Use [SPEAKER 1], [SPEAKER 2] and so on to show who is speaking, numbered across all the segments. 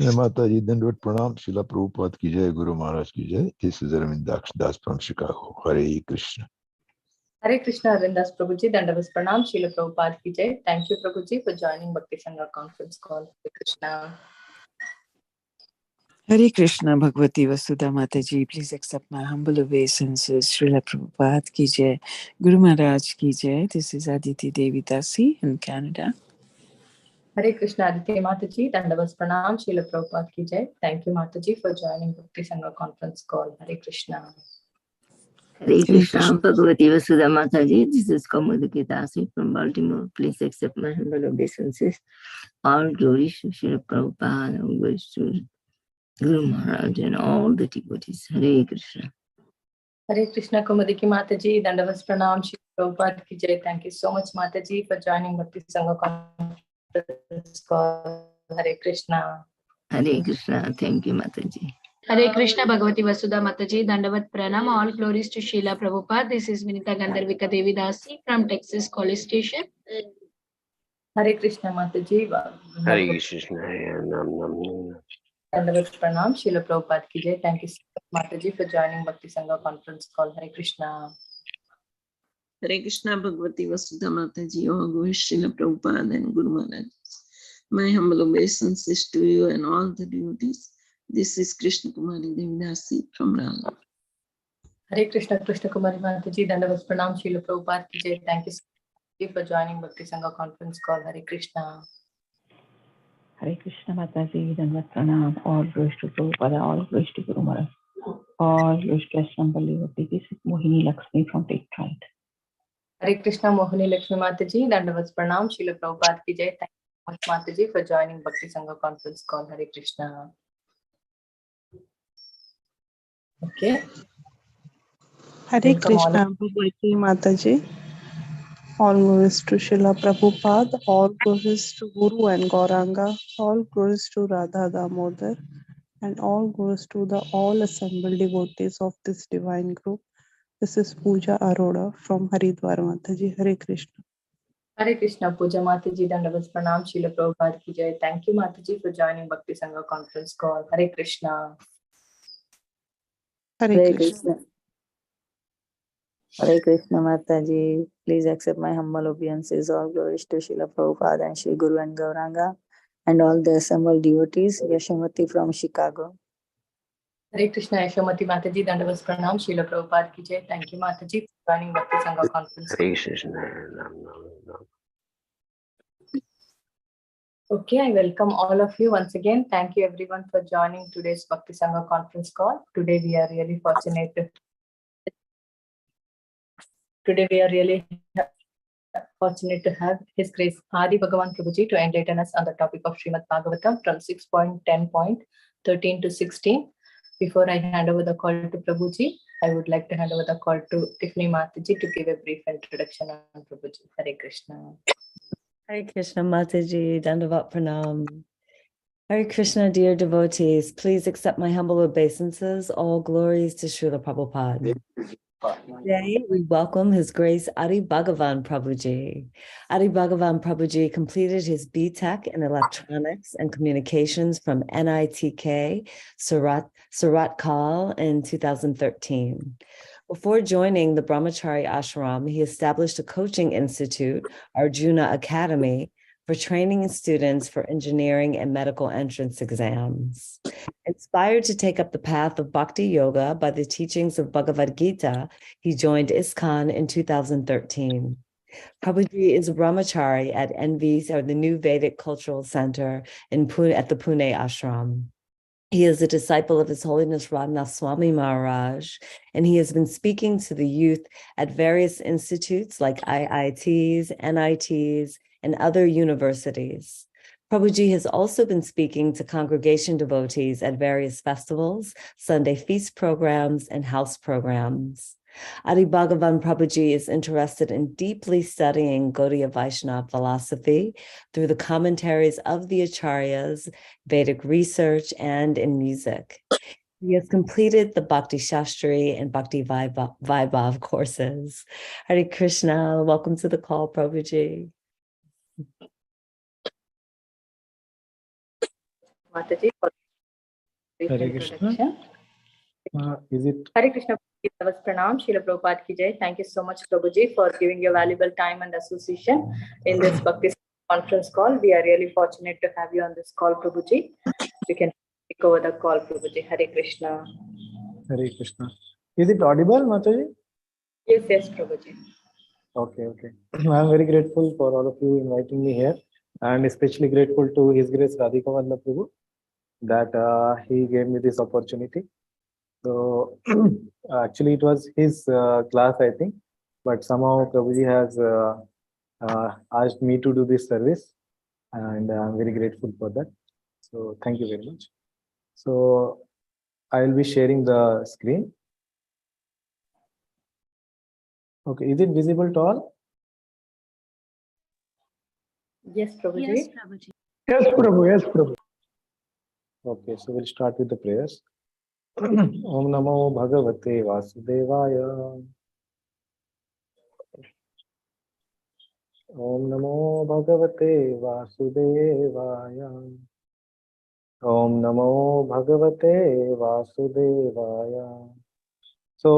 [SPEAKER 1] माता जी दंडवत प्रणाम। शिला प्रभुपाद की जय, गुरु महाराज की जय। This is Arvind Das from Chicago. Hare Krishna.
[SPEAKER 2] Hare Krishna, Arindas Prabhuji, Dandavas Pranam, Srila Prabhupada ki jai. Thank you, Prabhuji, for joining Bhakti Sangha conference call. Hare Krishna.
[SPEAKER 3] Hare Krishna, Bhagavati Vasudha Mataji. Please accept my humble obeisances. Srila Prabhupada ki jai. Guru Maharaj ki jai. This is Aditi Devi Dasi in Canada.
[SPEAKER 2] Hare Krishna, Aditi Mataji, Dandavas Pranam, Srila Prabhupada ki jai. Thank you, Mataji, for joining Bhakti Sangha conference call. Hare Krishna.
[SPEAKER 4] Hare Krishna, Bhagavati Vasudha Mataji. This is Kaumudiki Dasi from Baltimore. Please accept my humble obeisances. All glory to Srila Prabhupada, all glory to Guru Maharaj and all the devotees. Hare Krishna.
[SPEAKER 2] Hare Krishna, Kaumudiki Mataji, Dandavas Pranam, Srila Prabhupada ki jai. Thank you so much, Mataji, for joining Bhakti Sangha conference call. Hare Krishna.
[SPEAKER 4] Hare Krishna. Thank you, Mataji.
[SPEAKER 5] Hare Krishna, Bhagavati Vasudha Mataji, Dandavat Pranam, all glories to Srila Prabhupada. This is Vinita Gandharvika Devi Dasi from Texas College Station.
[SPEAKER 2] Hare Krishna, Mataji.
[SPEAKER 6] Hare Krishna.
[SPEAKER 2] Dandavat Pranam, Srila Prabhupada ki jai. Thank you so much, Mataji, for joining Bhakti Sangha conference call. Hare Krishna.
[SPEAKER 7] Hare Krishna, Bhagavati Vasudha Mataji, all glories Srila Prabhupada and Guru Maharaj. My humble obeisances to you and all the devotees. This is Krishna Kumari Devidasi from Rana.
[SPEAKER 2] Hare Krishna, Krishna Kumari Mataji, Dandavat Pranam, Srila Prabhupada ki jai. Thank you so much for joining Bhakti Sangha conference call. Hare Krishna.
[SPEAKER 8] Hare Krishna Mataji, Dandavat Pranam, all glories to Prabhupada, all glories to Guru Maharaj, all glories to Assembled. This is Mohini Lakshmi from Detroit.
[SPEAKER 2] Hare Krishna, Mohini Lakshmi Mataji, Dandavat Pranam, Srila Prabhupada ki jai. Thank you so much, Mataji, for joining Bhakti Sangha conference call. Hare Krishna. Okay.
[SPEAKER 9] Hare Krishna, Bhagavati Mataji. All glories to Srila Prabhupada, all glories to Guru and Gauranga, all glories to Radha Damodar, and all glories to the all assembled devotees of this divine group. This is Pooja Arora from Haridwar Mataji. Hare Krishna.
[SPEAKER 2] Hare Krishna, Pooja Mataji, Dandavat Pranam, Srila Prabhupada ki jai. Thank you, Mataji, for joining Bhakti Sangha conference call. Hare Krishna.
[SPEAKER 9] Hare Krishna.
[SPEAKER 10] Hare Krishna Mataji, please accept my humble obeisances. All glories to Srila Prabhupada and Sri Guru and Gauranga and all the assembled devotees. Yashamati from Chicago.
[SPEAKER 2] Hare Krishna, Yashamati Mataji, Dandavat Pranam, Srila Prabhupada ki jai. Thank you, Mataji, for joining Bhakti Sangha conference.
[SPEAKER 6] Hare Krishna.
[SPEAKER 2] Okay, I welcome all of you once again. Thank you everyone for joining today's Bhakti Sangha conference call. Today we are really fortunate to have His Grace Adi Bhagavan Prabhuji to enlighten us on the topic of Srimad Bhagavatam from 6.10.13 to 16. Before I hand over the call to Prabhuji, I would like to hand over the call to Tiffany Mataji to give a brief introduction on Prabhuji. Hare Krishna.
[SPEAKER 10] Hare Krishna Mataji, Dandavat Pranam. Hare Krishna, dear devotees, please accept my humble obeisances. All glories to Srila Prabhupada. Today, we welcome His Grace Adi Bhagavan Prabhuji. Adi Bhagavan Prabhuji completed his B.Tech in Electronics and Communications from NITK, Surat Kal in 2013. Before joining the Brahmachari Ashram, he established a coaching institute, Arjuna Academy, for training students for engineering and medical entrance exams. Inspired to take up the path of Bhakti Yoga by the teachings of Bhagavad Gita, he joined ISKCON in 2013. Prabhuji is a brahmachari at NV's, or the New Vedic Cultural Center in Pune, at the Pune Ashram. He is a disciple of His Holiness Radhanath Swami Maharaj, and he has been speaking to the youth at various institutes like IITs, NITs, and other universities. Prabhuji has also been speaking to congregation devotees at various festivals, Sunday feast programs, and house programs. Adi Bhagavan Prabhuji is interested in deeply studying Gaudiya Vaishnava philosophy through the commentaries of the Acharyas, Vedic research, and in music. He has completed the Bhakti Shastri and Bhakti Vaibhav courses. Hare Krishna, welcome to the call, Prabhuji.
[SPEAKER 2] Mataji for brief
[SPEAKER 6] Hare Krishna.
[SPEAKER 2] introduction.
[SPEAKER 6] Is it?
[SPEAKER 2] Hare Krishna. Pranam, Srila Prabhupada ki jai. Thank you so much, Prabhuji, for giving your valuable time and association in this Bhakti conference call. We are really fortunate to have you on this call, Prabhuji. You can take over the call, Prabhuji. Hare Krishna.
[SPEAKER 6] Hare Krishna. Is it audible, Mataji?
[SPEAKER 2] Yes, Prabhuji.
[SPEAKER 6] Okay. I'm very grateful for all of you inviting me here, and especially grateful to His Grace Radhikavan Prabhu that he gave me this opportunity. So actually it was his class, I think, but somehow Prabhuji has asked me to do this service, and I'm very grateful for that. So thank you very much. So I will be sharing the screen. Okay, is it visible to all?
[SPEAKER 2] Yes, Prabhuji.
[SPEAKER 11] Yes, Prabhuji.
[SPEAKER 12] Yes, Prabhu. Yes, Prabhu.
[SPEAKER 6] Okay, so we'll start with the prayers. Om Namo Bhagavate Vasudevaya. Om Namo Bhagavate Vasudevaya. Om Namo Bhagavate Vasudevaya. So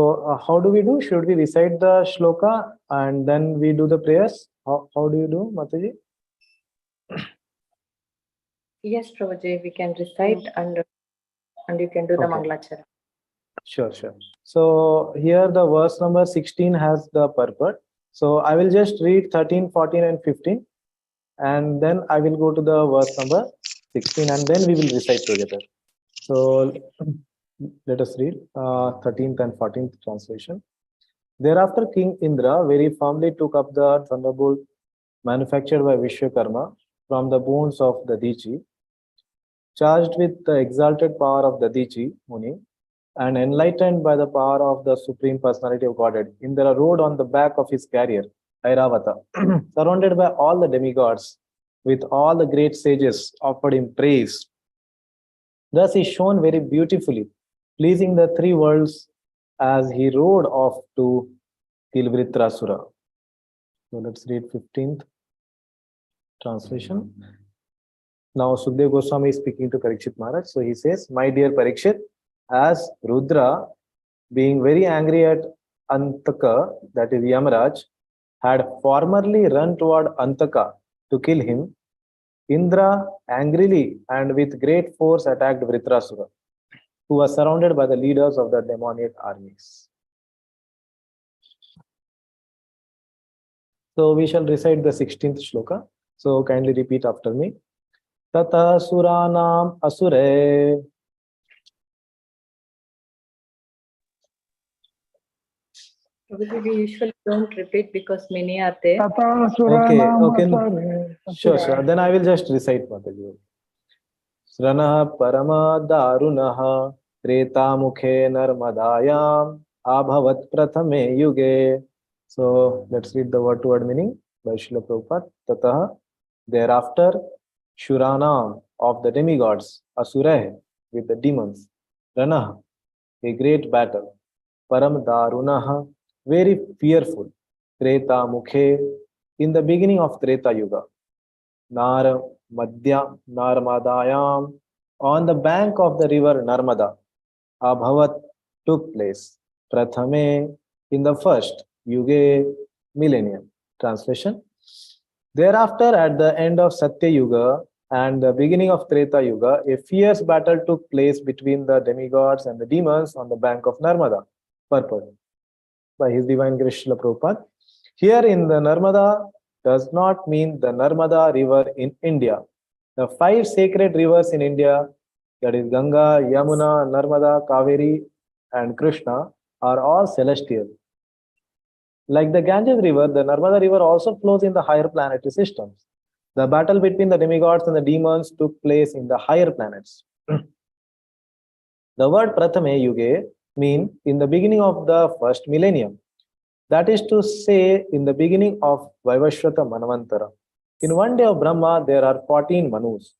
[SPEAKER 6] how do we do? Should we recite the shloka and then we do the prayers? How do you do, Mataji?
[SPEAKER 2] Yes, Prabhuji, we can recite and you can do the Mangalachara.
[SPEAKER 6] Sure. So here the verse number 16 has the purport. So I will just read 13, 14 and 15 and then I will go to the verse number 16 and then we will recite together. So let us read 13th and 14th translation. Thereafter King Indra very firmly took up the thunderbolt manufactured by Vishwakarma from the bones of the Dadichi, charged with the exalted power of the Dadichi Muni, and enlightened by the power of the Supreme Personality of Godhead. Indra rode on the back of his carrier, Airavata, surrounded by all the demigods, with all the great sages offered him praise. Thus he shone very beautifully, pleasing the three worlds as he rode off to kill Vritrasura. So let's read 15th translation. Now Sukdev Goswami is speaking to Parikshit Maharaj. So he says, my dear Parikshit, as Rudra, being very angry at Antaka, that is Yamaraj, had formerly run toward Antaka to kill him, Indra angrily and with great force attacked Vritrasura, who was surrounded by the leaders of the demoniac armies. So we shall recite the 16th shloka. So kindly repeat after me. Tata Suranam Asure.
[SPEAKER 2] We usually don't repeat because many are there.
[SPEAKER 6] Okay. Sure. Then I will just recite Mataji. Srana Parama Darunaha Treta Mukhe Narmadayam Abhavat Prathame Yuge. So let's read the word to word meaning by Srila Prabhupada. Tataha, thereafter, Shuranam of the demigods, Asurahe with the demons, Ranaha, a great battle, Param Darunaha, very fearful, Treta Mukhe, in the beginning of Treta Yuga, Narmadayam, on the bank of the river Narmada, Abhavat took place, Prathame, in the first, Yuge, millennium. Translation. Thereafter, at the end of Satya Yuga and the beginning of Treta Yuga, a fierce battle took place between the demigods and the demons on the bank of Narmada. Purport by His Divine Grace Srila Prabhupada. Here in the Narmada does not mean the Narmada river in India. The 5 sacred rivers in India, that is Ganga, Yamuna, Narmada, Kaveri, and Krishna, are all celestial. Like the Ganges River, the Narmada River also flows in the higher planetary systems. The battle between the demigods and the demons took place in the higher planets. The word Prathame Yuge means in the beginning of the first millennium. That is to say, in the beginning of Vaivashvata Manvantara. In one day of Brahma, there are 14 Manus,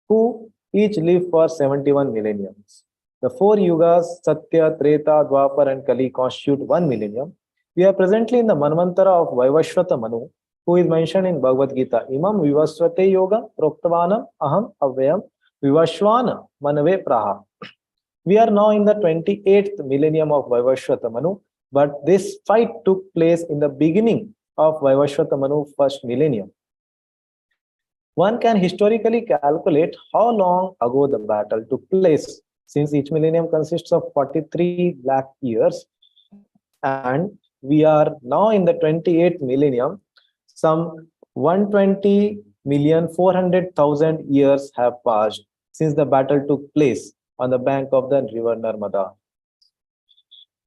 [SPEAKER 6] who each live for 71 millenniums. The 4 yugas, Satya, Treta, Dwapar, and Kali constitute 1 millennium. We are presently in the Manvantara of Vaivashvata Manu, who is mentioned in Bhagavad Gita. Imam Vivasvate Yoga Proktavanam Aham Avyam Vivashvana Manave Praha. We are now in the 28th millennium of Vaivashvata Manu, but this fight took place in the beginning of Vaivashvata Manu first millennium. One can historically calculate how long ago the battle took place, since each millennium consists of 43 lakh years, and we are now in the 28th millennium. Some 120,400,000 years have passed since the battle took place on the bank of the river Narmada.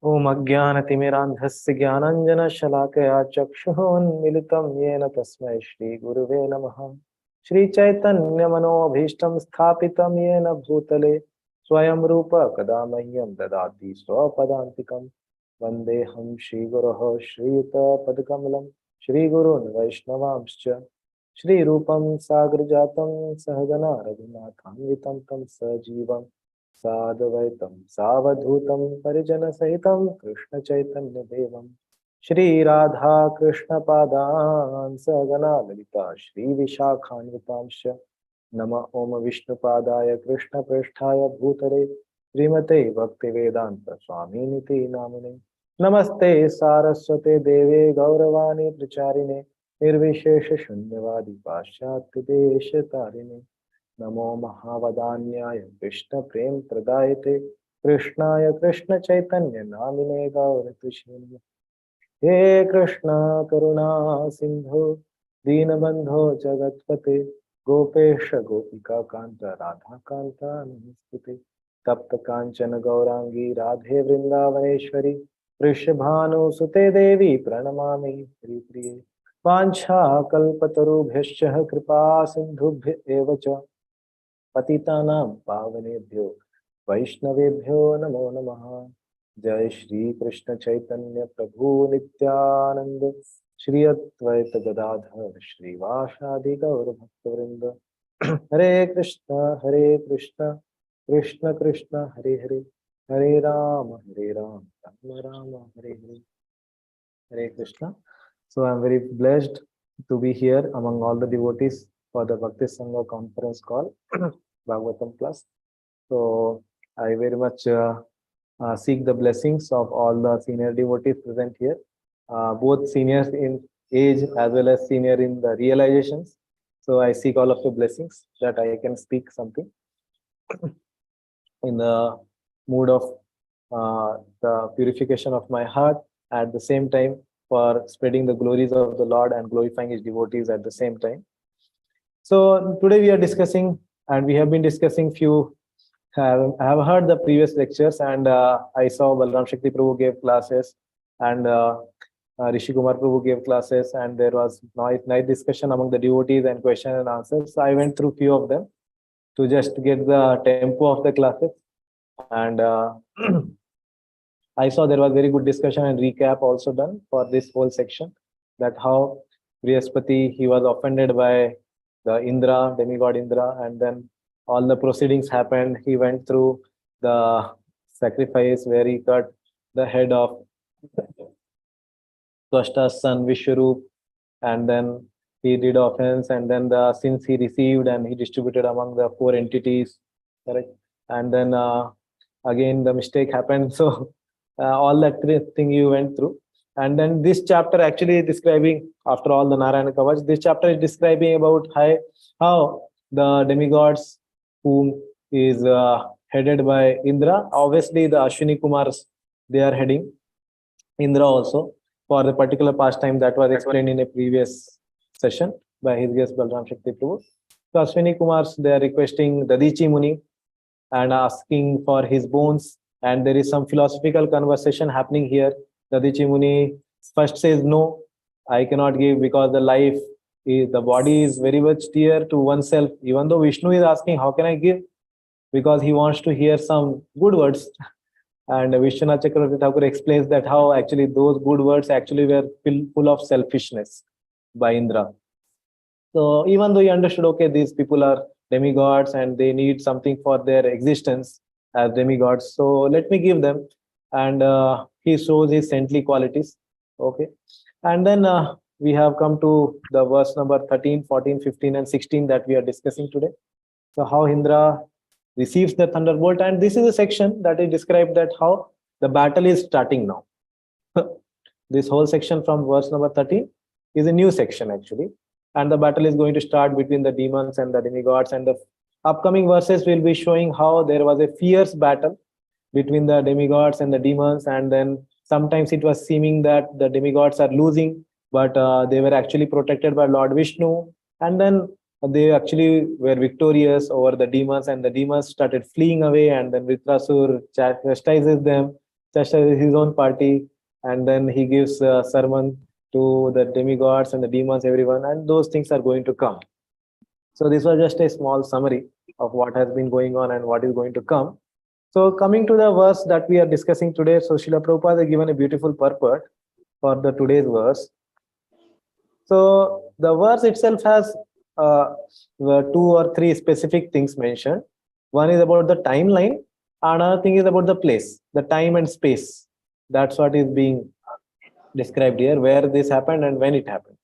[SPEAKER 6] Om Ajnanatimirandhasya Jnananjana Shalakaya Chakshunmilitam Yena Tasmai Shri Guruve Namaha. Shri Chaitanya Mano Abhishtam Sthapitam Yena Bhutale Swayam Rupa Kadamahyam Dadati Swapadantikam Vandeham Shri Guruho Shri Yuta Padkamalam Shri Gurun Vaishnavamscha Shri Rupam Sagrajatam Sahagana Raghunathanvitam Tam Sajivam Sadvaitam Savadhutam Parijana Sahitam Krishna Chaitanya Devam Shri Radha Krishna Padan Sagana Lalita Shri Vishakhanvitamsha Nama Om Vishnu Padaya Krishna Prasthaya Bhutare Srimate Bhakti Vedanta Swami Niti Namine Namaste Saraswate Deve Gauravani Pracharine Nirvishesha Shunyavadi Paschatya Desha Tarine Namo Mahavadanyaya Krishna Prem Pradayate Krishnaya Krishna Chaitanya Namine Gauratushine He Krishna Karuna Sindhu Dinabandho Jagatpate Gopesha Gopika Kanta Radha Kanta Namaskute Tapta Kanchana Gaurangi Radhe Vrindavaneshwari Vrishabhanu Sute Devi Pranamami Pri Priye Vancha Kalpatarubhyascha Kripa Sindhubhya Evacha Patitanam Pavanebhyo Vaishnavebhyo Namo Namaha. Jai Shri Krishna Chaitanya Prabhu Nityananda Shri Advaita Gadadhar Shri Vashadi Gaur Bhaktivinoda Hare Krishna Krishna Krishna Hare Hare Hare Rama Rama Rama Hare Hare. Hare Krishna. So I am very blessed to be here among all the devotees for the Bhakti Sangha conference call Bhagavatam Plus. So I very much seek the blessings of all the senior devotees present here, both seniors in age as well as senior in the realizations. So I seek all of the blessings that I can speak something in the mood of the purification of my heart, at the same time for spreading the glories of the Lord and glorifying his devotees at the same time. So today we are discussing, and we have been discussing few, I have heard the previous lectures, and I saw Balram Shakti Prabhu gave classes, and Rishi Kumar Prabhu gave classes, and there was nice discussion among the devotees and question and answers. So I went through few of them to just get the tempo of the classes, and I saw there was very good discussion and recap also done for this whole section, that how Brihaspati, he was offended by the Indra, demigod Indra, and then all the proceedings happened. He went through the sacrifice where he cut the head of Twashta's son Vishwarup, and then he did offense, and then the sins he received and he distributed among the four entities, correct? And then again the mistake happened. So all that thing you went through. And then this chapter actually describing, after all the Narayana Kavach, this chapter is describing about how the demigods whom is headed by Indra, obviously the Ashwini Kumars, they are heading Indra also for the particular pastime that was explained in a previous session by his guest Balram Shakti Prabhu. So Ashwini Kumars, they are requesting Dadichi Muni and asking for his bones, and there is some philosophical conversation happening here. Dadichi Muni first says, no, I cannot give because the body is very much dear to oneself. Even though Vishnu is asking, how can I give? Because he wants to hear some good words. And Vishwanath Chakravarti Thakur explains that how actually those good words actually were full of selfishness by Indra. So even though he understood, okay, these people are demigods and they need something for their existence as demigods, so let me give them. And he shows his saintly qualities. Okay. And then we have come to the verse number 13, 14, 15, and 16 that we are discussing today. So how Indra receives the thunderbolt, and this is a section that is described that how the battle is starting now. This whole section from verse number 13 is a new section actually, and the battle is going to start between the demons and the demigods, and the upcoming verses will be showing how there was a fierce battle between the demigods and the demons, and then sometimes it was seeming that the demigods are losing, but they were actually protected by Lord Vishnu, and then they actually were victorious over the demons, and the demons started fleeing away, and then Vritrasur chastises them, chastises his own party, and then he gives a sermon to the demigods and the demons, everyone, and those things are going to come. So this was just a small summary of what has been going on and what is going to come. So coming to the verse that we are discussing today, so Srila Prabhupada has given a beautiful purport for the today's verse. So the verse itself has 2 or 3 specific things mentioned. One is about the timeline, another thing is about the place, the time and space. That's what is being described here, where this happened and when it happened.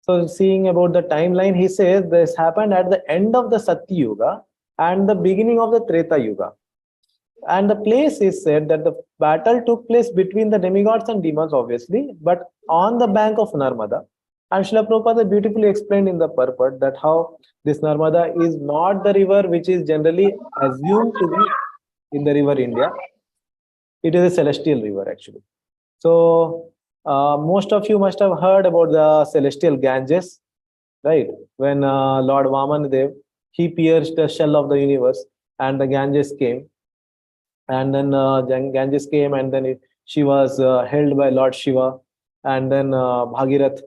[SPEAKER 6] So seeing about the timeline, he says this happened at the end of the Satya Yuga and the beginning of the Treta Yuga. And the place is said that the battle took place between the demigods and demons, obviously, but on the bank of Narmada. And Srila Prabhupada beautifully explained in the purport that how this Narmada is not the river which is generally assumed to be in the river India. It is a celestial river actually. So most of you must have heard about the celestial Ganges, right? When Lord Vamanadev, he pierced the shell of the universe and the Ganges came. And then Ganges came, and then she was held by Lord Shiva. And then Bhagirath,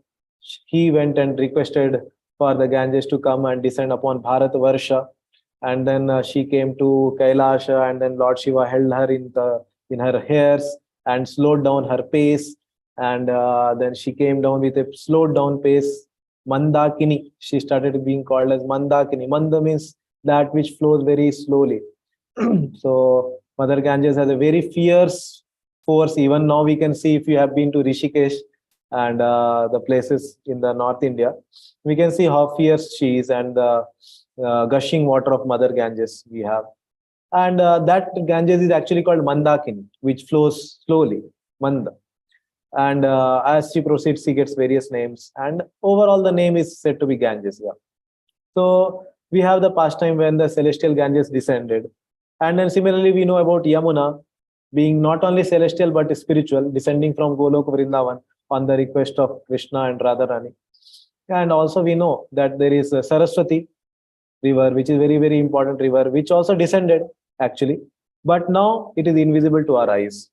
[SPEAKER 6] he went and requested for the Ganges to come and descend upon Bharatvarsha. And then she came to Kailasha, and then Lord Shiva held her in her hairs and slowed down her pace. And then she came down with a slowed down pace. Mandakini, she started being called as Mandakini. Manda means that which flows very slowly. So Mother Ganges has a very fierce force. Even now we can see, if you have been to Rishikesh and the places in the North India, we can see how fierce she is, and the gushing water of Mother Ganges we have. And that Ganges is actually called Mandakini, which flows slowly, Manda. And as she proceeds, she gets various names. And overall, the name is said to be Ganges. Yeah. So we have the pastime when the celestial Ganges descended. And then similarly, we know about Yamuna being not only celestial but spiritual, descending from Golok Vrindavan on the request of Krishna and Radharani. And also we know that there is a Saraswati river, which is very, very important river, which also descended actually. But now it is invisible to our eyes.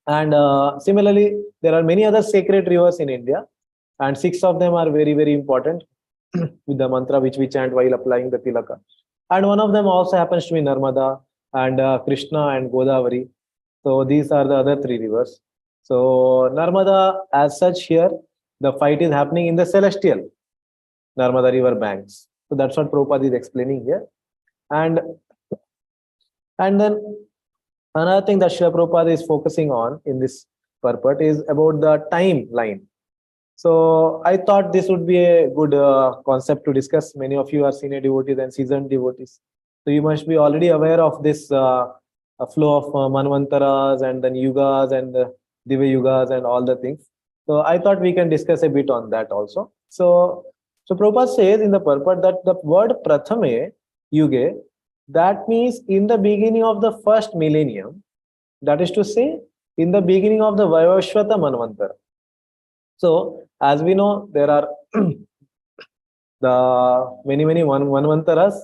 [SPEAKER 6] And similarly, there are many other sacred rivers in India, and 6 of them are very, very important with the mantra which we chant while applying the tilaka. And one of them also happens to be Narmada and Krishna and Godavari. So these are the other 3 rivers. So Narmada, as such, here the fight is happening in the celestial Narmada river banks. So that's what Prabhupada is explaining here. And then another thing that Srila Prabhupada is focusing on in this purport is about the timeline. So I thought this would be a good concept to discuss. Many of you are senior devotees and seasoned devotees. So you must be already aware of this flow of Manvantaras and then Yugas and Divya Yugas and all the things. So I thought we can discuss a bit on that also. So Prabhupada says in the purport that the word Prathame Yuge, that means in the beginning of the first millennium, that is to say, in the beginning of the Vaivashvata Manvantara. So, as we know, there are the many Manvantaras,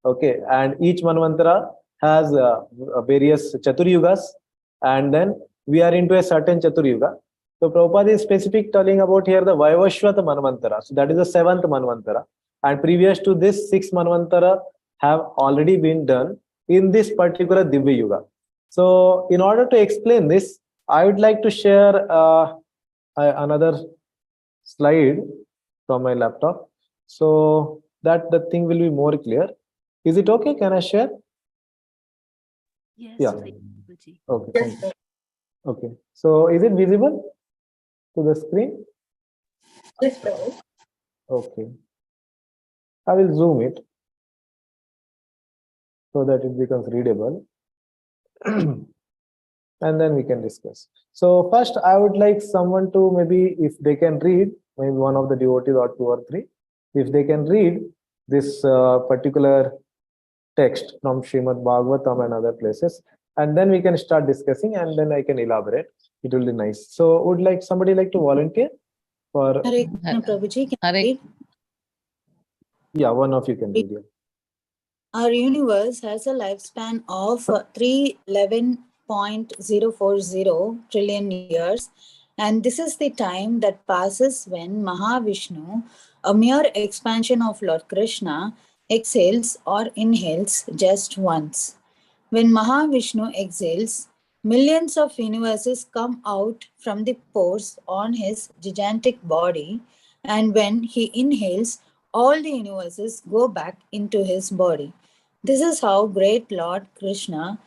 [SPEAKER 6] okay, and each Manvantara has various Chaturyugas, and then we are into a certain Chaturyuga. So, Prabhupada is specific telling about here the Vaivashvata Manvantara. So, that is the 7th Manvantara, and previous to this, 6 Manvantara have already been done in this particular Divya Yuga. So, in order to explain this, I would like to share another slide from my laptop so that the thing will be more clear. Is it okay? Can I share?
[SPEAKER 3] Yes.
[SPEAKER 6] Yeah. Okay. Thank you. Okay. So is it visible to the screen?
[SPEAKER 2] Yes, Prabhu.
[SPEAKER 6] Okay. I will zoom it. so that it becomes readable. And then we can discuss. So first I would like someone to, maybe if they can read, maybe one of the devotees or two or three, if they can read this particular text from Srimad Bhagavatam and other places, and then we can start discussing, and then I can elaborate. It will be nice. So would like somebody like to volunteer for?
[SPEAKER 2] Hare Krishna, Prabhuji, can I read?
[SPEAKER 6] Yeah, one of you can read. Yeah.
[SPEAKER 11] Our universe has a lifespan of 311.040 trillion years, and this is the time that passes when Mahavishnu, a mere expansion of Lord Krishna, exhales or inhales just once. When Mahavishnu exhales, millions of universes come out from the pores on his gigantic body, and when he inhales, all the universes go back into his body. This is how great Lord Krishna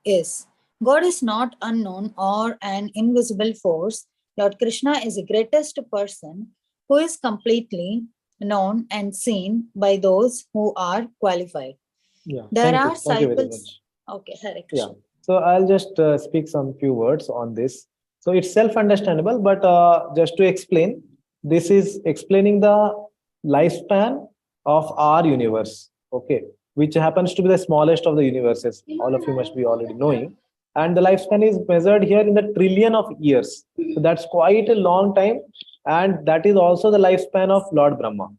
[SPEAKER 11] is. God is not unknown or an invisible force. Lord Krishna is the greatest person who is completely known and seen by those who are qualified.
[SPEAKER 6] Yeah.
[SPEAKER 11] There are
[SPEAKER 6] Thank you very much.
[SPEAKER 11] cycles. Okay, Hare Krishna.
[SPEAKER 6] Yeah. So I'll just speak some few words on this. So it's self-understandable, but just to explain, this is explaining the lifespan of our universe, okay, which happens to be the smallest of the universes. All of you must be already knowing. And the lifespan is measured here in the trillion of years. So that's quite a long time. And that is also the lifespan of Lord Brahma.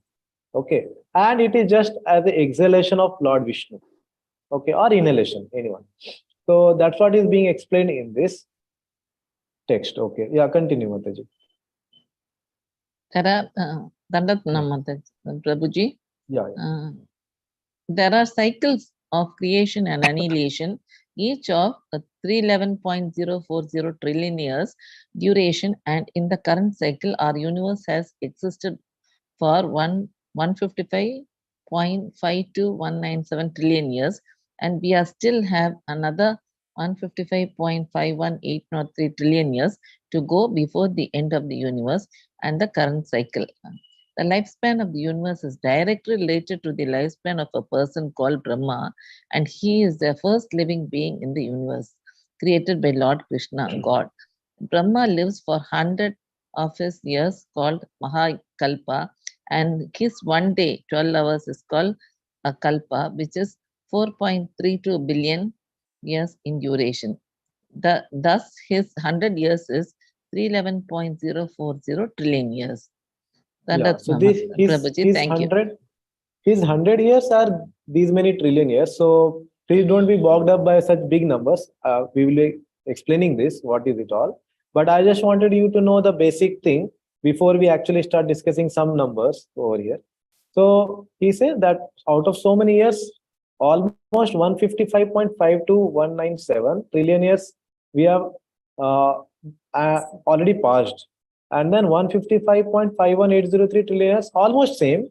[SPEAKER 6] Okay. And it is just as the exhalation of Lord Vishnu. Okay. Or inhalation, anyone. So that's what is being explained in this text. Okay. Yeah, continue, Mataji.
[SPEAKER 13] Prabhuji.
[SPEAKER 6] Yeah.
[SPEAKER 13] There are cycles of creation and annihilation, each of 311.040 trillion years duration, and in the current cycle, our universe has existed for 155.52197 trillion years, and we are still have another 155.51803 trillion years to go before the end of the universe and the current cycle. The lifespan of the universe is directly related to the lifespan of a person called Brahma, and he is the first living being in the universe, created by Lord Krishna, God. Brahma lives for 100 of his years, called Mahakalpa, and his 1 day, 12 hours, is called a Kalpa, which is 4.32 billion years in duration. Thus, his 100 years is 311.040 trillion years.
[SPEAKER 6] Yeah, so this his 100 years are these many trillion years. So please don't be bogged up by such big numbers. We will be explaining this, what is it all. But I just wanted you to know the basic thing before we actually start discussing some numbers over here. So he says that out of so many years, almost 155.52197 trillion years we have already passed. And then 155.51803 trillion years, almost same.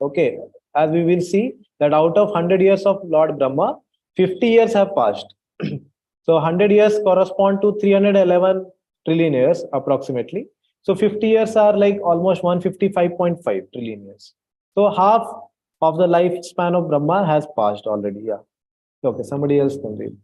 [SPEAKER 6] Okay, as we will see that out of 100 years of Lord Brahma, 50 years have passed. So 100 years correspond to 311 trillion years approximately. So 50 years are like almost 155.5 trillion years. So half of the lifespan of Brahma has passed already. Yeah. Okay, somebody else can read.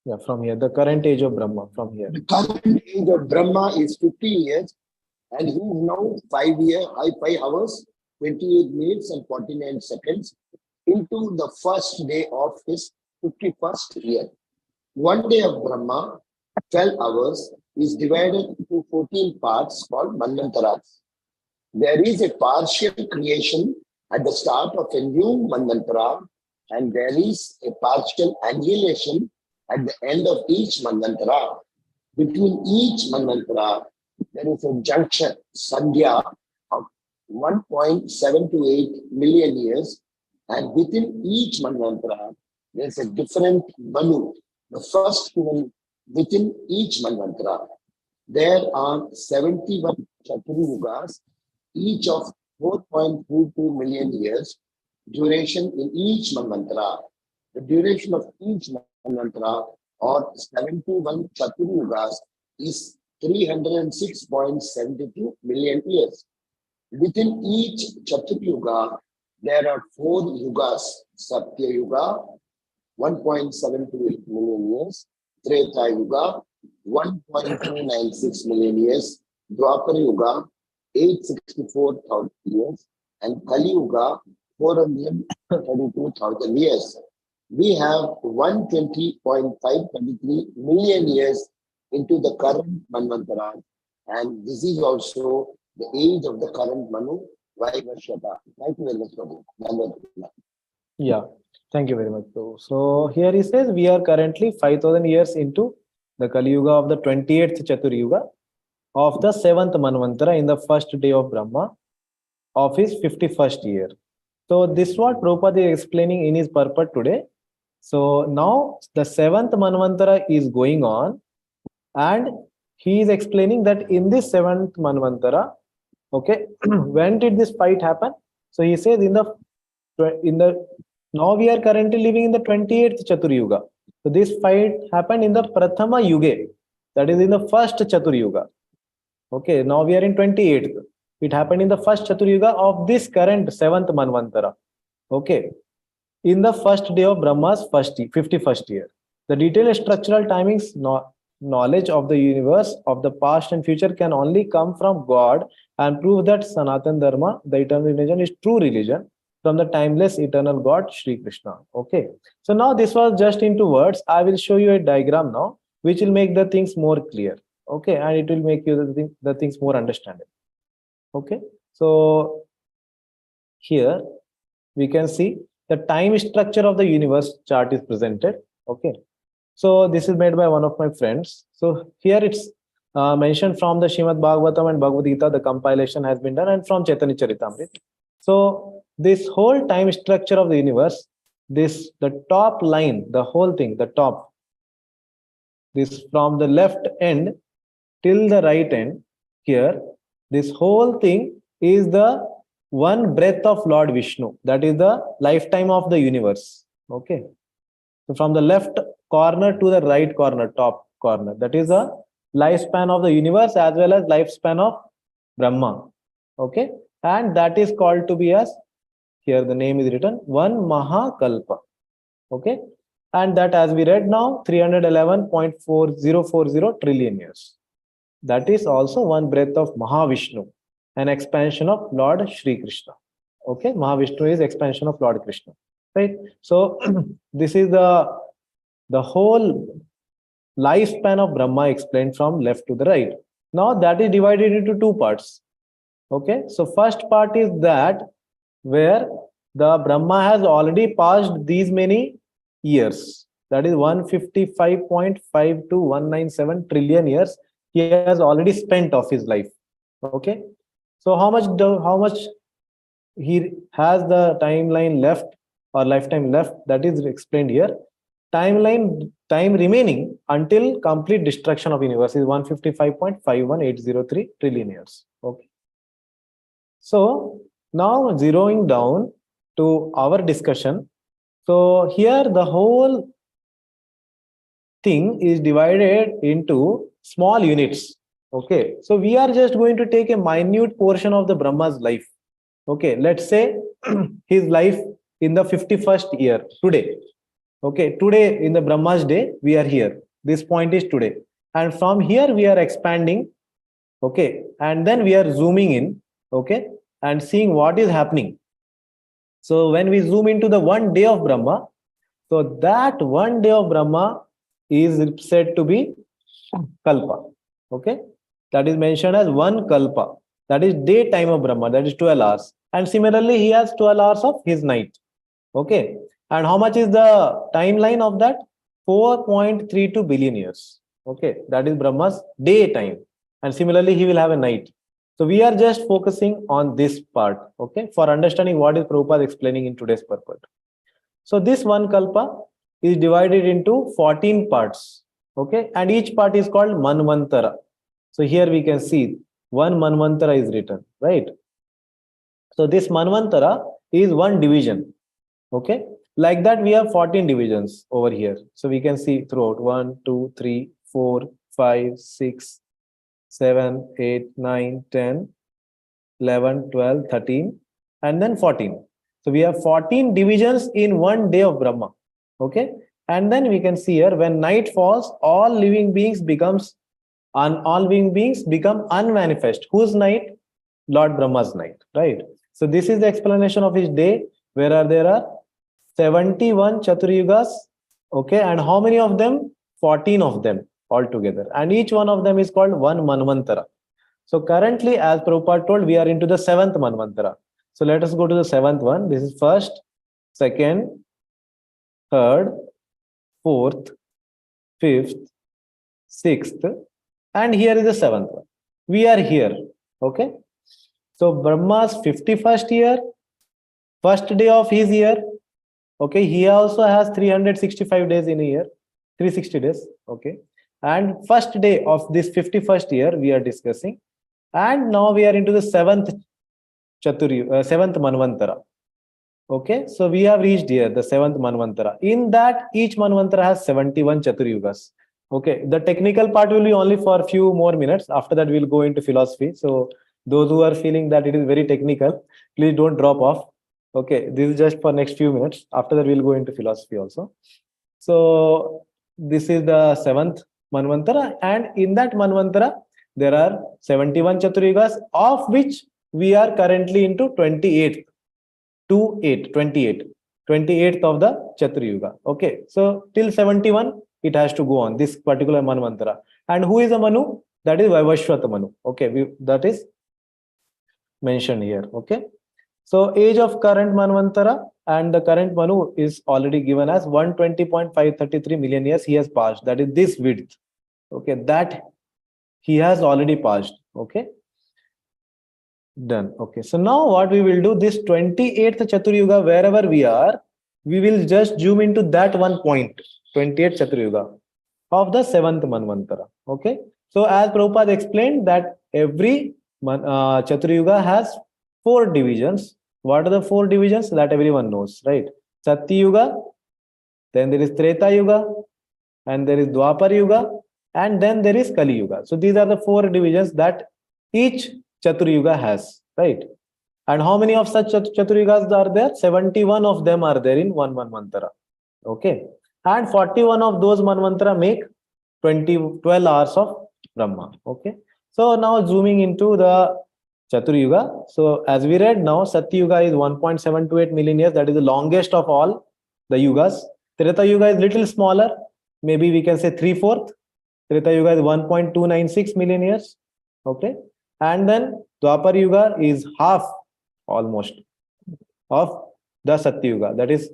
[SPEAKER 6] Yeah, from here, the current age of Brahma, from here.
[SPEAKER 14] The current age of Brahma is 50 years, and he is now 5 hours, 28 minutes and 49 seconds into the first day of his 51st year. 1 day of Brahma, 12 hours, is divided into 14 parts called Manvantaras. There is a partial creation at the start of a new Manvantara, and there is a partial annihilation at the end of each Manvantara. Between each Manvantara, there is a junction, Sandhya, of 1.728 million years, and within each Manvantara, there is a different Manu, the first human within each Manvantara. There are 71 Chaturyugas, each of 4.22 million years, duration in each Manvantara. The duration of each Manvantara, or 71 Chaturyugas, is 306.72 million years. Within each Chatur Yuga, there are 4 yugas: Satya Yuga, 1.728 million years; Treta Yuga, 1.296 million years; Dwapar Yuga, 864,000 years; and Kali Yuga, 432,000 years. We have 120.523 million years into the current Manvantara, and this is also the age of the current Manu, Vaivashvata. Thank you very much, Prabhu.
[SPEAKER 6] Yeah, thank you very much, Prabhu. So here he says we are currently 5,000 years into the Kali Yuga of the 28th Chatur Yuga of the 7th Manvantara in the first day of Brahma of his 51st year. So this is what Prabhupada is explaining in his purport today. So now the 7th Manvantara is going on, and he is explaining that in this 7th Manvantara, okay, when did this fight happen? So he says now we are currently living in the 28th Chatur Yuga. So this fight happened in the Prathama Yuga, that is in the first Chatur Yuga. Okay, now we are in 28th. It happened in the first Chatur Yuga of this current 7th Manvantara. Okay, in the first day of Brahma's 51st year. The detailed structural timings knowledge of the universe of the past and future can only come from God and prove that Sanatan Dharma, the eternal religion, is true religion from the timeless eternal God, Sri Krishna. Okay, so now this was just into words. I will show you a diagram now, which will make the things more clear. Okay, and it will make you the things more understandable. Okay, so here we can see the time structure of the universe chart is presented. Okay, so this is made by one of my friends. So here it's mentioned from the Srimad Bhagavatam and Bhagavad Gita, the compilation has been done, and from Chaitanya Charitamrita. So this whole time structure of the universe, the top line, the whole thing, the top, this from the left end till the right end here, this whole thing is the one breath of Lord Vishnu. That is the lifetime of the universe. Okay, so from the left corner to the right corner, top corner, that is the lifespan of the universe as well as lifespan of Brahma. Okay, and that is called to be as, here the name is written, one Mahakalpa. Okay, and that, as we read now, 311.4040 trillion years. That is also one breath of Mahavishnu, an expansion of Lord Sri Krishna. Okay, Mahavishnu is expansion of Lord Krishna, right? So this is the whole lifespan of Brahma explained from left to the right. Now that is divided into two parts. Okay, so first part is that where the Brahma has already passed these many years, that is 155.52197 trillion years he has already spent of his life. Okay, so how much he has the timeline left or lifetime left, that is explained here. Time remaining until complete destruction of universe is 155.51803 trillion years. Okay, so now zeroing down to our discussion. So here the whole thing is divided into small units. Okay, so we are just going to take a minute portion of the Brahma's life. Okay, let's say his life in the 51st year today. Okay, today in the Brahma's day we are here. This point is today, and from here we are expanding. Okay, and then we are zooming in. Okay, and seeing what is happening. So when we zoom into the one day of Brahma, so that one day of Brahma is said to be Kalpa. Okay, that is mentioned as one Kalpa. That is daytime of Brahma, that is 12 hours. And similarly, he has 12 hours of his night. Okay, and how much is the timeline of that? 4.32 billion years. Okay, that is Brahma's daytime. And similarly, he will have a night. So we are just focusing on this part, okay, for understanding what is Prabhupada explaining in today's purport. So this one Kalpa is divided into 14 parts, okay, and each part is called Manvantara. So here we can see one Manvantara is written, right? So this Manvantara is one division, okay. Like that we have 14 divisions over here. So we can see throughout 1, 2, 3, 4, 5, 6, 7, 8, 9, 10, 11, 12, 13, and then 14. So we have 14 divisions in one day of Brahma. Okay. And then we can see here, when night falls, all living beings become unmanifest. Whose night? Lord Brahma's night, right? So this is the explanation of his day, where there are 71 Chaturyugas. Okay. And how many of them? 14 of them altogether. And each one of them is called one Manvantara. So currently, as Prabhupada told, we are into the 7th Manvantara. So let us go to the 7th one. This is first, second, third, fourth, fifth, sixth, and here is the 7th one. We are here. Okay. So Brahma's 51st year, first day of his year. Okay. He also has 365 days in a year, 360 days. Okay. And first day of this 51st year, we are discussing. And now we are into the 7th Manvantara. Okay, so we have reached here, the 7th Manvantara. In that, each Manvantara has 71 Chaturyugas. Okay, the technical part will be only for a few more minutes. After that, we'll go into philosophy. So those who are feeling that it is very technical, please don't drop off. Okay, this is just for next few minutes. After that, we'll go into philosophy also. So this is the 7th Manvantara, and in that Manvantara, there are 71 Chaturyugas, of which we are currently into 28th. 28th of the Chaturyuga. Okay, so till 71, it has to go on, this particular Manvantara. And who is a Manu? That is Vaivashvata Manu. Okay, that is mentioned here. Okay, so age of current Manvantara, and the current Manu is already given as 120.533 million years he has passed. That is this width. Okay, that he has already passed. Okay. Done. Okay. So now what we will do, this 28th Chaturyuga, wherever we are, we will just zoom into that one point, 28th Chaturyuga of the 7th Manvantara. Okay. So as Prabhupada explained that every Chaturyuga has 4 divisions. What are the 4 divisions? That everyone knows, right? Satya Yuga, then there is Treta Yuga, and there is Dwapar Yuga, and then there is Kali Yuga. So these are the 4 divisions that each Chaturyuga has, right? And how many of such Chaturyugas are there? 71 of them are there in one Manvantara. Okay. And 41 of those Manvantara make 12 hours of Brahma. Okay. So now zooming into the Chaturyuga. So as we read now, Satya Yuga is 1.728 million years. That is the longest of all the Yugas. Treta Yuga is little smaller. Maybe we can say 3/4. Treta Yuga is 1.296 million years. Okay. And then Dwapar Yuga is half almost of the Satya Yuga. That is,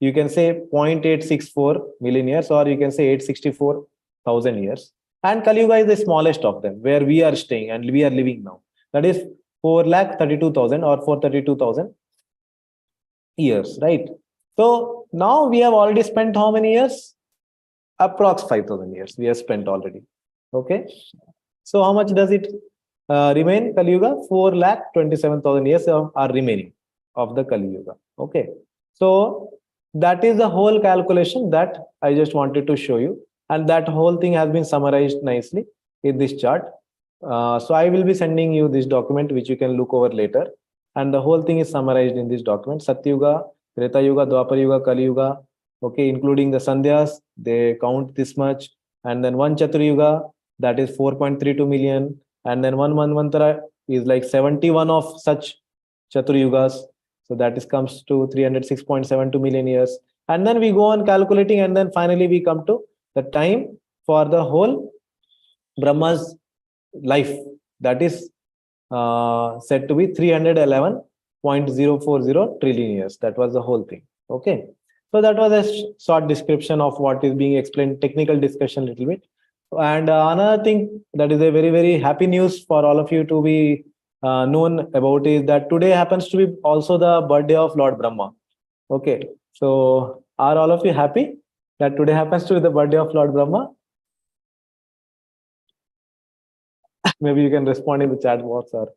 [SPEAKER 6] you can say 0.864 million years, or you can say 864,000 years. And Kali Yuga is the smallest of them, where we are staying and we are living now. That is 4,32,000 or 432,000 years, right? So now we have already spent how many years? Approx 5,000 years we have spent already. Okay. So how much does it remain? Kali Yuga, 4,27,000 years are remaining of the Kali Yuga. Okay. So that is the whole calculation that I just wanted to show you. And that whole thing has been summarized nicely in this chart. So I will be sending you this document, which you can look over later. And the whole thing is summarized in this document. Satya Yuga, Treta Yuga, Dwapar Yuga, Kali Yuga. Okay, including the Sandhyas, they count this much. And then one Chaturyuga, that is 4.32 million. And then one Manvantara is like 71 of such Chaturyugas. So that is comes to 306.72 million years. And then we go on calculating, and then finally we come to the time for the whole Brahma's life. That is said to be 311.040 trillion years. That was the whole thing. Okay. So that was a short description of what is being explained, technical discussion a little bit. And another thing that is a very, very happy news for all of you to be known about is that today happens to be also the birthday of Lord Brahma. Okay. So are all of you happy that today happens to be the birthday of Lord Brahma? Maybe you can respond in the chat box or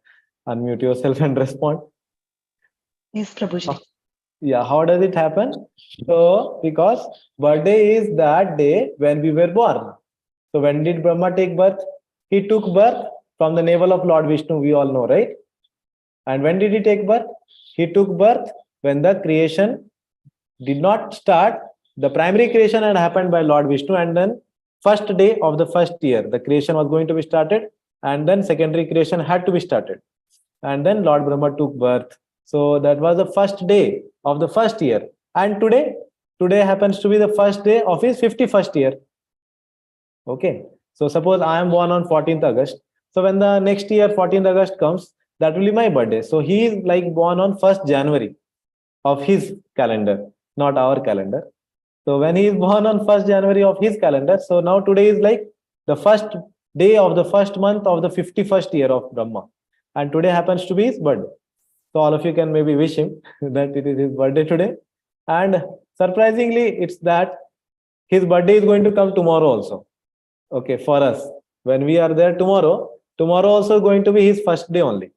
[SPEAKER 6] unmute yourself and respond.
[SPEAKER 8] Yes, Prabhuji.
[SPEAKER 6] Yeah, how does it happen? So, because birthday is that day when we were born. So when did Brahma take birth? He took birth from the navel of Lord Vishnu, we all know, right? And when did he take birth? He took birth when the creation did not start. The primary creation had happened by Lord Vishnu, and then first day of the first year, the creation was going to be started, and then secondary creation had to be started. And then Lord Brahma took birth. So that was the first day of the first year. And today happens to be the first day of his 51st year. Okay. So suppose I am born on 14th August. So when the next year 14th August comes, that will be my birthday. So he is like born on 1st January of his calendar, not our calendar. So when he is born on 1st January of his calendar, so now today is like the first day of the first month of the 51st year of Brahma. And today happens to be his birthday. So all of you can maybe wish him that it is his birthday today. And surprisingly, it's that his birthday is going to come tomorrow also. Okay, for us. When we are there tomorrow also going to be his first day only.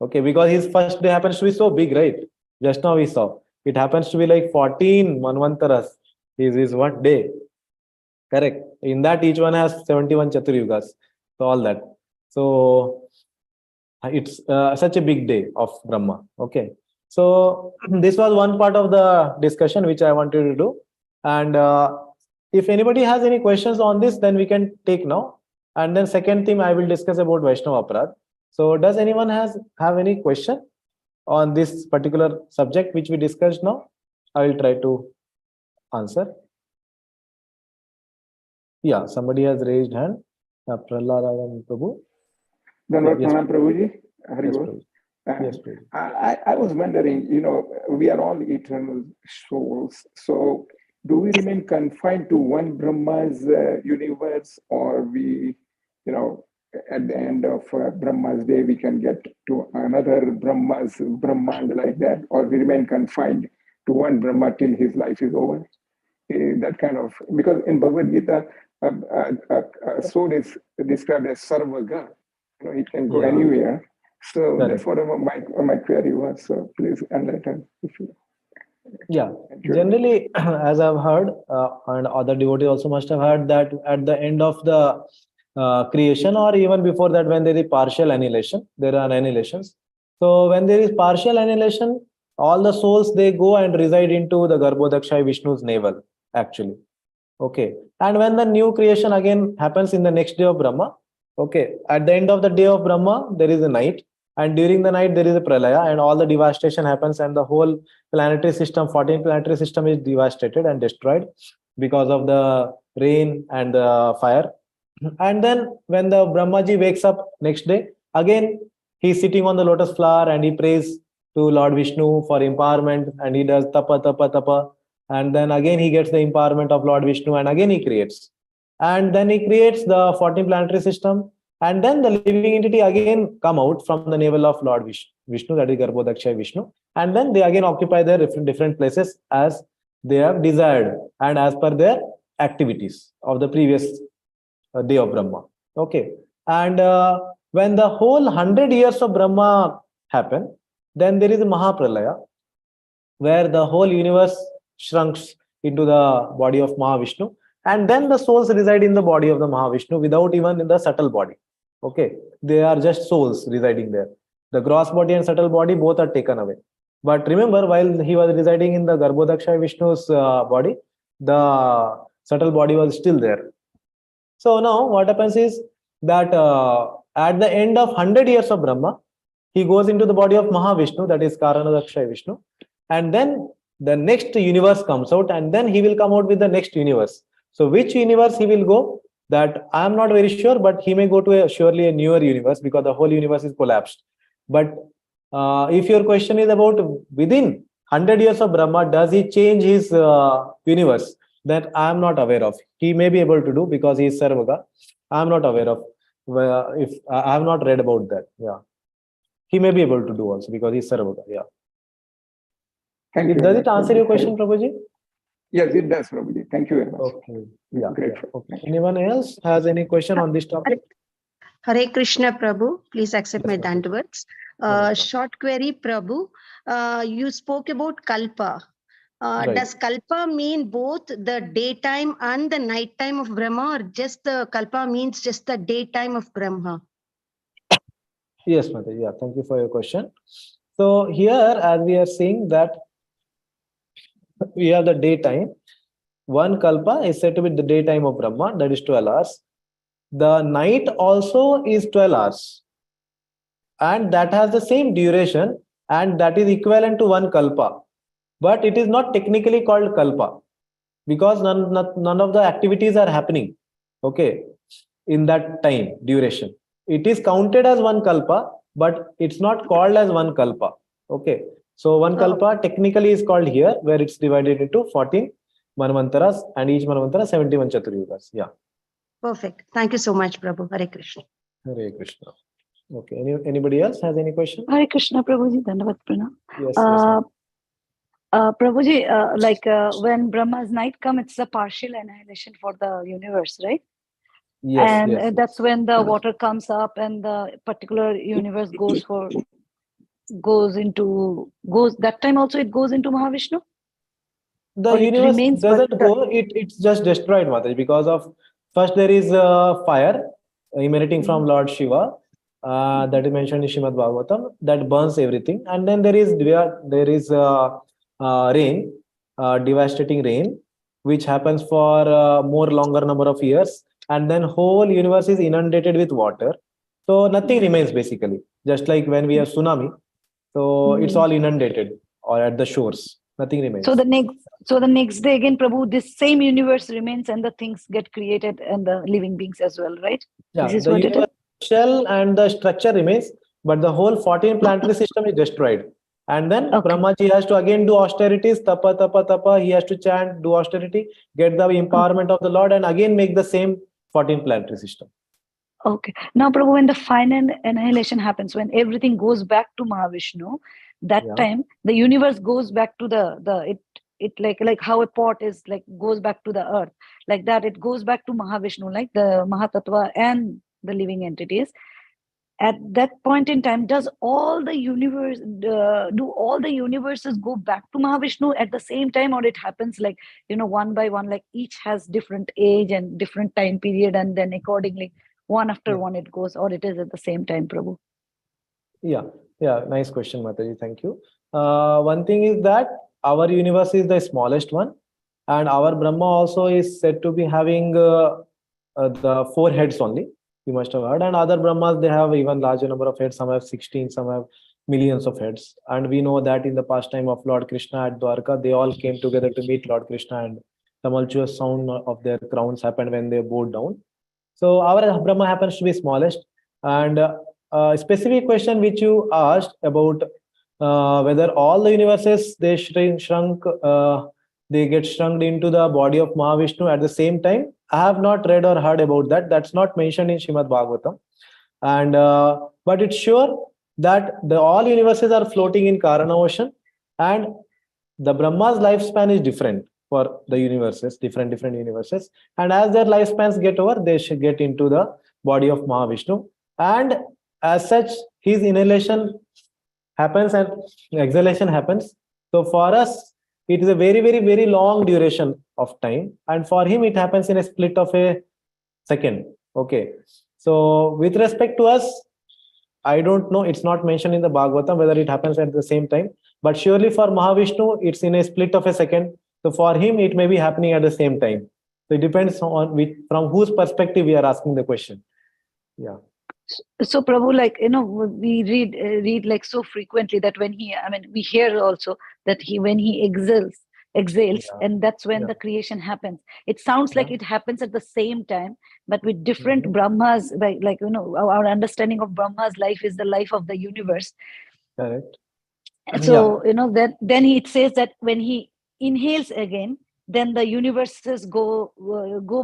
[SPEAKER 6] Okay, because his first day happens to be so big, right? Just now we saw. It happens to be like 14 Manvantaras. Is what day? Correct. In that, each one has 71 Chaturyugas. So all that. So it's such a big day of Brahma. Okay. So this was one part of the discussion which I wanted to do. And if anybody has any questions on this, then we can take now. And then second theme, I will discuss about Vaishnava Aparadh. So does anyone have any question on this particular subject which we discussed now? I will try to answer. Yeah, somebody has raised hand. Prahlad Prabhu.
[SPEAKER 15] Yes, Prabhuji.
[SPEAKER 6] Yes, Prabhu. Yes, Prabhu.
[SPEAKER 15] I was wondering, we are all eternal souls. So do we remain confined to one Brahma's universe, or we, at the end of Brahma's day, we can get to another Brahma's Brahmand like that, or we remain confined to one Brahma till his life is over? That kind of, because in Bhagavad Gita, a soul is described as Sarvaga. It can go anywhere. So that's what my query was. So please enlighten if you.
[SPEAKER 6] Yeah, generally, as I've heard, and other devotees also must have heard, that at the end of the creation, or even before that, when there is partial annihilation, there are annihilations. So when there is partial annihilation, all the souls, they go and reside into the Garbhodakshay Vishnu's navel, actually. Okay. And when the new creation again happens in the next day of Brahma, okay, at the end of the day of Brahma, there is a night. And during the night, there is a pralaya, and all the devastation happens, and the whole planetary system, 14th planetary system, is devastated and destroyed because of the rain and the fire. And then when the Brahmaji wakes up next day, again, he's sitting on the lotus flower and he prays to Lord Vishnu for empowerment, and he does tapa, tapa, tapa. And then again, he gets the empowerment of Lord Vishnu, and again he creates. And then he creates the 14th planetary system. And then the living entity again come out from the navel of Lord Vishnu, that is Garbhodakshay Vishnu. And then they again occupy their different places as they have desired and as per their activities of the previous day of Brahma. Okay. And when the whole 100 years of Brahma happen, then there is a Mahapralaya, where the whole universe shrinks into the body of Mahavishnu. And then the souls reside in the body of the Mahavishnu without even in the subtle body. Okay, they are just souls residing there. The gross body and subtle body both are taken away. But remember, while he was residing in the Garbhodakshay Vishnu's body, the subtle body was still there. So now what happens is that at the end of 100 years of Brahma, he goes into the body of Mahavishnu, that is Karanadakshay Vishnu. And then the next universe comes out, and then he will come out with the next universe. So which universe he will go, that I am not very sure, but he may go to surely a newer universe, because the whole universe is collapsed. But if your question is about within 100 years of Brahma, does he change his universe? Then I am not aware of. He may be able to do, because he is Sarvaga. I am not aware of. If I have not read about that. Yeah, he may be able to do also, because he is Sarvaga. Yeah. Does it answer your question, Prabhuji?
[SPEAKER 15] Yes, it does, Prabhuji. Thank you very much.
[SPEAKER 6] Okay. Yeah. Okay. Anyone else has any question on this topic?
[SPEAKER 16] Hare Krishna, Prabhu. Please accept my dandavats. Short query, Prabhu. You spoke about Kalpa.
[SPEAKER 6] Right.
[SPEAKER 16] Does Kalpa mean both the daytime and the nighttime of Brahma, or just the Kalpa means just the daytime of Brahma?
[SPEAKER 6] Yes, Mataji. Yeah, thank you for your question. So here, as we are seeing that we have the daytime. One kalpa is said to be the daytime of Brahma, that is 12 hours. The night also is 12 hours. And that has the same duration, and that is equivalent to one kalpa. But it is not technically called kalpa because none of the activities are happening, okay, in that time duration. It is counted as one kalpa, but it's not called as one kalpa, okay. So one kalpa technically is called here, where it's divided into 14 manvantaras, and each manvantara 71 chaturyugas. Yeah.
[SPEAKER 16] Perfect. Thank you so much, Prabhu. Hare Krishna.
[SPEAKER 6] Hare Krishna. Okay. Anybody else has any question?
[SPEAKER 8] Hare Krishna, Prabhuji. Dandavat pranam.
[SPEAKER 6] Yes.
[SPEAKER 8] Prabhuji, when Brahma's night comes, it's a partial annihilation for the universe, right?
[SPEAKER 6] Yes.
[SPEAKER 8] And
[SPEAKER 6] yes.
[SPEAKER 8] that's when the water comes up and the particular universe that time also it goes into Mahavishnu?
[SPEAKER 6] The
[SPEAKER 8] or
[SPEAKER 6] universe
[SPEAKER 8] remains,
[SPEAKER 6] doesn't go, it's just destroyed, Mataji, because of first there is fire emanating from Lord Shiva, that is mentioned in Srimad Bhagavatam, that burns everything, and then there is rain, devastating rain, which happens for more longer number of years, and then whole universe is inundated with water, so nothing remains basically, just like when we have tsunami, so it's all inundated or at the shores, nothing remains.
[SPEAKER 8] So the next day again, Prabhu, this same universe remains and the things get created and the living beings as well, right?
[SPEAKER 6] Yeah,
[SPEAKER 8] this is
[SPEAKER 6] the
[SPEAKER 8] what it is.
[SPEAKER 6] shell and the structure remains, but the whole 14 planetary system is destroyed. And then Brahmaji has to again do austerities, tapa, tapa, tapa. He has to chant, do austerity, get the empowerment of the Lord, and again make the same 14 planetary system.
[SPEAKER 8] Okay. Now, Prabhu, when the final annihilation happens, when everything goes back to Mahavishnu, that time the universe goes back to it like how a pot is like goes back to the earth, like that it goes back to Mahavishnu, like the Mahatattva and the living entities. At that point in time, does all the universe do all the universes go back to Mahavishnu at the same time, or it happens like one by one, like each has different age and different time period, and then accordingly one after one it goes, or it is at the same time, Prabhu?
[SPEAKER 6] Yeah, nice question, Mataji. Thank you. One thing is that our universe is the smallest one, and our Brahma also is said to be having the 4 heads only. You must have heard, and other Brahmas, they have even larger number of heads. Some have 16, some have millions of heads. And we know that in the pastime of Lord Krishna at Dwarka, they all came together to meet Lord Krishna, and tumultuous sound of their crowns happened when they bowed down. So our Brahma happens to be smallest. And a specific question which you asked about whether all the universes they get shrunk into the body of Mahavishnu at the same time. I have not read or heard about that. That's not mentioned in Srimad Bhagavatam. And but it's sure that all universes are floating in Karana ocean, and the Brahma's lifespan is different for the universes, different universes. And as their lifespans get over, they should get into the body of Mahavishnu. And as such, his inhalation happens and exhalation happens. So for us, it is a very, very, very long duration of time. And for him, it happens in a split of a second. Okay. So with respect to us, I don't know, it's not mentioned in the Bhagavatam whether it happens at the same time. But surely for Mahavishnu, it's in a split of a second. So for him, it may be happening at the same time. So it depends on from whose perspective we are asking the question. Yeah.
[SPEAKER 8] So Prabhu, like we read like so frequently that when we hear also that when he exhales, and that's when the creation happens. It sounds like it happens at the same time, but with different Brahmas. Like our understanding of Brahma's life is the life of the universe.
[SPEAKER 6] Correct.
[SPEAKER 8] So then it says that when he inhales again, then the universes go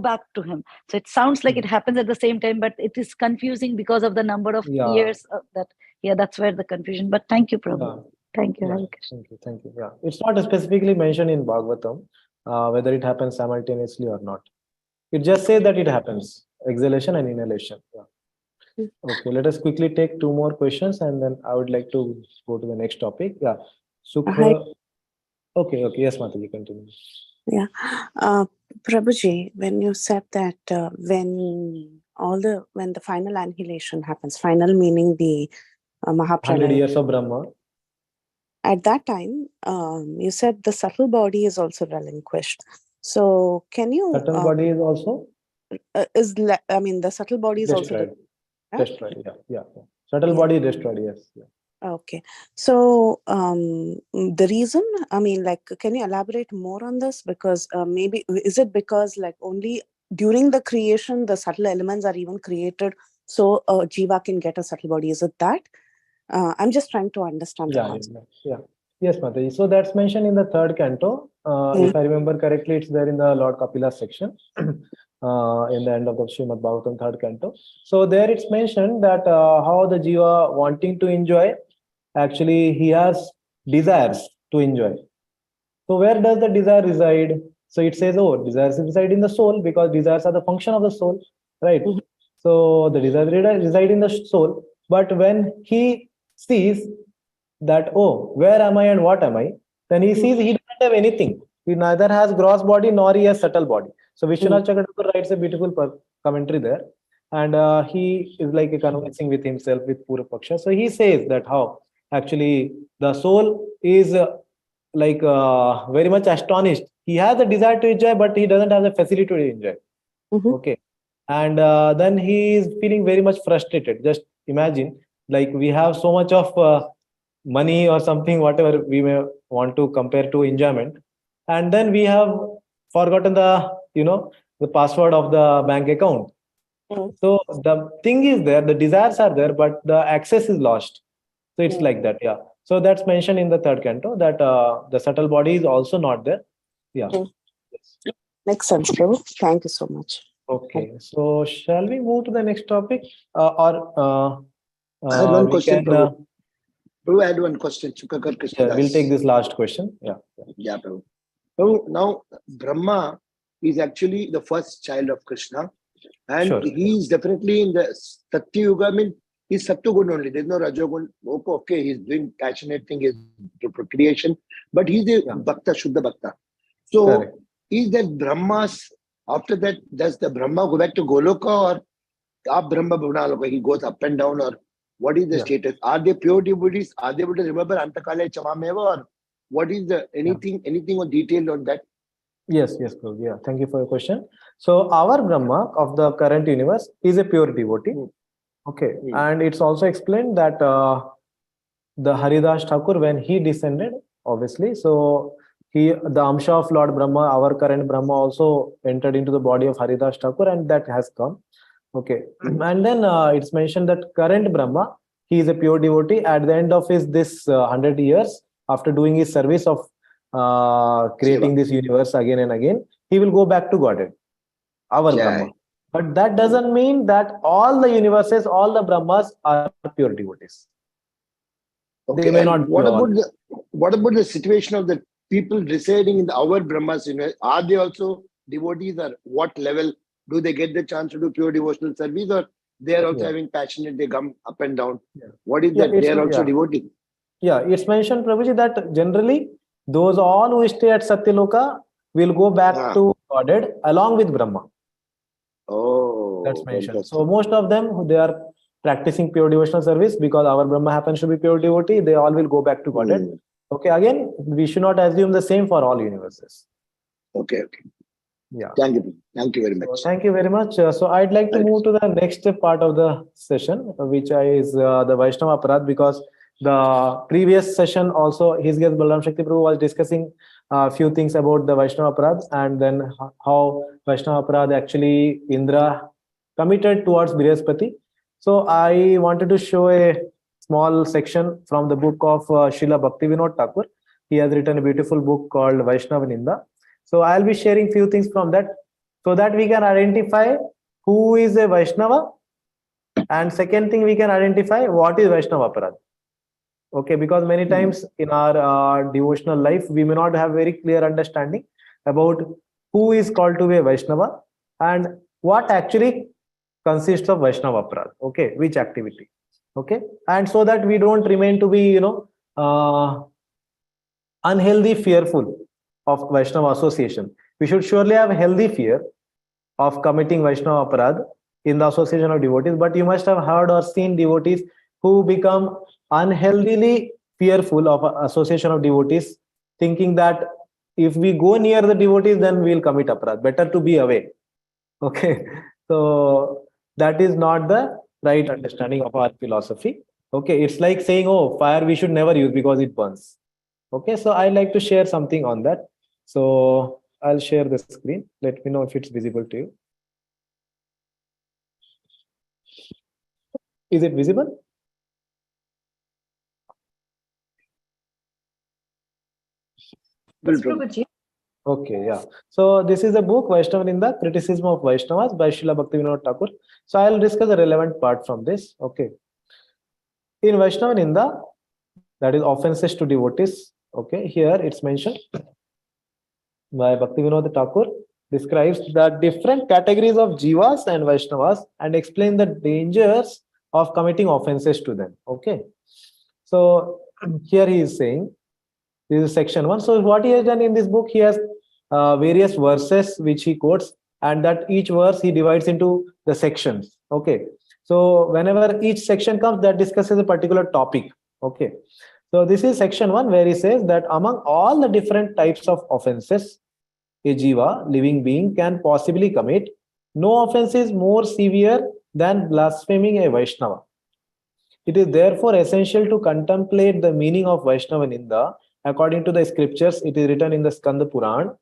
[SPEAKER 8] back to him. So it sounds like it happens at the same time, but it is confusing because of the number of years that's where the confusion. But thank you, Prabhu. Thank you.
[SPEAKER 6] Thank you. Yeah, it's not specifically mentioned in Bhagavatam whether it happens simultaneously or not. It just says that it happens, exhalation and inhalation. Yeah. Okay, let us quickly take 2 more questions, and then I would like to go to the next topic. Yeah. Okay. Yes, Mataji, continue.
[SPEAKER 9] Yeah. Prabhuji, when you said that when the final annihilation happens, final meaning the
[SPEAKER 6] 100
[SPEAKER 9] Mahapralaya.
[SPEAKER 6] years of Brahma.
[SPEAKER 9] At that time, you said the subtle body is also relinquished. So can you?
[SPEAKER 6] Subtle body is also?
[SPEAKER 9] I mean, the subtle body is
[SPEAKER 6] destroyed.
[SPEAKER 9] also
[SPEAKER 6] destroyed. Yeah. Subtle body destroyed. Yes. Yeah.
[SPEAKER 9] Okay. So the reason, I mean, like, can you elaborate more on this? Because maybe, is it because like only during the creation, the subtle elements are even created, so Jiva can get a subtle body? Is it that? I'm just trying to understand the concept.
[SPEAKER 6] Yeah. Yes, Mataji. So that's mentioned in the third canto. If I remember correctly, it's there in the Lord Kapila section. In the end of the Srimad Bhagavatam third canto. So there it's mentioned that how the Jiva wanting to enjoy, actually he has desires to enjoy. So where does the desire reside? So it says, oh, desires reside in the soul, because desires are the function of the soul, right? So the desires reside in the soul. But when he sees that, oh, where am I and what am I? Then he sees he doesn't have anything. He neither has gross body nor he has subtle body. So Vishwanath Chakravarti writes a beautiful commentary there. And he is like conversing with himself with Pura Paksha. So he says that how actually the soul is very much astonished. He has a desire to enjoy, but he doesn't have the facility to enjoy. Okay. And then he is feeling very much frustrated. Just imagine, like we have so much of money or something, whatever we may want to compare to enjoyment, and then we have forgotten the password of the bank account. So the thing is there, the desires are there, but the access is lost. So it's like that. Yeah. So that's mentioned in the third canto, that the subtle body is also not there. Yeah.
[SPEAKER 9] Makes sense, Prabhu. Thank you so much.
[SPEAKER 6] Okay. So shall we move to the next topic?
[SPEAKER 14] I had one question, Prabhu. Prabhu, I had one question.
[SPEAKER 6] Yeah, we'll take this last question.
[SPEAKER 14] Yeah, Prabhu. So now Brahma is actually the first child of Krishna, and he is definitely in the Satya Yuga. I mean, he's Satyagun only. There's no Rajagun. Okay, he's doing passionate thing, is procreation, but he's a Bhakta, Shuddha Bhakta. So is that Brahma's, after that, does the Brahma go back to Goloka, or Brahma Bhunaloka, he goes up and down, or what is the status? Are they pure devotees? Are they able to remember Antakale Chamameva, or what is the anything on detail on that?
[SPEAKER 6] Yes, Prabhu. Yeah, thank you for your question. So our Brahma of the current universe is a pure devotee. Okay, and it's also explained that the Haridas Thakur, when he descended, obviously, so the Amsha of Lord Brahma, our current Brahma, also entered into the body of Haridas Thakur, and that has come. Okay, and then it's mentioned that current Brahma, he is a pure devotee. At the end of this 100 years, after doing his service of creating this universe again and again, he will go back to Godhead, our Brahma. But that doesn't mean that all the universes, all the Brahmas are pure devotees.
[SPEAKER 14] Okay,
[SPEAKER 6] they may not.
[SPEAKER 14] What about the situation of the people residing in our Brahmas universe? Are they also devotees, or what level do they get the chance to do pure devotional service, or they are also having passionate, they come up and down? What is that? They are also devotees.
[SPEAKER 6] Yeah, it's mentioned, Prabhuji, that generally those all who stay at Satyaloka will go back to Godhead along with Brahma.
[SPEAKER 14] Oh,
[SPEAKER 6] that's mentioned. So most of them, they are practicing pure devotional service, because our Brahma happens to be pure devotee, they all will go back to Godhead. Okay, again, we should not assume the same for all universes.
[SPEAKER 14] Okay.
[SPEAKER 6] Yeah.
[SPEAKER 14] Thank you very much.
[SPEAKER 6] So, thank you very much. So I'd like to move to the next part of the session, which is the Vaishnava Aparadh, because the previous session also His Grace Balaram Shakti Prabhu was discussing a few things about the Vaishnava Aparadh, and then how Vaishnava Aparadh actually Indra committed towards Brihaspati. So I wanted to show a small section from the book of Srila Bhaktivinoda Thakur. He has written a beautiful book called Vaishnava Ninda. So I'll be sharing few things from that, so that we can identify who is a Vaishnava, and second thing, we can identify what is Vaishnava Aparadh. Okay, because many times in our devotional life, we may not have very clear understanding about who is called to be a Vaishnava and what actually consists of Vaishnava Aparadh. Okay, which activity. Okay, and so that we don't remain to be, unhealthy, fearful of Vaishnava association. We should surely have a healthy fear of committing Vaishnava Aparadh in the association of devotees, but you must have heard or seen devotees who become unhealthily fearful of association of devotees, thinking that if we go near the devotees, then we'll commit aparadh. Better to be away. Okay, so that is not the right understanding of our philosophy. Okay, it's like saying, oh, fire we should never use because it burns. Okay, so I like to share something on that. So I'll share the screen. Let me know if it's visible to you. Is it visible? Okay, yeah. So this is a book, Vaishnava Ninda, Criticism of Vaishnavas by Srila Bhaktivinoda Thakur. So I'll discuss the relevant part from this. Okay. In Vaishnava Ninda, that is offenses to devotees. Okay, here it's mentioned by Bhaktivinoda Thakur, describes the different categories of jivas and Vaishnavas and explain the dangers of committing offenses to them. Okay. So here he is saying, this is section 1. So what he has done in this book, he has various verses which he quotes, and that each verse he divides into the sections. Okay. So whenever each section comes, that discusses a particular topic. Okay. So this is section 1 where he says that among all the different types of offenses a jiva, living being, can possibly commit, no offense is more severe than blaspheming a Vaishnava. It is therefore essential to contemplate the meaning of Vaishnava Ninda. According to the scriptures, it is written in the Skanda Puran.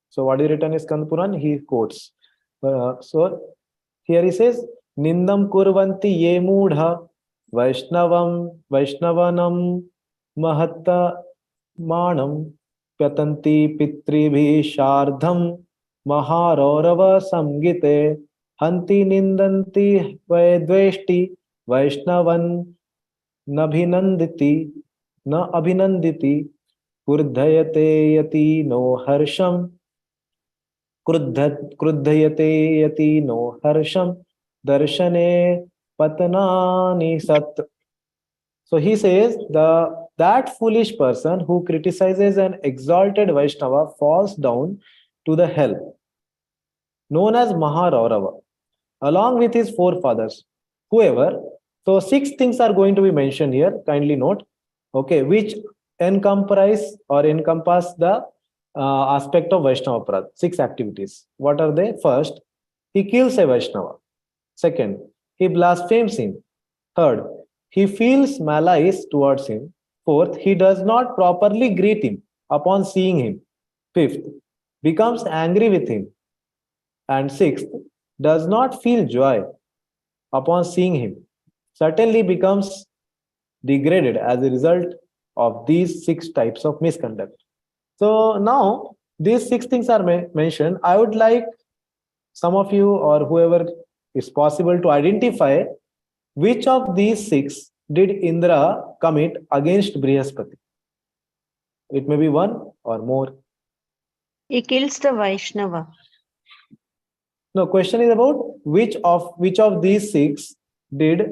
[SPEAKER 6] So what is written in Skanda Puran? He quotes. So here he says, Nindam kurvanti ye mudha Vaishnavanam mahatta manam pyatanti pitribhi shardham maharorava samgite hanti nindanti vaidveshti Vaishnavan nabhinanditi na abhinanditi Kurdhayate yati no harsham Kruddhayate yati no harsham Darshane patanani sat. So he says that foolish person who criticizes an exalted Vaishnava falls down to the hell known as Maharaurava along with his forefathers. Whoever, so 6 things are going to be mentioned here, kindly note, okay, which encompass the aspect of Vaishnava Aparadh, 6 activities. What are they? First, he kills a Vaishnava. Second, he blasphemes him. Third, he feels malice towards him. Fourth, he does not properly greet him upon seeing him. Fifth, becomes angry with him. And sixth, does not feel joy upon seeing him. Certainly becomes degraded as a result of these 6 types of misconduct. So now these 6 things are mentioned. I would like some of you or whoever is possible to identify which of these 6 did Indra commit against Brihaspati. It may be one or more.
[SPEAKER 16] He kills the Vaishnava.
[SPEAKER 6] No, question is about which of these 6 did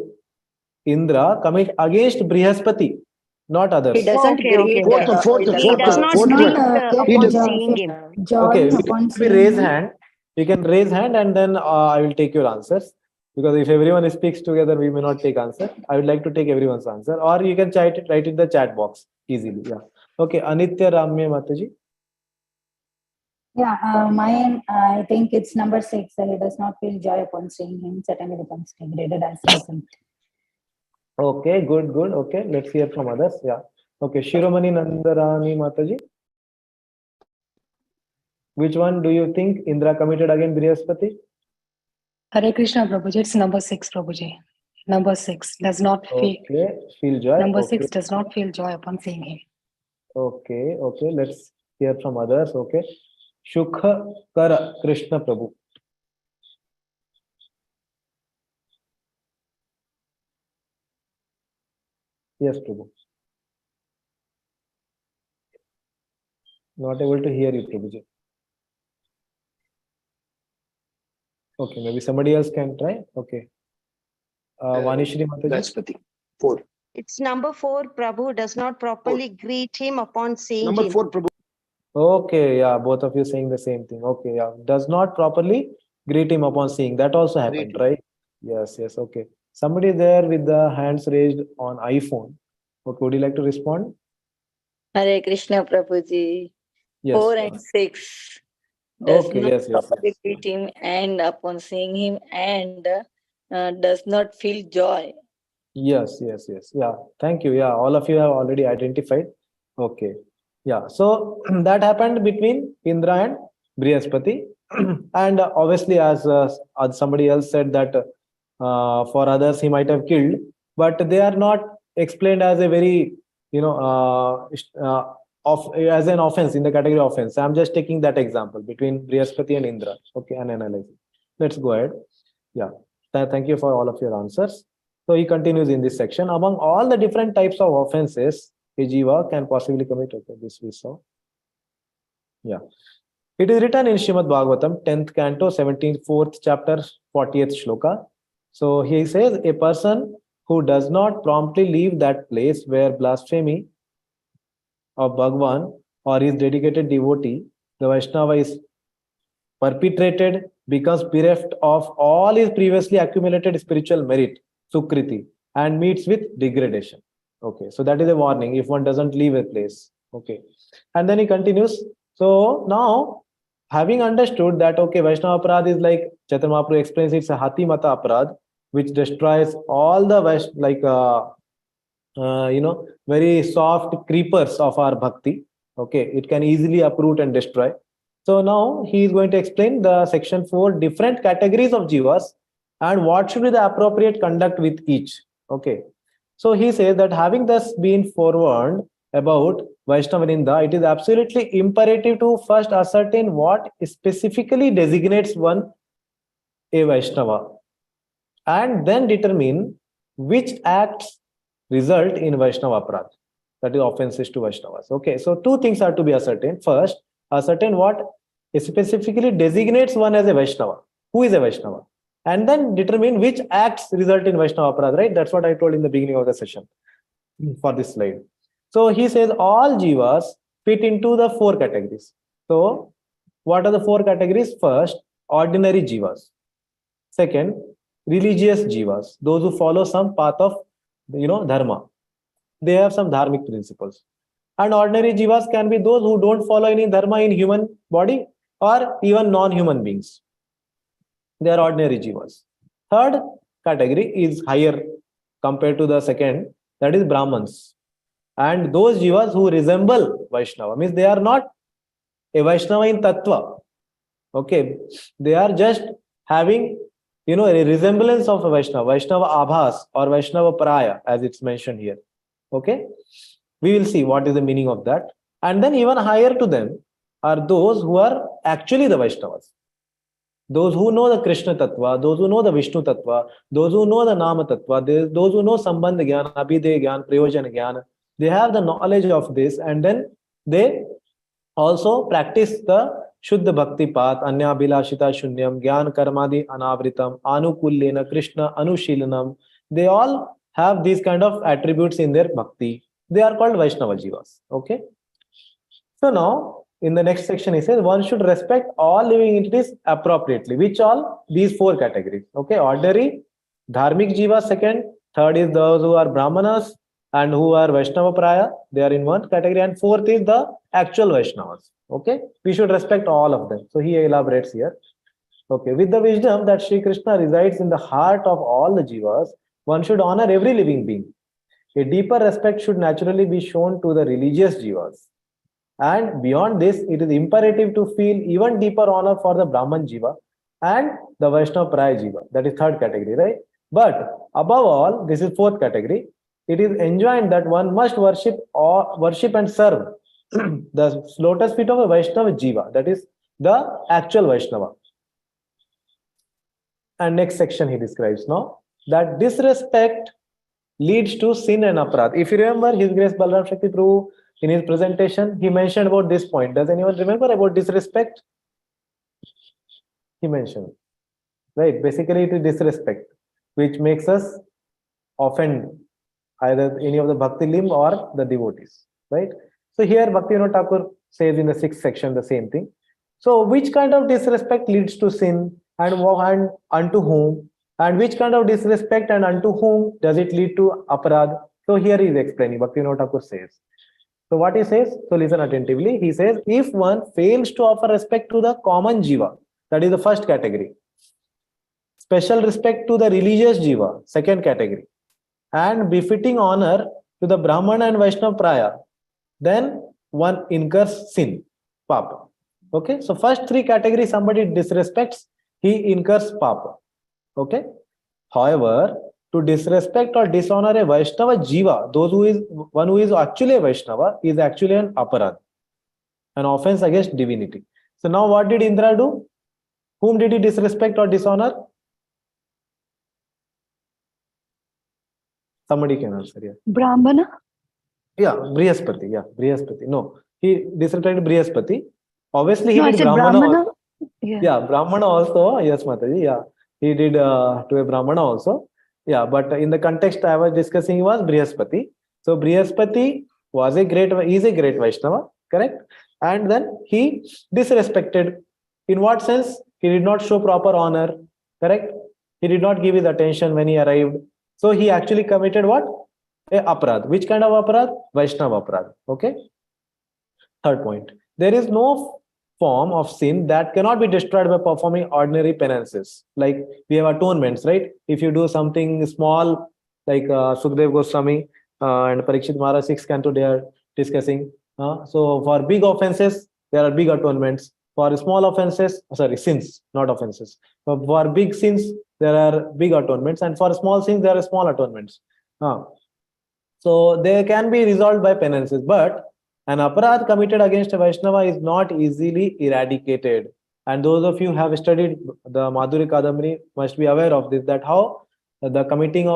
[SPEAKER 6] Indra commit against Brihaspati, not others.
[SPEAKER 11] He doesn't greet. He does not greet upon seeing him.
[SPEAKER 6] Okay, we raise hand. You can raise hand and then I will take your answers. Because if everyone speaks together, we may not take answer. I would like to take everyone's answer. Or you can write it in the chat box easily. Yeah. Okay, Anitya Ramya Mataji.
[SPEAKER 17] Yeah, mine, I think it's number 6, that he does not feel joy upon seeing him, certainly becomes degraded as a result.
[SPEAKER 6] Okay, good. Okay, let's hear from others. Yeah. Okay, Shiromani Nandarani Mataji. Which one do you think Indra committed against Brihaspati?
[SPEAKER 18] Hare Krishna, Prabhuji. It's number 6, Prabhuji. Number 6 does not
[SPEAKER 6] feel joy.
[SPEAKER 18] Number 6 does not feel joy upon seeing him.
[SPEAKER 6] Okay. Let's hear from others. Okay. Shukha Kara Krishna Prabhu. Yes, Prabhu. Not able to hear you, Prabhuji. Okay, maybe somebody else can try. Okay. Vanishri Mataji.
[SPEAKER 14] 4.
[SPEAKER 16] It's number 4. Prabhu does not properly greet him upon seeing
[SPEAKER 14] Number
[SPEAKER 16] him.
[SPEAKER 14] 4, Prabhu.
[SPEAKER 6] Okay, yeah, both of you saying the same thing. Okay, yeah, does not properly greet him upon seeing. That also happened, right? Yes, okay. Somebody there with the hands raised on iPhone. Okay, would you like to respond?
[SPEAKER 4] Hare Krishna Prabhuji.
[SPEAKER 6] Yes.
[SPEAKER 4] 4 and 6 does
[SPEAKER 6] Okay,
[SPEAKER 4] not
[SPEAKER 6] yes.
[SPEAKER 4] repeat him, and upon seeing him and does not feel joy.
[SPEAKER 6] Yes. Yeah, thank you. Yeah, all of you have already identified. Okay. Yeah, so that happened between Indra and Brihaspati. And obviously, as somebody else said, that for others he might have killed, but they are not explained as a very, as an offense, in the category of offense. I'm just taking that example between Brihaspati and Indra. Okay, and analyzing. Let's go ahead. Yeah, thank you for all of your answers. So he continues in this section. Among all the different types of offenses a jiva can possibly commit. Okay, this we saw. Yeah. It is written in Srimad Bhagavatam, 10th canto, 4th chapter, 40th shloka. So he says, a person who does not promptly leave that place where blasphemy of Bhagavan or his dedicated devotee, the Vaishnava, is perpetrated, becomes bereft of all his previously accumulated spiritual merit, sukriti, and meets with degradation. Okay, so that is a warning if one doesn't leave a place. Okay, and then he continues. So now, having understood that, okay, Vaishnava aparad is like Chaitanya Mahaprabhu explains, it's a hati mata aparad, which destroys all the very soft creepers of our bhakti. Okay, it can easily uproot and destroy. So now he is going to explain the section 4 different categories of jivas and what should be the appropriate conduct with each. Okay, so he says that having thus been forewarned about Vaishnava Ninda, it is absolutely imperative to first ascertain what specifically designates one a Vaishnava, and then determine which acts result in Vaishnava aparad, that is offenses to Vaishnavas. Okay, so two things are to be ascertained. First, ascertain what specifically designates one as a Vaishnava, who is a Vaishnava, and then determine which acts result in Vaishnava aparad, right? That's what I told in the beginning of the session for this slide. So he says all jivas fit into the 4 categories. So what are the 4 categories? First, ordinary jivas. Second, religious jivas, those who follow some path of dharma. They have some dharmic principles. And ordinary jivas can be those who don't follow any dharma in human body or even non-human beings. They are ordinary jivas. Third category is higher compared to the second, that is Brahmans. And those jivas who resemble Vaishnava, means they are not a Vaishnava in Tattva. Okay, they are just having a resemblance of a Vaishnava Abhas or Vaishnava Paraya, as it's mentioned here. Okay, we will see what is the meaning of that. And then even higher to them are those who are actually the Vaishnavas. Those who know the Krishna Tattva, those who know the Vishnu Tattva, those who know the Nama Tattva, those who know Sambandha Gyan, Abhidheya Gyan, Prayojan Gyan, they have the knowledge of this, and then they also practice the Shuddha Bhakti Path, Anya Bilashita Shunyam, Gyan Karmadi Anavritam, Anukullena, Krishna Anushilanam. They all have these kind of attributes in their bhakti. They are called Vaishnava Jivas. Okay. So now, in the next section, he says one should respect all living entities appropriately. Which all? These 4 categories. Okay. Ordinary, Dharmic Jiva second, third is those who are Brahmanas and who are Vaishnava Praya. They are in 1 category. And 4th is the actual Vaishnavas. Okay. We should respect all of them. So he elaborates here. Okay. With the wisdom that Sri Krishna resides in the heart of all the Jivas, one should honor every living being. A deeper respect should naturally be shown to the religious jivas. And beyond this, it is imperative to feel even deeper honor for the Brahman jiva and the Vaishnava Praya jiva. That is 3rd category, right? But above all, this is 4th category. It is enjoined that one must worship and serve the lotus feet of a Vaishnava jiva. That is the actual Vaishnava. And next section he describes now that disrespect leads to sin and aparad. If you remember, His Grace Balaram Shakti Prabhu in his presentation, he mentioned about this point. Does anyone remember about disrespect? He mentioned, right? Basically, it is disrespect, which makes us offend either any of the Bhakti limb or the devotees, right? So here, Bhaktivinoda Thakur says in the 6th section the same thing. So which kind of disrespect leads to sin and unto whom? And which kind of disrespect and unto whom does it lead to aparad? So here he is explaining, Bhaktivinoda Thakur says. So what he says, so listen attentively. He says, if one fails to offer respect to the common jiva, that is the first category. Special respect to the religious jiva, second category. And befitting honor to the Brahman and Vaishnava Praya, then one incurs sin, papa. Okay, so first three categories, somebody disrespects, he incurs papa. Okay. However, to disrespect or dishonor a Vaishnava jiva, one who is actually a Vaishnava, is actually an aparad, an offense against divinity. So now what did Indra do? Whom did he disrespect or dishonor? Somebody can answer here.
[SPEAKER 8] Brahmana?
[SPEAKER 6] Yeah, Brihaspati. Yeah, Brihaspati. No, he disrespected Brihaspati. Obviously, he
[SPEAKER 8] No, I
[SPEAKER 6] did
[SPEAKER 8] said
[SPEAKER 6] Brahmana.
[SPEAKER 8] Brahmana.
[SPEAKER 6] Also.
[SPEAKER 8] Yeah.
[SPEAKER 6] Yeah, Brahmana also. Yes, Mataji. Yeah, he did to a Brahmana also. Yeah, but in the context I was discussing was Brihaspati. So Brihaspati is a great Vaishnava, correct? And then he disrespected. In what sense? He did not show proper honor, correct? He did not give his attention when he arrived. So he actually committed what? A aparad. Which kind of aparad? Vaishnava aparad. Okay. Third point. There is no form of sin that cannot be destroyed by performing ordinary penances. Like we have atonements, right? If you do something small, like Sukhdev Goswami and Parikshit Maharaj 6th canto, they are discussing. So for big offenses, there are big atonements. For small offenses, sins, not offenses. For big sins, there are big atonements, and for small sins, there are small atonements. So they can be resolved by penances, but an aparad committed against a Vaishnava is not easily eradicated. And those of you who have studied the Madhuri Kadambini must be aware of this, that how the commission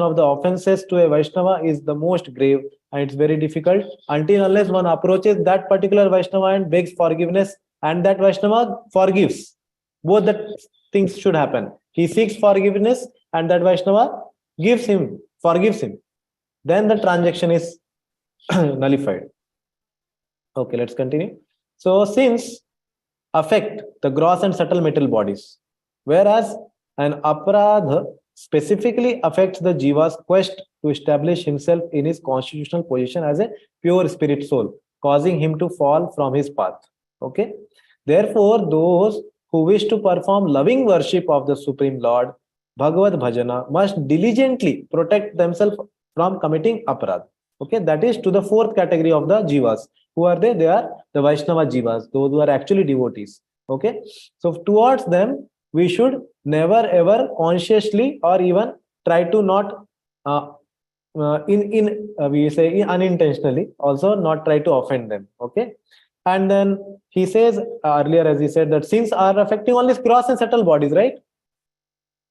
[SPEAKER 6] of the offenses to a Vaishnava is the most grave, and it's very difficult until unless one approaches that particular Vaishnava and begs forgiveness, and that Vaishnava forgives. Both the things should happen. He seeks forgiveness and that Vaishnava forgives him. Then the transaction is nullified. Okay, let's continue. So sins affect the gross and subtle material bodies, whereas an aparadha specifically affects the jiva's quest to establish himself in his constitutional position as a pure spirit soul, causing him to fall from his path. Okay. Therefore, those who wish to perform loving worship of the Supreme Lord, Bhagavad Bhajana, must diligently protect themselves from committing aparad. Okay, that is to the fourth category of the jivas. Who are they? They are the Vaishnava jivas, those who are actually devotees. Okay, so towards them, we should never ever consciously or even try to not we say unintentionally also not try to offend them. Okay, and then he says earlier, as he said, that sins are affecting only gross and subtle bodies, right?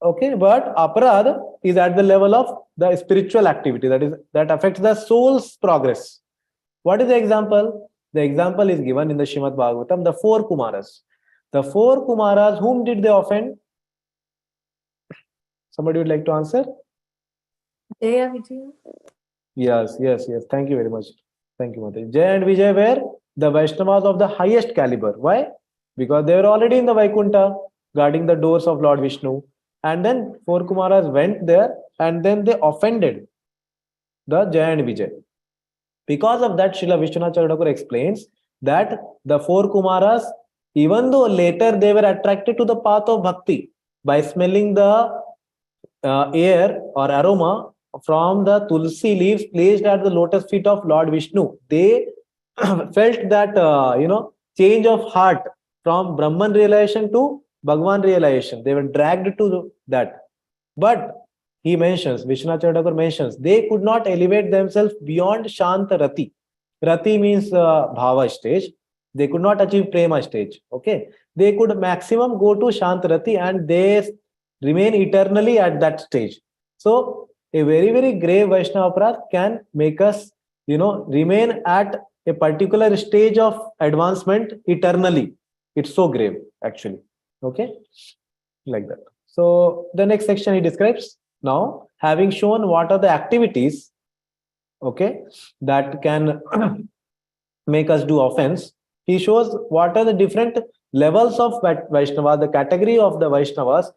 [SPEAKER 6] Okay, but aparad is at the level of the spiritual activity, that affects the soul's progress. What is the example? The example is given in the Srimad Bhagavatam, the four Kumaras. The four Kumaras, whom did they offend? Somebody would like to answer?
[SPEAKER 2] Jaya, Vijaya.
[SPEAKER 6] Yes. Thank you very much. Thank you, Mataji. Jaya and Vijay were the Vaishnavas of the highest caliber. Why? Because they were already in the Vaikuntha, guarding the doors of Lord Vishnu. And then four Kumaras went there and then they offended the Jaya and Vijay. Because of that, Srila Vishwanath Chakravarti explains that the four Kumaras, even though later they were attracted to the path of bhakti by smelling the air or aroma from the tulsi leaves placed at the lotus feet of Lord Vishnu, they felt that change of heart from Brahman realization to Bhagavan realization. They were dragged to that. But he mentions, Vishwanath Chakravarti mentions, they could not elevate themselves beyond Shanta Rati. Rati means Bhava stage. They could not achieve Prema stage. Okay, they could maximum go to Shanta Rati and they remain eternally at that stage. So a very, very grave Vaishnava aparad can make us, remain at a particular stage of advancement eternally. It's so grave, actually. Okay, like that. So the next section he describes. Now, having shown what are the activities, okay, that can make us do offense, he shows what are the different levels of Vaishnava, the category of the Vaishnavas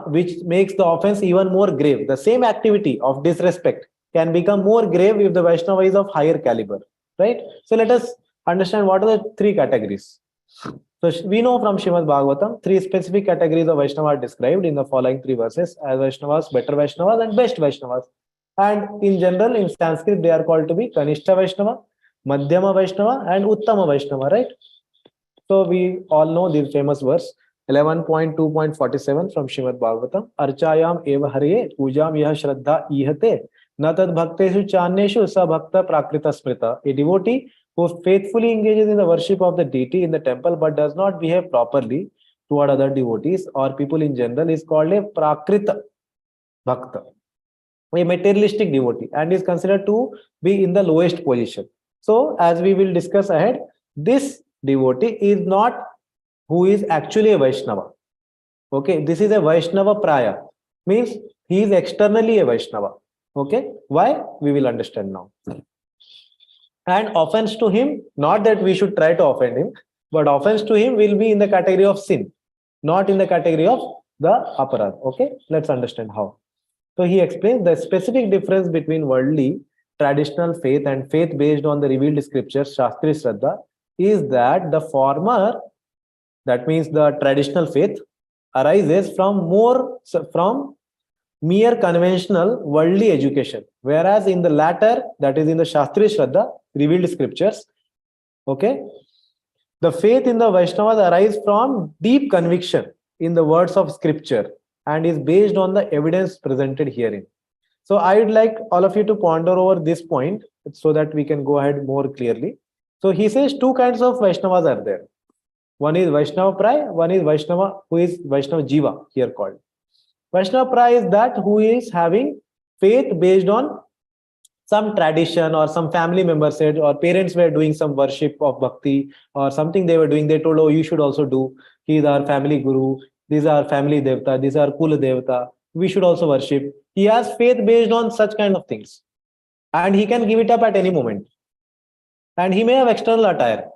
[SPEAKER 6] which makes the offense even more grave. The same activity of disrespect can become more grave if the Vaishnava is of higher caliber, right? So let us understand what are the three categories. So we know from Srimad Bhagavatam, three specific categories of Vaishnava are described in the following three verses as Vaishnavas, better Vaishnavas, and best Vaishnavas. And in general, in Sanskrit, they are called to be Kanishta Vaishnava, Madhyama Vaishnava, and Uttama Vaishnava, right? So we all know this famous verse 11.2.47 from Srimad Bhagavatam. Archayam eva hariye pujam yah shraddha ihate na tad bhakteshu channeshu sa bhakta prakrita smrita. A devotee who faithfully engages in the worship of the deity in the temple but does not behave properly toward other devotees or people in general is called a prakrita bhakta, a materialistic devotee, and is considered to be in the lowest position. So as we will discuss ahead, this devotee is not who is actually a Vaishnava. Okay, this is a Vaishnava Praya, means he is externally a Vaishnava. Okay, why? We will understand now. And offense to him, not that we should try to offend him, but offense to him will be in the category of sin, not in the category of the aparad. Okay, let's understand how. So he explains the specific difference between worldly traditional faith and faith based on the revealed scriptures, Shastri Shraddha, is that the former, that means the traditional faith, arises from mere conventional worldly education, whereas in the latter, that is in the Shastri Shraddha, revealed scriptures, okay, the faith in the Vaishnavas arises from deep conviction in the words of scripture and is based on the evidence presented herein. So I would like all of you to ponder over this point so that we can go ahead more clearly. So he says two kinds of Vaishnavas are there. One is Vaishnava Praya, one is Vaishnava who is Vaishnava Jiva here called. Vaishnava Praya is that who is having faith based on some tradition or some family member said or parents were doing some worship of bhakti or something they were doing. They told, oh, you should also do. He is our family guru. These are family devata. These are kula devata. We should also worship. He has faith based on such kind of things. And he can give it up at any moment. And he may have external attire.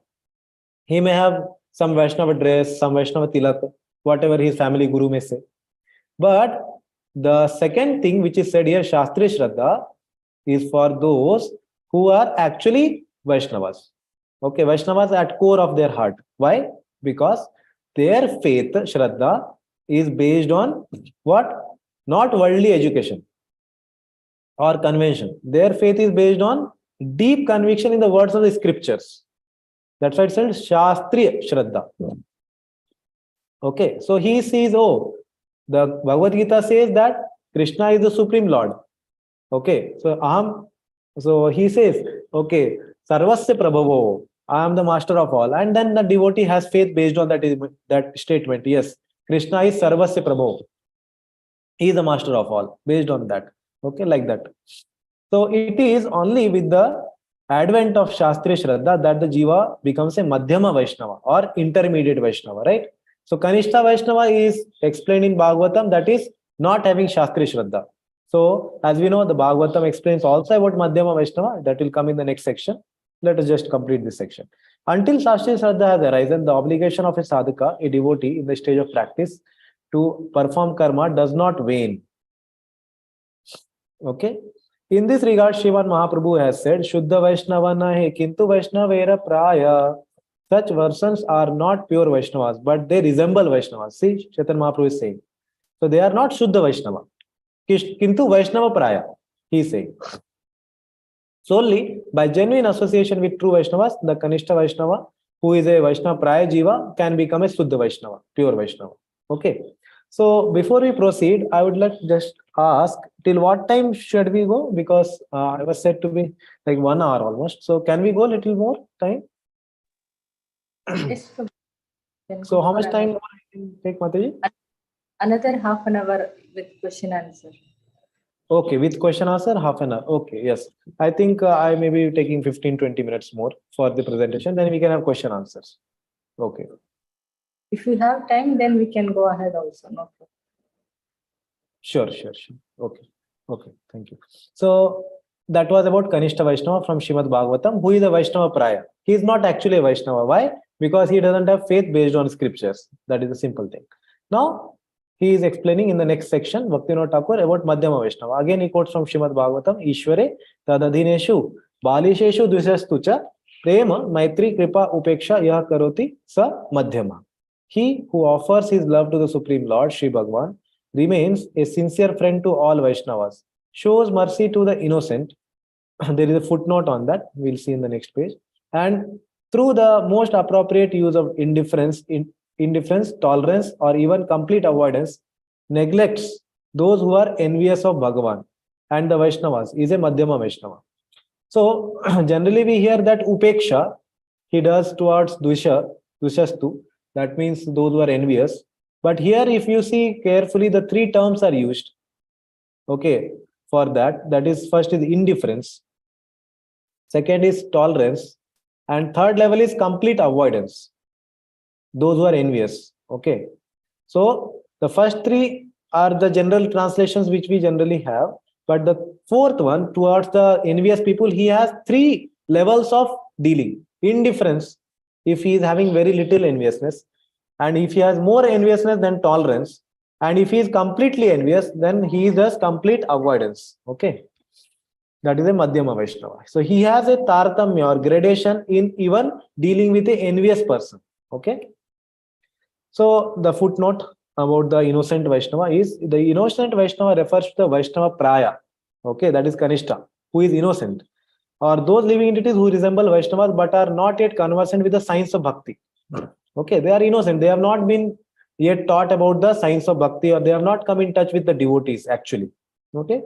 [SPEAKER 6] He may have some Vaishnava dress, some Vaishnava tilak, whatever his family guru may say. But the second thing which is said here, Shastri Shraddha, is for those who are actually Vaishnavas. Okay, Vaishnavas at core of their heart. Why? Because their faith, Shraddha, is based on what? Not worldly education or convention. Their faith is based on deep conviction in the words of the scriptures. That's why it says Shastriya Shraddha. Okay, so he sees, oh, the Bhagavad Gita says that Krishna is the Supreme Lord. Okay, so he says, okay, Sarvasya Prabhavo, I am the master of all. And then the devotee has faith based on that statement. Yes, Krishna is Sarvasya Prabhavo. He is the master of all, based on that. Okay, like that. So it is only with the advent of Shastri Shraddha that the Jiva becomes a Madhyama Vaishnava or intermediate Vaishnava, right? So Kanishta Vaishnava is explained in Bhagavatam, that is not having Shastri Shraddha. So as we know, the Bhagavatam explains also about Madhyama Vaishnava. That will come in the next section. Let us just complete this section. Until Shastri Shraddha has arisen, the obligation of a sadhaka, a devotee in the stage of practice, to perform karma does not wane. Okay. In this regard, Srimad Mahaprabhu has said, Shuddha Vaishnava nahe kintu Vaishnavera praya. Such persons are not pure Vaishnavas, but they resemble Vaishnavas. See, Chaitanya Mahaprabhu is saying. So they are not Shuddha Vaishnava. Kintu Vaishnava praya, he is saying. Solely by genuine association with true Vaishnavas, the Kanishta Vaishnava, who is a Vaishnava Praya Jiva, can become a Suddha Vaishnava, pure Vaishnava. Okay. So before we proceed, I would like to just ask, till what time should we go? Because I was said to be like 1 hour almost. So can we go a little more time?
[SPEAKER 2] Yes,
[SPEAKER 6] so how much time will it take, Mataji?
[SPEAKER 2] Another half an hour with question answer.
[SPEAKER 6] Okay, with question answer, half an hour. Okay, yes. I think I may be taking 15-20 minutes more for the presentation. Then we can have question answers. Okay.
[SPEAKER 2] If you have time, then we can go ahead also. No problem.
[SPEAKER 6] Sure. Okay, thank you. So that was about Kanishta Vaishnava from Srimad Bhagavatam, who is a Vaishnava Praya. He is not actually a Vaishnava. Why? Because he doesn't have faith based on scriptures. That is the simple thing. Now, he is explaining in the next section, Bhaktivinoda Thakur, about Madhyama Vaishnava. Again, he quotes from Srimad Bhagavatam, Ishware tadadhineshu balisheshu dvishastucha prema maitri kripa upeksha yah karoti sa madhyama. He who offers his love to the Supreme Lord, Sri Bhagavan, remains a sincere friend to all Vaishnavas, shows mercy to the innocent. There is a footnote on that, we'll see in the next page. And through the most appropriate use of indifference, tolerance, or even complete avoidance, neglects those who are envious of Bhagavan and the Vaishnavas, is a Madhyama Vaishnava. So generally we hear that upeksha he does towards dvishastu, that means those who are envious. But here if you see carefully, the three terms are used. Okay, for that. That is, first is indifference, second is tolerance, and third level is complete avoidance. Those who are envious. Okay. So the first three are the general translations which we generally have. But the fourth one, towards the envious people, he has three levels of dealing. Indifference, if he is having very little enviousness, and if he has more enviousness than tolerance, and if he is completely envious, then he does complete avoidance. Okay. That is a Madhyama Vaishnava. So he has a tartamya or gradation in even dealing with an envious person. Okay. So the footnote about the innocent Vaishnava is, the innocent Vaishnava refers to the Vaishnava Praya. Okay, that is Kanishta, who is innocent, or those living entities who resemble Vaishnavas but are not yet conversant with the science of bhakti. Okay, they are innocent. They have not been yet taught about the science of bhakti, or they have not come in touch with the devotees actually. Okay.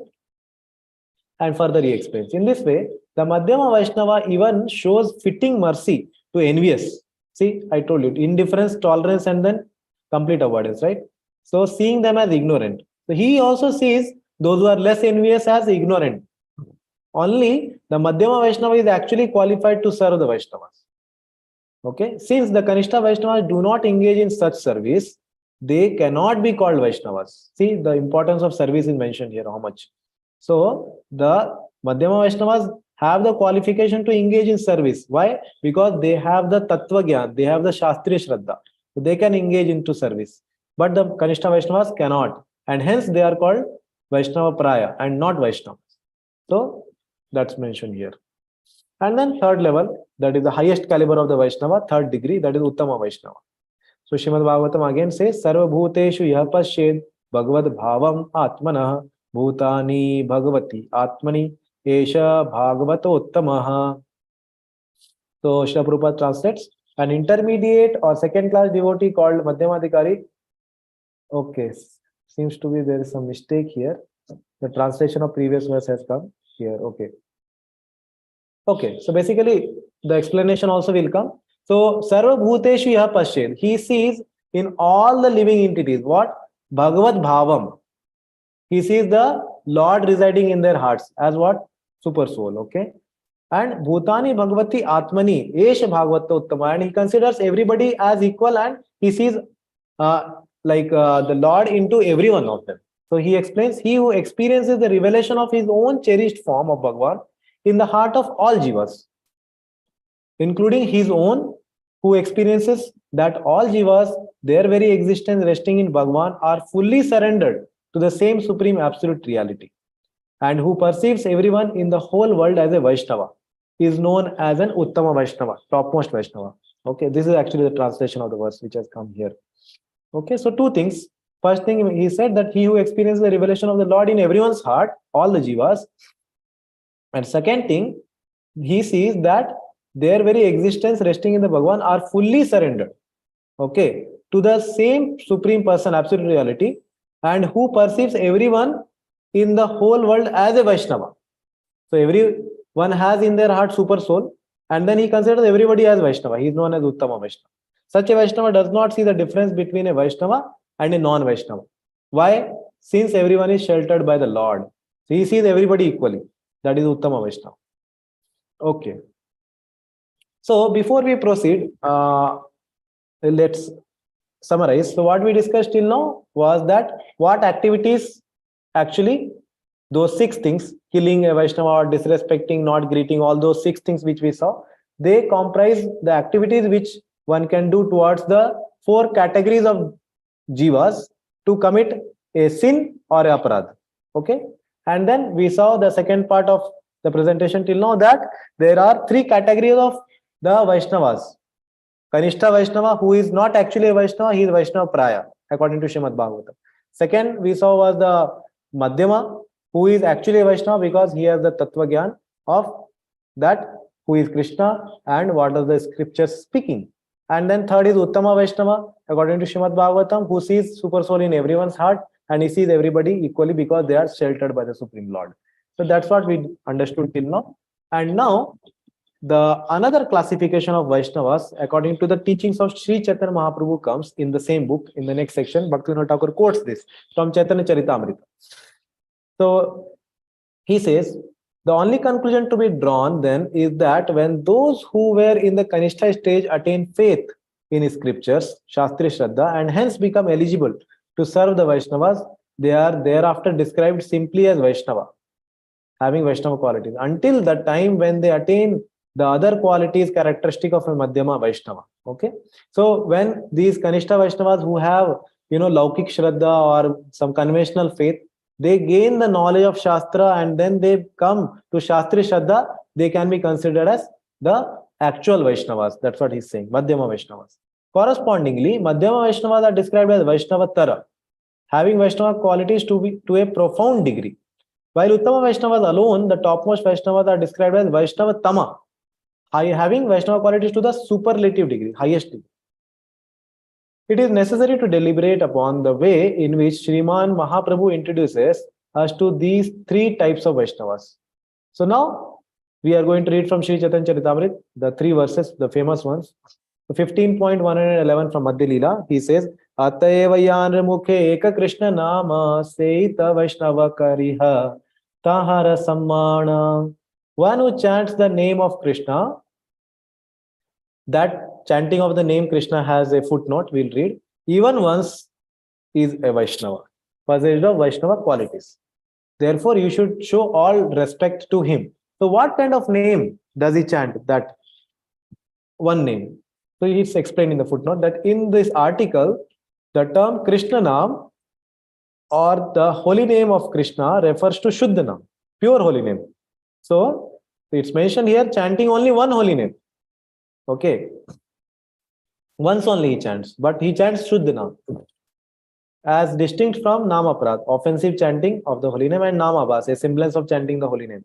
[SPEAKER 6] And further he explains. In this way, the Madhyama Vaishnava even shows fitting mercy to envious. See, I told you, indifference, tolerance, and then complete avoidance, right? So seeing them as ignorant. So he also sees those who are less envious as ignorant. Only the Madhyama Vaishnava is actually qualified to serve the Vaishnavas. Okay, since the Kanishta Vaishnavas do not engage in such service, they cannot be called Vaishnavas. See, the importance of service is mentioned here, how much. So the Madhyama Vaishnavas have the qualification to engage in service. Why? Because they have the Tattva Gyan, they have the Shastriya Shraddha. So they can engage into service. But the Kanishta Vaishnavas cannot. And hence they are called Vaishnava Praya and not Vaishnavas. So that's mentioned here. And then third level, that is the highest caliber of the Vaishnava, third degree, that is Uttama Vaishnava. So Srimad Bhagavatam again says, Sarva Bhuteshu yah pashed Bhagavad Bhavam Atmanah Bhutani Bhagavati Atmani Esha Bhagavato Uttamaha. So Srila Prabhupada translates, an intermediate or second class devotee called Madhyamadhikari. Okay, seems to be there is some mistake here. The translation of previous verse has come here. Okay. Okay, so basically the explanation also will come. So Sarva Bhuteshu Yah Pashed, he sees in all the living entities what? Bhagavad Bhavam. He sees the Lord residing in their hearts as what? Super soul. Okay. And Bhutani Bhagavati Atmani Esha Bhagavata Uttama, and he considers everybody as equal, and he sees the Lord into every one of them. So he explains, he who experiences the revelation of his own cherished form of Bhagavan in the heart of all jivas, including his own, who experiences that all jivas, their very existence resting in Bhagavan, are fully surrendered to the same supreme absolute reality, and who perceives everyone in the whole world as a Vaishnava, is known as an Uttama Vaishnava, topmost Vaishnava. Okay, this is actually the translation of the verse which has come here. Okay, so two things. First thing, he said that he who experiences the revelation of the Lord in everyone's heart, all the jivas. And second thing, he sees that their very existence resting in the Bhagavan are fully surrendered, okay, to the same supreme person, absolute reality, and who perceives everyone in the whole world as a Vaishnava. So everyone has in their heart super soul, and then he considers everybody as Vaishnava. He is known as Uttama Vaishnava. Such a Vaishnava does not see the difference between a Vaishnava and a non-Vaishnava. Why? Since everyone is sheltered by the Lord. So he sees everybody equally. That is Uttama Vaishnava. Okay. So before we proceed, let's summarize. So what we discussed till now was that what activities actually, those 6 things, killing a Vaishnava or disrespecting, not greeting, all those 6 things which we saw, they comprise the activities which one can do towards the 4 categories of jivas, to commit a sin or a aparad. Okay, and then we saw the second part of the presentation till now that there are three categories of the Vaishnavas. Kanishta Vaishnava, who is not actually a Vaishnava, he is Vaishnava Praya, according to Srimad Bhagavatam. Second, we saw was the Madhyama, who is actually a Vaishnava because he has the Tattva Gyan of that who is Krishna and what are the scriptures speaking. And then third is Uttama Vaishnava, according to Srimad Bhagavatam, who sees Super Soul in everyone's heart and he sees everybody equally because they are sheltered by the Supreme Lord. So that's what we understood till now. And now, the another classification of Vaishnavas, according to the teachings of Sri Chaitanya Mahaprabhu, comes in the same book in the next section. Bhaktivinoda Thakur quotes this from Chaitanya Charitamrita. So he says, the only conclusion to be drawn then is that when those who were in the Kanishta stage attain faith in scriptures, Shastri Shraddha, and hence become eligible to serve the Vaishnavas, they are thereafter described simply as Vaishnava, having Vaishnava qualities, until the time when they attain the other qualities characteristic of a Madhyama Vaishnava. Okay, so when these Kanishta Vaishnavas who have, Laukik Shraddha or some conventional faith, they gain the knowledge of Shastra and then they come to Shastri Shraddha, they can be considered as the actual Vaishnavas. That's what he's saying, Madhyama Vaishnavas. Correspondingly, Madhyama Vaishnavas are described as Vaishnava Tara, having Vaishnava qualities to a profound degree. While Uttama Vaishnavas alone, the topmost Vaishnavas are described as Vaishnava Tama, having Vaishnava qualities to the superlative degree, highest degree. It is necessary to deliberate upon the way in which Sriman Mahaprabhu introduces us to these three types of Vaishnavas. So now we are going to read from Sri Chaitanya Charitamrita, the three verses, the famous ones. 15.111 from Madhya Leela, he says, Atayeva yanra mukhe eka Krishna nama seita Vaishnava kariha tahara sammana. One who chants the name of Krishna, that chanting of the name Krishna has a footnote, we'll read, even once is a Vaishnava, possessed of Vaishnava qualities. Therefore, you should show all respect to him. So what kind of name does he chant? That one name. So it's explained in the footnote that in this article, the term Krishna Nam or the holy name of Krishna refers to Shuddha Nam, pure holy name. So it's mentioned here chanting only one holy name. Okay. Once only he chants, but he chants Shuddha Nam, as distinct from Namaprad, offensive chanting of the holy name, and Namabhas, a semblance of chanting the holy name.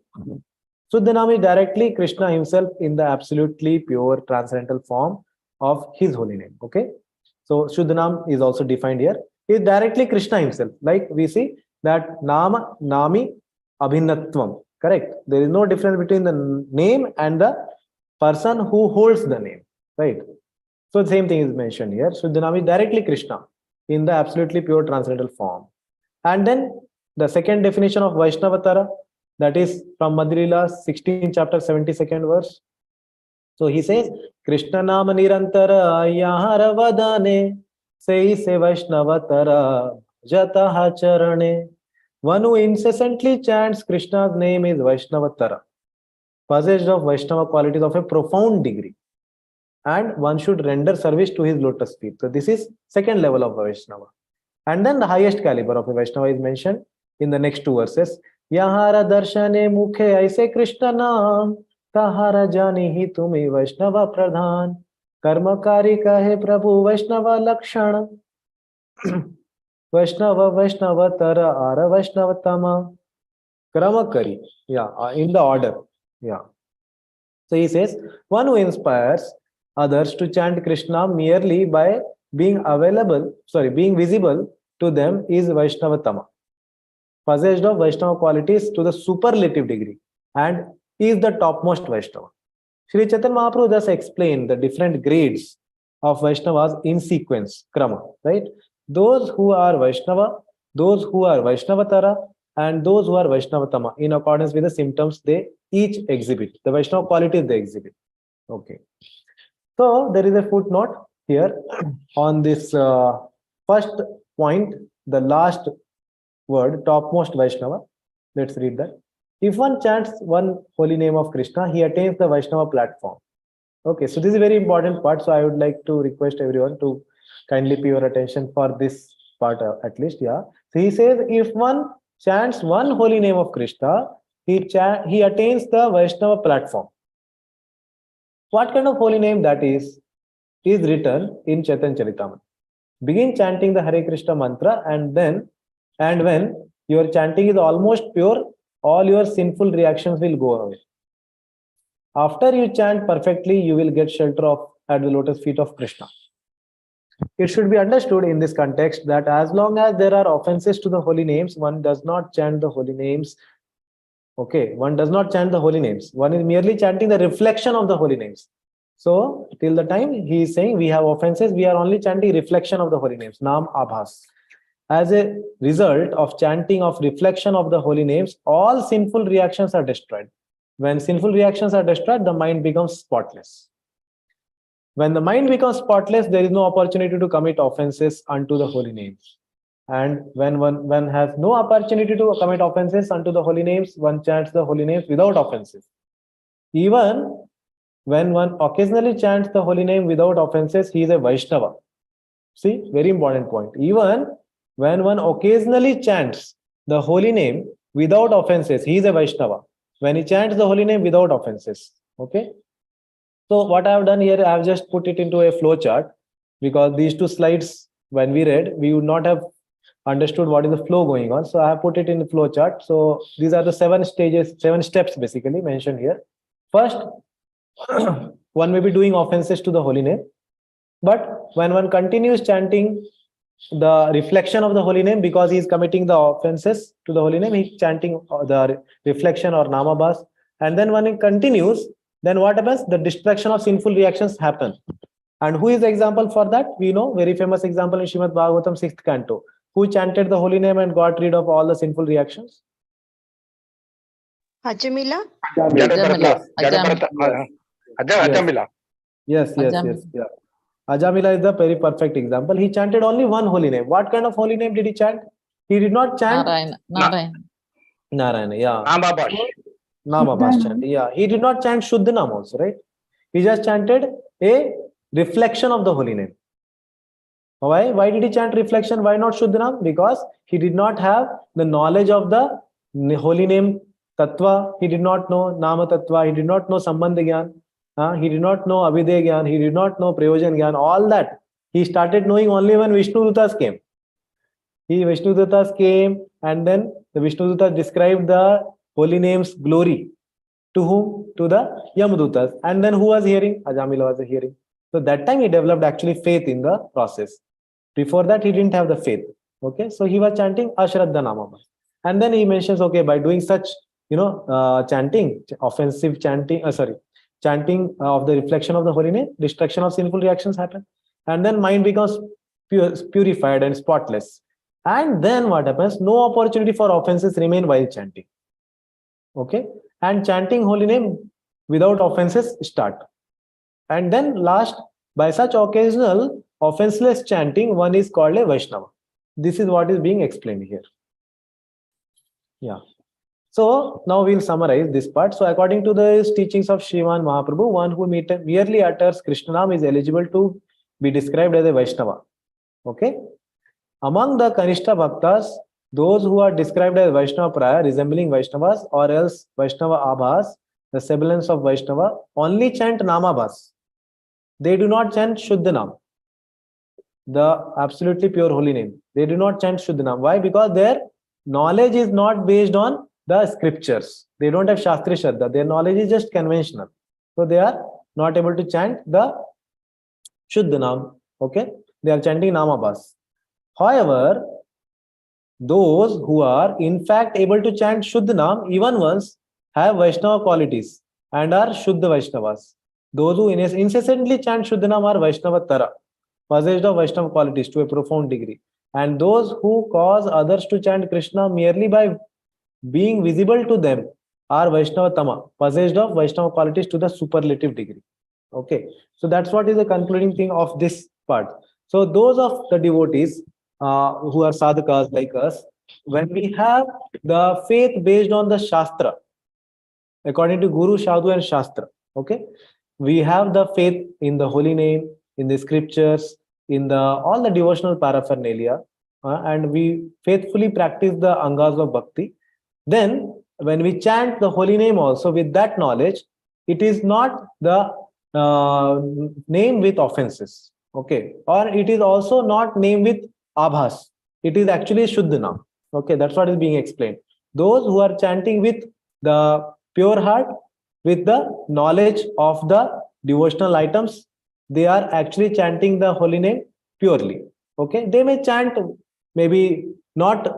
[SPEAKER 6] Shuddha Nam is directly Krishna himself in the absolutely pure transcendental form of his holy name. Okay. So Shuddha Nam is also defined here. He is directly Krishna himself. Like we see that Nama, Nami, Abhinatvam. Correct. There is no difference between the name and the person who holds the name. Right. So the same thing is mentioned here. Shuddha Nam is directly Krishna in the absolutely pure transcendental form. And then the second definition of Vaishnavatara, that is from Madhya Leela 16 chapter 72nd verse. So he says, Krishna Nama Nirantara Yahara Vadane Sei Se Vaishnavatara Jataha Charane. One who incessantly chants Krishna's name is Vaishnavatara, possessed of Vaishnava qualities of a profound degree. And one should render service to his lotus feet. So this is second level of Vaishnava. And then the highest caliber of a Vaishnava is mentioned in the next two verses. Yahara darshane mukhe aise Krishna naam tahara jani hi tumi Vaishnava pradhan karmakari kahe Prabhu Vaishnava lakshana Vaishnava tara ara Vaishnava tama kramakari. Yeah, in the order. Yeah. So he says, one who inspires others to chant Krishna merely by being visible to them is Vaishnavatama, possessed of Vaishnava qualities to the superlative degree, and is the topmost Vaishnava. Sri Chaitanya Mahaprabhu thus explained the different grades of Vaishnavas in sequence, krama, right? Those who are Vaishnava, those who are Vaishnavatara, and those who are Vaishnavatama, in accordance with the symptoms they each exhibit, the Vaishnava qualities they exhibit. Okay. So there is a footnote here on this first point, the last word, topmost Vaishnava. Let's read that. If one chants one holy name of Krishna, he attains the Vaishnava platform. Okay, so this is a very important part. So I would like to request everyone to kindly pay your attention for this part at least, yeah. So he says, if one chants one holy name of Krishna, he attains the Vaishnava platform. What kind of holy name that is written in Chaitanya Charitamrita. Begin chanting the Hare Krishna mantra, and when your chanting is almost pure, all your sinful reactions will go away. After you chant perfectly, you will get shelter at the lotus feet of Krishna. It should be understood in this context that as long as there are offenses to the holy names, one does not chant the holy names. Okay, one does not chant the holy names. One is merely chanting the reflection of the holy names. So, till the time he is saying we have offenses, we are only chanting reflection of the holy names, Nam Abhas. As a result of chanting of reflection of the holy names, all sinful reactions are destroyed. When sinful reactions are destroyed, the mind becomes spotless. When the mind becomes spotless, there is no opportunity to commit offenses unto the holy names. And when one has no opportunity to commit offenses unto the holy names, one chants the holy names without offenses. Even when one occasionally chants the holy name without offenses, he is a Vaishnava. See, very important point. Even when one occasionally chants the holy name without offenses, he is a Vaishnava. When he chants the holy name without offenses. Okay. So what I have done here, I have just put it into a flow chart, because these two slides, when we read, we would not have understood what is the flow going on. So I have put it in the flow chart. So these are the 7 steps basically mentioned here. First, one may be doing offenses to the holy name, but when one continues chanting the reflection of the holy name, because he is committing the offenses to the holy name, he is chanting the reflection or namabhas, and then when it continues, then what happens? The destruction of sinful reactions happen. And who is the example for that? We know, very famous example in Srimad Bhagavatam 6th canto. Who chanted the holy name and got rid of all the sinful reactions?
[SPEAKER 16] Ajamila?
[SPEAKER 6] Yes. Yeah. Ajamila is the very perfect example. He chanted only one holy name. What kind of holy name did he chant? He did not chant Narayana. Yeah. Namabhas chant. Yeah. He did not chant Shuddha Nam also, right? He just chanted a reflection of the holy name. Why? Why did he chant reflection? Why not Shuddha Nam? Because he did not have the knowledge of the holy name Tattva. He did not know Nama Tattva. He did not know Sambandha Gyan. He did not know Abhidya Gyan. He did not know Prayojan Gyan. All that he started knowing only when Vishnu Dutas came. Vishnu Dutas came, and then the Vishnu Dutas described the holy name's glory. To whom? To the Yamadutas. And then who was hearing? Ajamila was hearing. So that time he developed actually faith in the process. Before that, he didn't have the faith. Okay, so he was chanting Ashraddha Namabhas. And then he mentions, okay, by doing such, chanting, offensive chanting, chanting of the reflection of the holy name, destruction of sinful reactions happen. And then mind becomes purified and spotless. And then what happens? No opportunity for offenses remain while chanting. Okay, and chanting holy name without offenses start. And then last, by such occasional offenseless chanting, one is called a Vaishnava. This is what is being explained here. Yeah. So now we'll summarize this part. So according to the teachings of Sriman Mahaprabhu, one who merely utters Krishna Nam is eligible to be described as a Vaishnava. Okay. Among the Kanishta Bhaktas, those who are described as Vaishnava Praya, resembling Vaishnavas, or else Vaishnava Abhas, the semblance of Vaishnava, only chant Namabhas. They do not chant Shuddha Nam, the absolutely pure holy name. They do not chant Shuddha Nam. Why? Because their knowledge is not based on the scriptures. They don't have Shastri Shraddha. Their knowledge is just conventional. So they are not able to chant the Shuddha Nam. Okay? They are chanting Namabhas. However, those who are in fact able to chant Shuddha Nam, even once, have Vaishnava qualities and are Shuddha Vaishnavas. Those who incessantly chant Shuddha Nam are Vaishnava Tara, possessed of Vaishnava qualities to a profound degree. And those who cause others to chant Krishna merely by being visible to them are Vaishnava Tama, possessed of Vaishnava qualities to the superlative degree. Okay, so that's what is the concluding thing of this part. So those of the devotees who are sadhakas like us, when we have the faith based on the Shastra, according to Guru, Sadhu and Shastra, okay, we have the faith in the holy name, in the scriptures, in the all the devotional paraphernalia, and we faithfully practice the angas of bhakti, then when we chant the holy name also with that knowledge, it is not the name with offenses, okay, or it is also not name with abhas. It is actually Shuddhana. Okay, that's what is being explained. Those who are chanting with the pure heart, with the knowledge of the devotional items, they are actually chanting the holy name purely. Okay, they may chant maybe not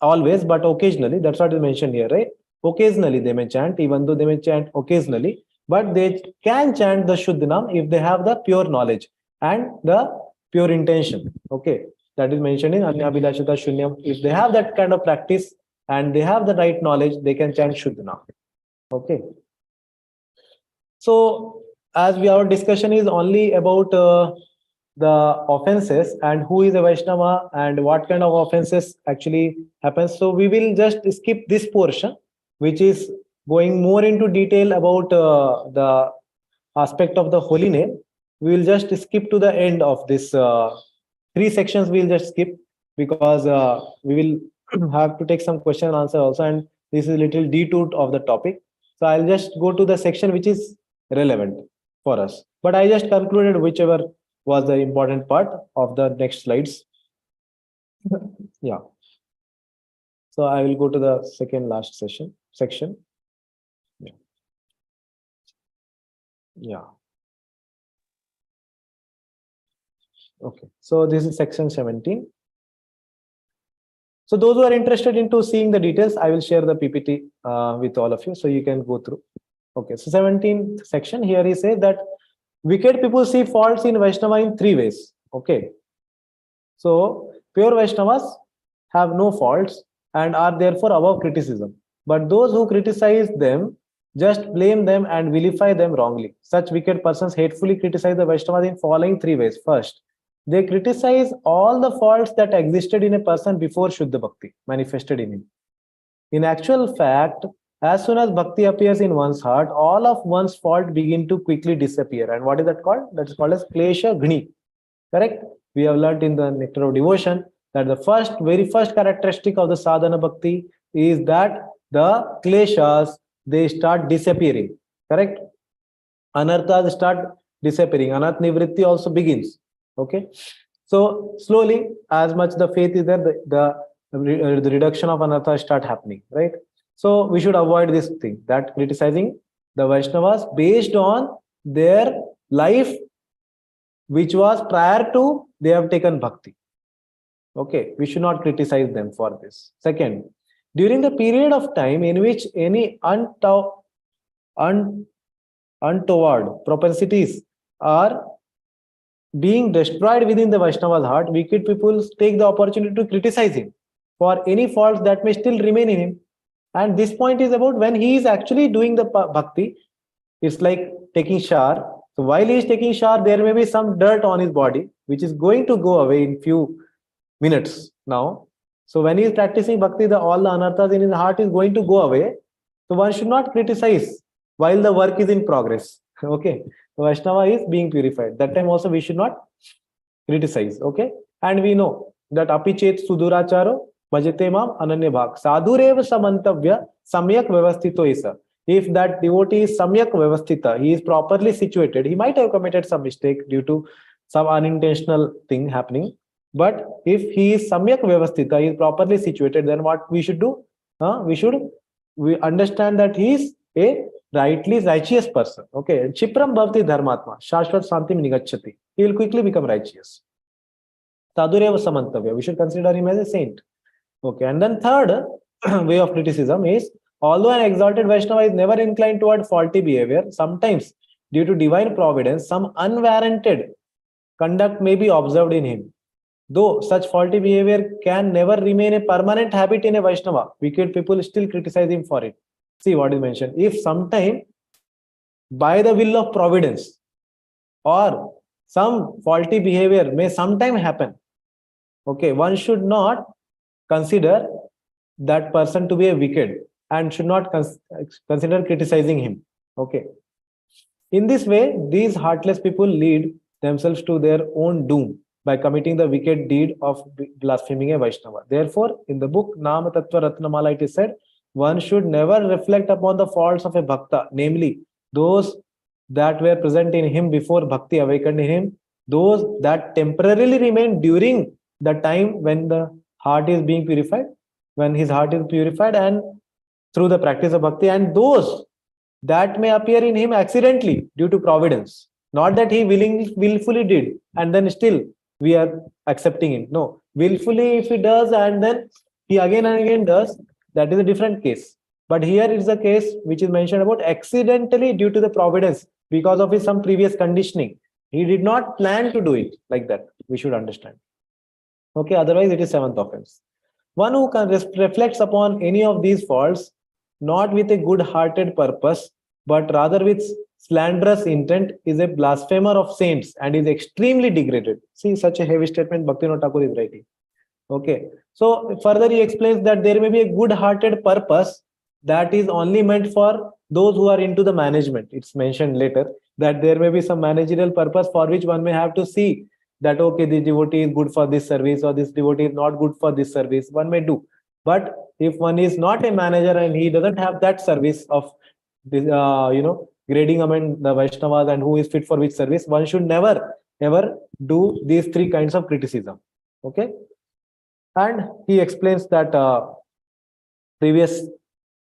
[SPEAKER 6] always, but occasionally. That's what is mentioned here, right? Occasionally they may chant, even though they may chant occasionally, but they can chant the Shuddhanam if they have the pure knowledge and the pure intention. Okay, that is mentioned in Anyabhilashita Shunyam. If they have that kind of practice and they have the right knowledge, they can chant Shuddhanam. Okay. So, as our discussion is only about the offenses and who is a Vaishnava and what kind of offenses actually happens. So we will just skip this portion, which is going more into detail about the aspect of the holy name. We will just skip to the end of this 3 sections. We'll just skip because we will have to take some question and answer also, and this is a little detour of the topic. So I'll just go to the section which is relevant for us. But I just concluded whichever was the important part of the next slides. Yeah. So I will go to the second last section. Yeah. Yeah. Okay. So this is section 17. So those who are interested into seeing the details, I will share the PPT with all of you, so you can go through. Okay. So 17th section here he says that wicked people see faults in Vaishnava in 3 ways. Okay. So pure Vaishnavas have no faults and are therefore above criticism. But those who criticize them just blame them and vilify them wrongly. Such wicked persons hatefully criticize the Vaishnavas in following 3 ways. First, they criticize all the faults that existed in a person before Shuddha Bhakti manifested in him. In actual fact, as soon as Bhakti appears in one's heart, all of one's fault begin to quickly disappear. And what is that called? That is called as Klesha Ghni. Correct? We have learned in the Nectar of Devotion that the very first characteristic of the sadhana bhakti is that the kleshas, they start disappearing. Correct? Anarthas start disappearing. Anarth nivritti also begins. Okay. So slowly, as much the faith is there, the reduction of anarthas start happening. Right? So we should avoid this thing, that criticizing the Vaishnavas based on their life which was prior to they have taken bhakti. Okay, we should not criticize them for this. Second, during the period of time in which any untoward propensities are being destroyed within the Vaishnava's heart, wicked people take the opportunity to criticize him for any faults that may still remain in him. And this point is about when he is actually doing the bhakti. It's like taking shower. So while he is taking shower, there may be some dirt on his body, which is going to go away in few minutes now. So when he is practicing bhakti, all the anarthas in his heart is going to go away. So one should not criticize while the work is in progress. Okay. The Vaishnava is being purified. That time also we should not criticize. Okay. And we know that apichet suduracharo bhajate mam ananya bhag sadhureva samantavya samyak vyavasthito isa. If that devotee is samyak vyavasthita, he is properly situated, he might have committed some mistake due to some unintentional thing happening. But if he is samyak vyavasthita, he is properly situated, then what we should do? We understand that he is a righteous person. Okay. Chipram bhavati dharmatma, shashvat santim nigachati. He will quickly become righteous. Sadhureva samantavya. We should consider him as a saint. Okay. And then third way of criticism is, although an exalted Vaishnava is never inclined toward faulty behavior, sometimes due to divine providence, some unwarranted conduct may be observed in him. Though such faulty behavior can never remain a permanent habit in a Vaishnava, wicked people still criticize him for it. See what is mentioned. If sometime by the will of providence or some faulty behavior may sometime happen, okay, one should not consider that person to be a wicked and should not consider criticizing him. Okay. In this way, these heartless people lead themselves to their own doom by committing the wicked deed of blaspheming a Vaishnava. Therefore, in the book Nama Tattva Ratnamala, it is said, one should never reflect upon the faults of a bhakta, namely those that were present in him before bhakti awakened in him, those that temporarily remain during the time when the heart is being purified, when his heart is purified and through the practice of bhakti, and those that may appear in him accidentally due to providence. Not that he willfully did and then still we are accepting it. No, willfully if he does and then he again and again does, that is a different case. But here is a case which is mentioned about accidentally due to the providence because of his some previous conditioning. He did not plan to do it like that. We should understand. Okay, otherwise it is seventh offense. One who can reflects upon any of these faults, not with a good-hearted purpose, but rather with slanderous intent, is a blasphemer of saints and is extremely degraded. See, such a heavy statement Bhaktivinoda Thakur is writing. Okay, so further he explains that there may be a good-hearted purpose that is only meant for those who are into the management. It's mentioned later that there may be some managerial purpose for which one may have to see that, okay, this devotee is good for this service or this devotee is not good for this service. One may do. But if one is not a manager and he doesn't have that service of this, grading among the Vaishnavas and who is fit for which service, one should never ever do these three kinds of criticism. Okay. And he explains that previous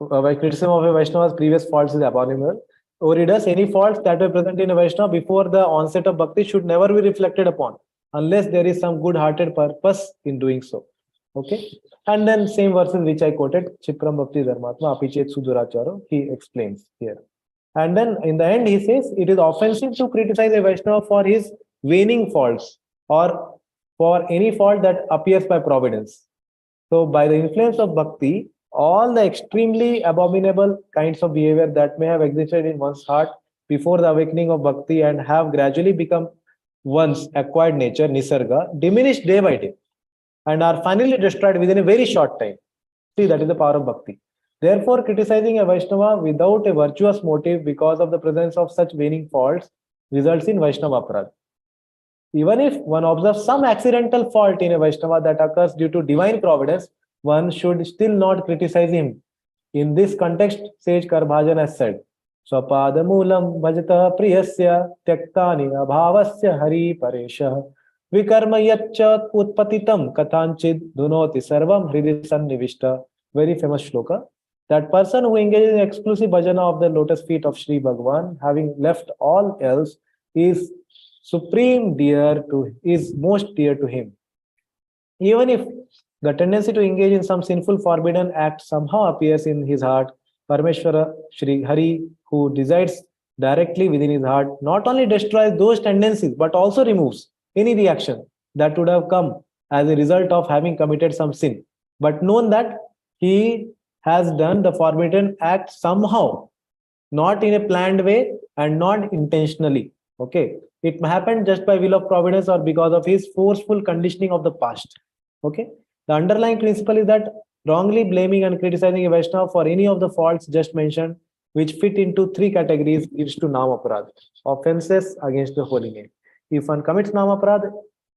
[SPEAKER 6] criticism of a Vaishnava's previous faults is abominable. Or he does any faults that were present in a Vaishnava before the onset of bhakti should never be reflected upon unless there is some good-hearted purpose in doing so. Okay. And then same verses which I quoted, Chipram Bhakti Dharmatma Apichet Suduracharo, he explains here. And then in the end he says it is offensive to criticize a Vaishnava for his waning faults or for any fault that appears by providence. So by the influence of bhakti, all the extremely abominable kinds of behavior that may have existed in one's heart before the awakening of bhakti and have gradually become one's acquired nature, nisarga, diminish day by day and are finally destroyed within a very short time. See, that is the power of bhakti. Therefore, criticizing a Vaishnava without a virtuous motive because of the presence of such waning faults results in Vaishnava aparadha. Even if one observes some accidental fault in a Vaishnava that occurs due to divine providence, one should still not criticize him. In this context, sage Karbhajan has said, Swapadamulam bhajata priyasya tyaktani abhavasya hari paresha vikarma yaccha utpatitam kathanchid dunoti sarvam hridi sannivishta. Very famous shloka. That person who engages in exclusive bhajana of the lotus feet of Sri Bhagavan, having left all else, is most dear to him. Even if the tendency to engage in some sinful forbidden act somehow appears in his heart, Parameshwara Shri Hari, who resides directly within his heart, not only destroys those tendencies but also removes any reaction that would have come as a result of having committed some sin, but known that he has done the forbidden act somehow, not in a planned way and not intentionally. Okay, it happened just by will of providence or because of his forceful conditioning of the past. Okay, the underlying principle is that wrongly blaming and criticizing a Vaishnava for any of the faults just mentioned, which fit into three categories, leads to Namaparad, offenses against the holy name. If one commits Namaparad,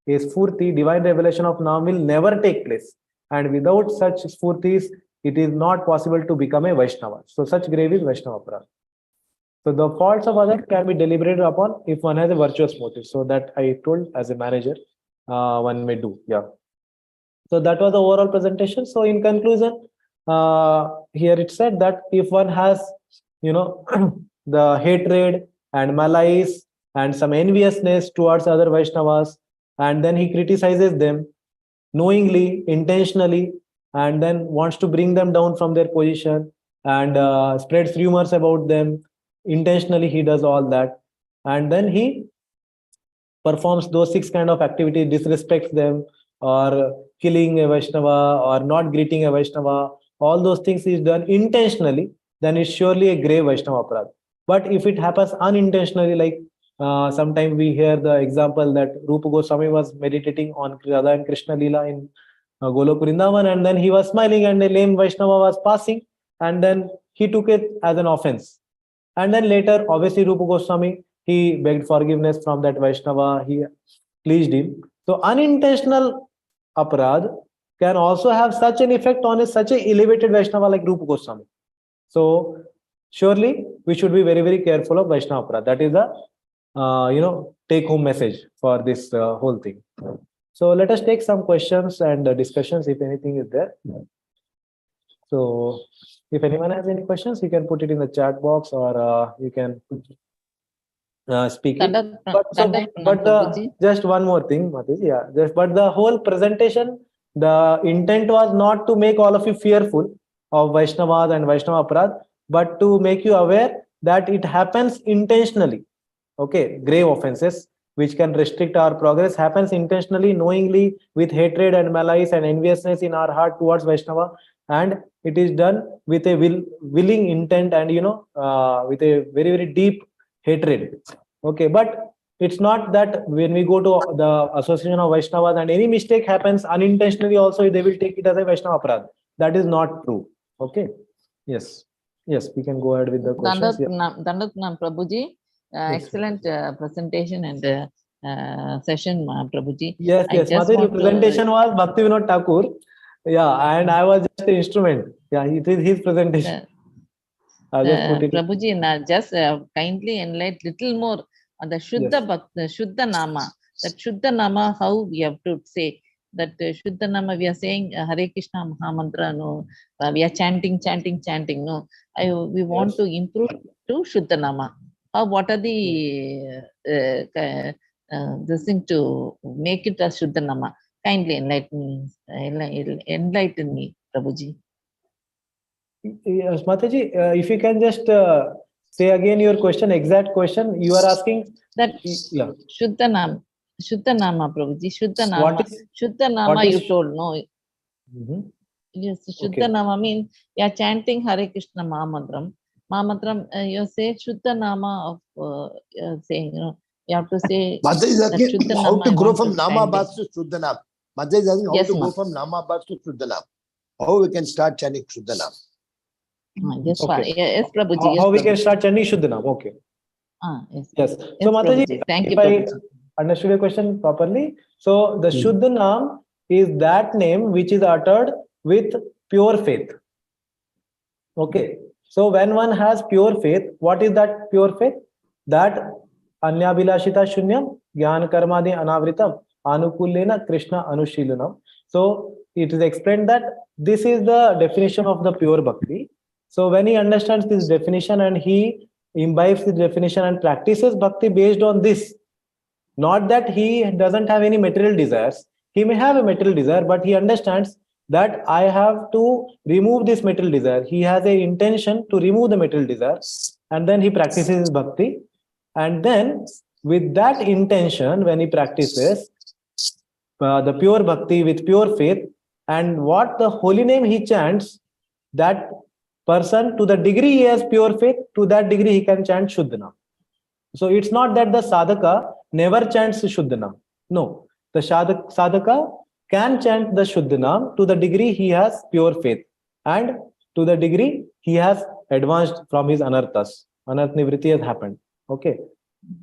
[SPEAKER 6] a Sfurti, divine revelation of Nam, will never take place. And without such Sfurtis, it is not possible to become a Vaishnava. So such grave is Vaishnava Parad. So the faults of others can be deliberated upon if one has a virtuous motive. So that I told as a manager, one may do. Yeah. So that was the overall presentation. So in conclusion, here it said that if one has, the hatred and malice and some enviousness towards other Vaishnavas, and then he criticizes them knowingly, intentionally, and then wants to bring them down from their position and spreads rumors about them, intentionally he does all that, and then he performs those 6 kind of activities, disrespects them, or killing a Vaishnava, or not greeting a Vaishnava, all those things is done intentionally, then it's surely a grave Vaishnava aparadha. But if it happens unintentionally, like sometimes we hear the example that Rupa Goswami was meditating on Radha and Krishna Leela in Golok Vrindavan, and then he was smiling and a lame Vaishnava was passing, and then he took it as an offense. And then later, obviously, Rupa Goswami, he begged forgiveness from that Vaishnava, he pleased him. So unintentional aparad can also have such an effect on such a elevated Vaishnava like Rupa Goswami. So surely we should be very, very careful of Vaishnava aparad. That is the take home message for this whole thing. So let us take some questions and discussions if anything is there. So if anyone has any questions, you can put it in the chat box or you can speak it. Just one more thing, Mataji, but the whole presentation, the intent was not to make all of you fearful of Vaishnavas and Vaishnava Aparad, but to make you aware that it happens intentionally. Okay, grave offenses which can restrict our progress happens intentionally, knowingly, with hatred and malice and enviousness in our heart towards Vaishnava, and it is done with a willing intent and with a very, very deep hatred. Okay, but it's not that when we go to the association of Vaishnavas and any mistake happens unintentionally, also they will take it as a Vaishnava aparad. That is not true. Okay. Yes, we can go ahead with the questions.
[SPEAKER 13] Dandatnam Prabhuji. Excellent presentation and session, Prabhuji.
[SPEAKER 6] Yes. Mataji, presentation was Bhakti Vinod Thakur. Yeah, and I was just an instrument. Yeah, it is his presentation.
[SPEAKER 13] Prabhuji, just kindly enlighten little more on the Shuddha Bhakti, Shuddha Nama. That Shuddha Nama, how we have to say that Shuddha Nama, we are saying Hare Krishna Mahamantra, no, we are chanting, no. We want to improve to Shuddha Nama. What are the this thing to make it a Shuddha Nama? Kindly enlighten me, Prabhuji.
[SPEAKER 6] Yes, Mataji, if you can just say again your question, exact question. You are asking
[SPEAKER 13] that Shuddha Nama, Prabhuji, Shuddha Nama. Shuddha Nama you told, no? Yes, Shuddha Nama means you are chanting Hare Krishna Mahamantram. Mahamantram, you say Shuddha Nama of saying, you have to say
[SPEAKER 14] Mataji is asking how to grow from Namabhas to Shuddha Nama. Mataji is asking how to go from Namabhas to Shuddha Nama. How we can start chanting Shuddha Nama.
[SPEAKER 13] Yes, yes, Prabhuji.
[SPEAKER 6] How we can start chanting Shuddha Nama? Okay. Yes. So Mataji,
[SPEAKER 13] thank you,
[SPEAKER 6] if I understood your question properly, so the Shuddha Nama is that name which is uttered with pure faith. Okay. So when one has pure faith, what is that pure faith? That Anyabhilashita Shunyam Gyan Karmadi Anavritam Anukullena Krishna Anushilanam. So it is explained that this is the definition of the pure bhakti. So when he understands this definition and he imbibes this definition and practices bhakti based on this, not that he doesn't have any material desires. He may have a material desire, but he understands that I have to remove this material desire. He has an intention to remove the material desire, and then he practices bhakti. And then with that intention, when he practices the pure bhakti with pure faith, and what the holy name he chants, that person, to the degree he has pure faith, to that degree he can chant Shuddha Nama. So it's not that the sadhaka never chants Shuddha Nama. No, the sadhaka can chant the Shuddha Nama to the degree he has pure faith and to the degree he has advanced from his anarthas. Anarth nivritti has happened. Okay.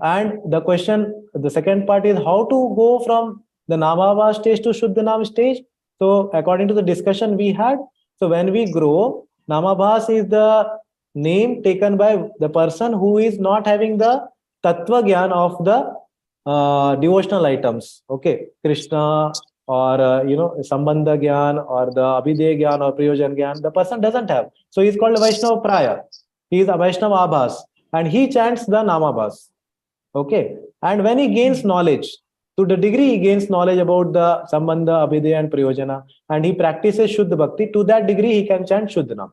[SPEAKER 6] And the question, the second part is how to go from the Namabha stage to Shuddha Nama stage. So according to the discussion we had, so when we grow, Namabhas is the name taken by the person who is not having the Tattva Gyan of the devotional items. Okay, Krishna or Sambandha Gyan or the Abhideya Gyan or Prayojan Gyan, the person doesn't have. So he's called a Vaishnava Praya. He is a Vaishnava Abhas and he chants the Namabhas. Okay, and when he gains knowledge, to the degree he gains knowledge about the Sambandha, Abhideya and Prayojana, and he practices Shuddha Bhakti, to that degree he can chant Shuddha Nama.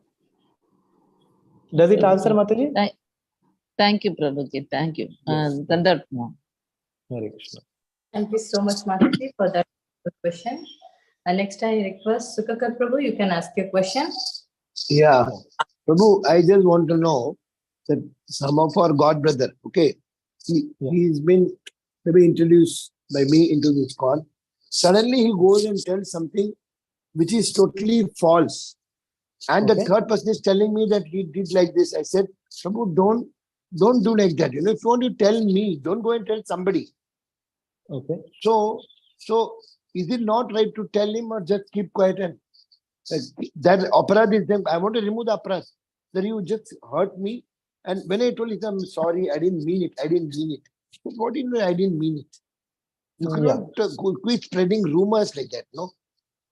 [SPEAKER 6] Does it answer, Mataji?
[SPEAKER 13] Thank you, Prabhuji. Thank you. Hare
[SPEAKER 6] Krishna.
[SPEAKER 2] Thank you so much, Mataji, for that question. Next, I request Sukakar Prabhu, you can ask your question.
[SPEAKER 14] Yeah. Prabhu, I just want to know that some of our God brother, okay, he's been maybe introduced by me into this call. Suddenly he goes and tells something which is totally false. And the third person is telling me that he did like this. I said, Prabhu, don't do like that. If you want to tell me, don't go and tell somebody.
[SPEAKER 6] Okay.
[SPEAKER 14] So So is it not right to tell him or just keep quiet and that aparad is them? I want to remove the aparad. That you just hurt me. And when I told him, I'm sorry, I didn't mean it. I didn't mean it. But what do you mean I didn't mean it? You cannot quit spreading rumors like that, no?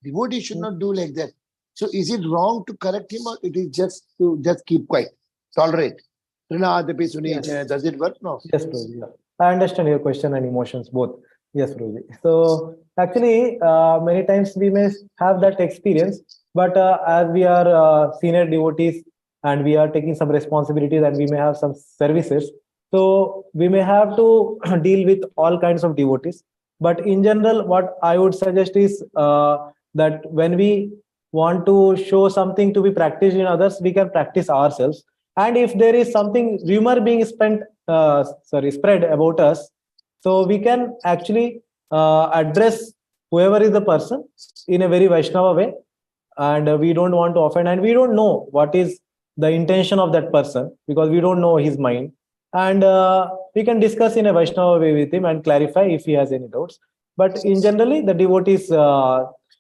[SPEAKER 14] Devotee should not do like that. So is it wrong to correct him or it is just to just keep quiet, tolerate?
[SPEAKER 6] Yes.
[SPEAKER 14] Does it work? No.
[SPEAKER 6] Yes, Prabhuji. Yeah. I understand your question and emotions both. Yes, Prabhuji. So actually, many times we may have that experience, but as we are senior devotees and we are taking some responsibilities and we may have some services, so we may have to deal with all kinds of devotees. But in general, what I would suggest is that when we want to show something to be practiced in others, we can practice ourselves. And if there is something rumor being spread about us, so we can actually address whoever is the person in a very Vaishnava way, and we don't want to offend, and we don't know what is the intention of that person because we don't know his mind, and we can discuss in a Vaishnava way with him and clarify if he has any doubts. But in generally, the devotees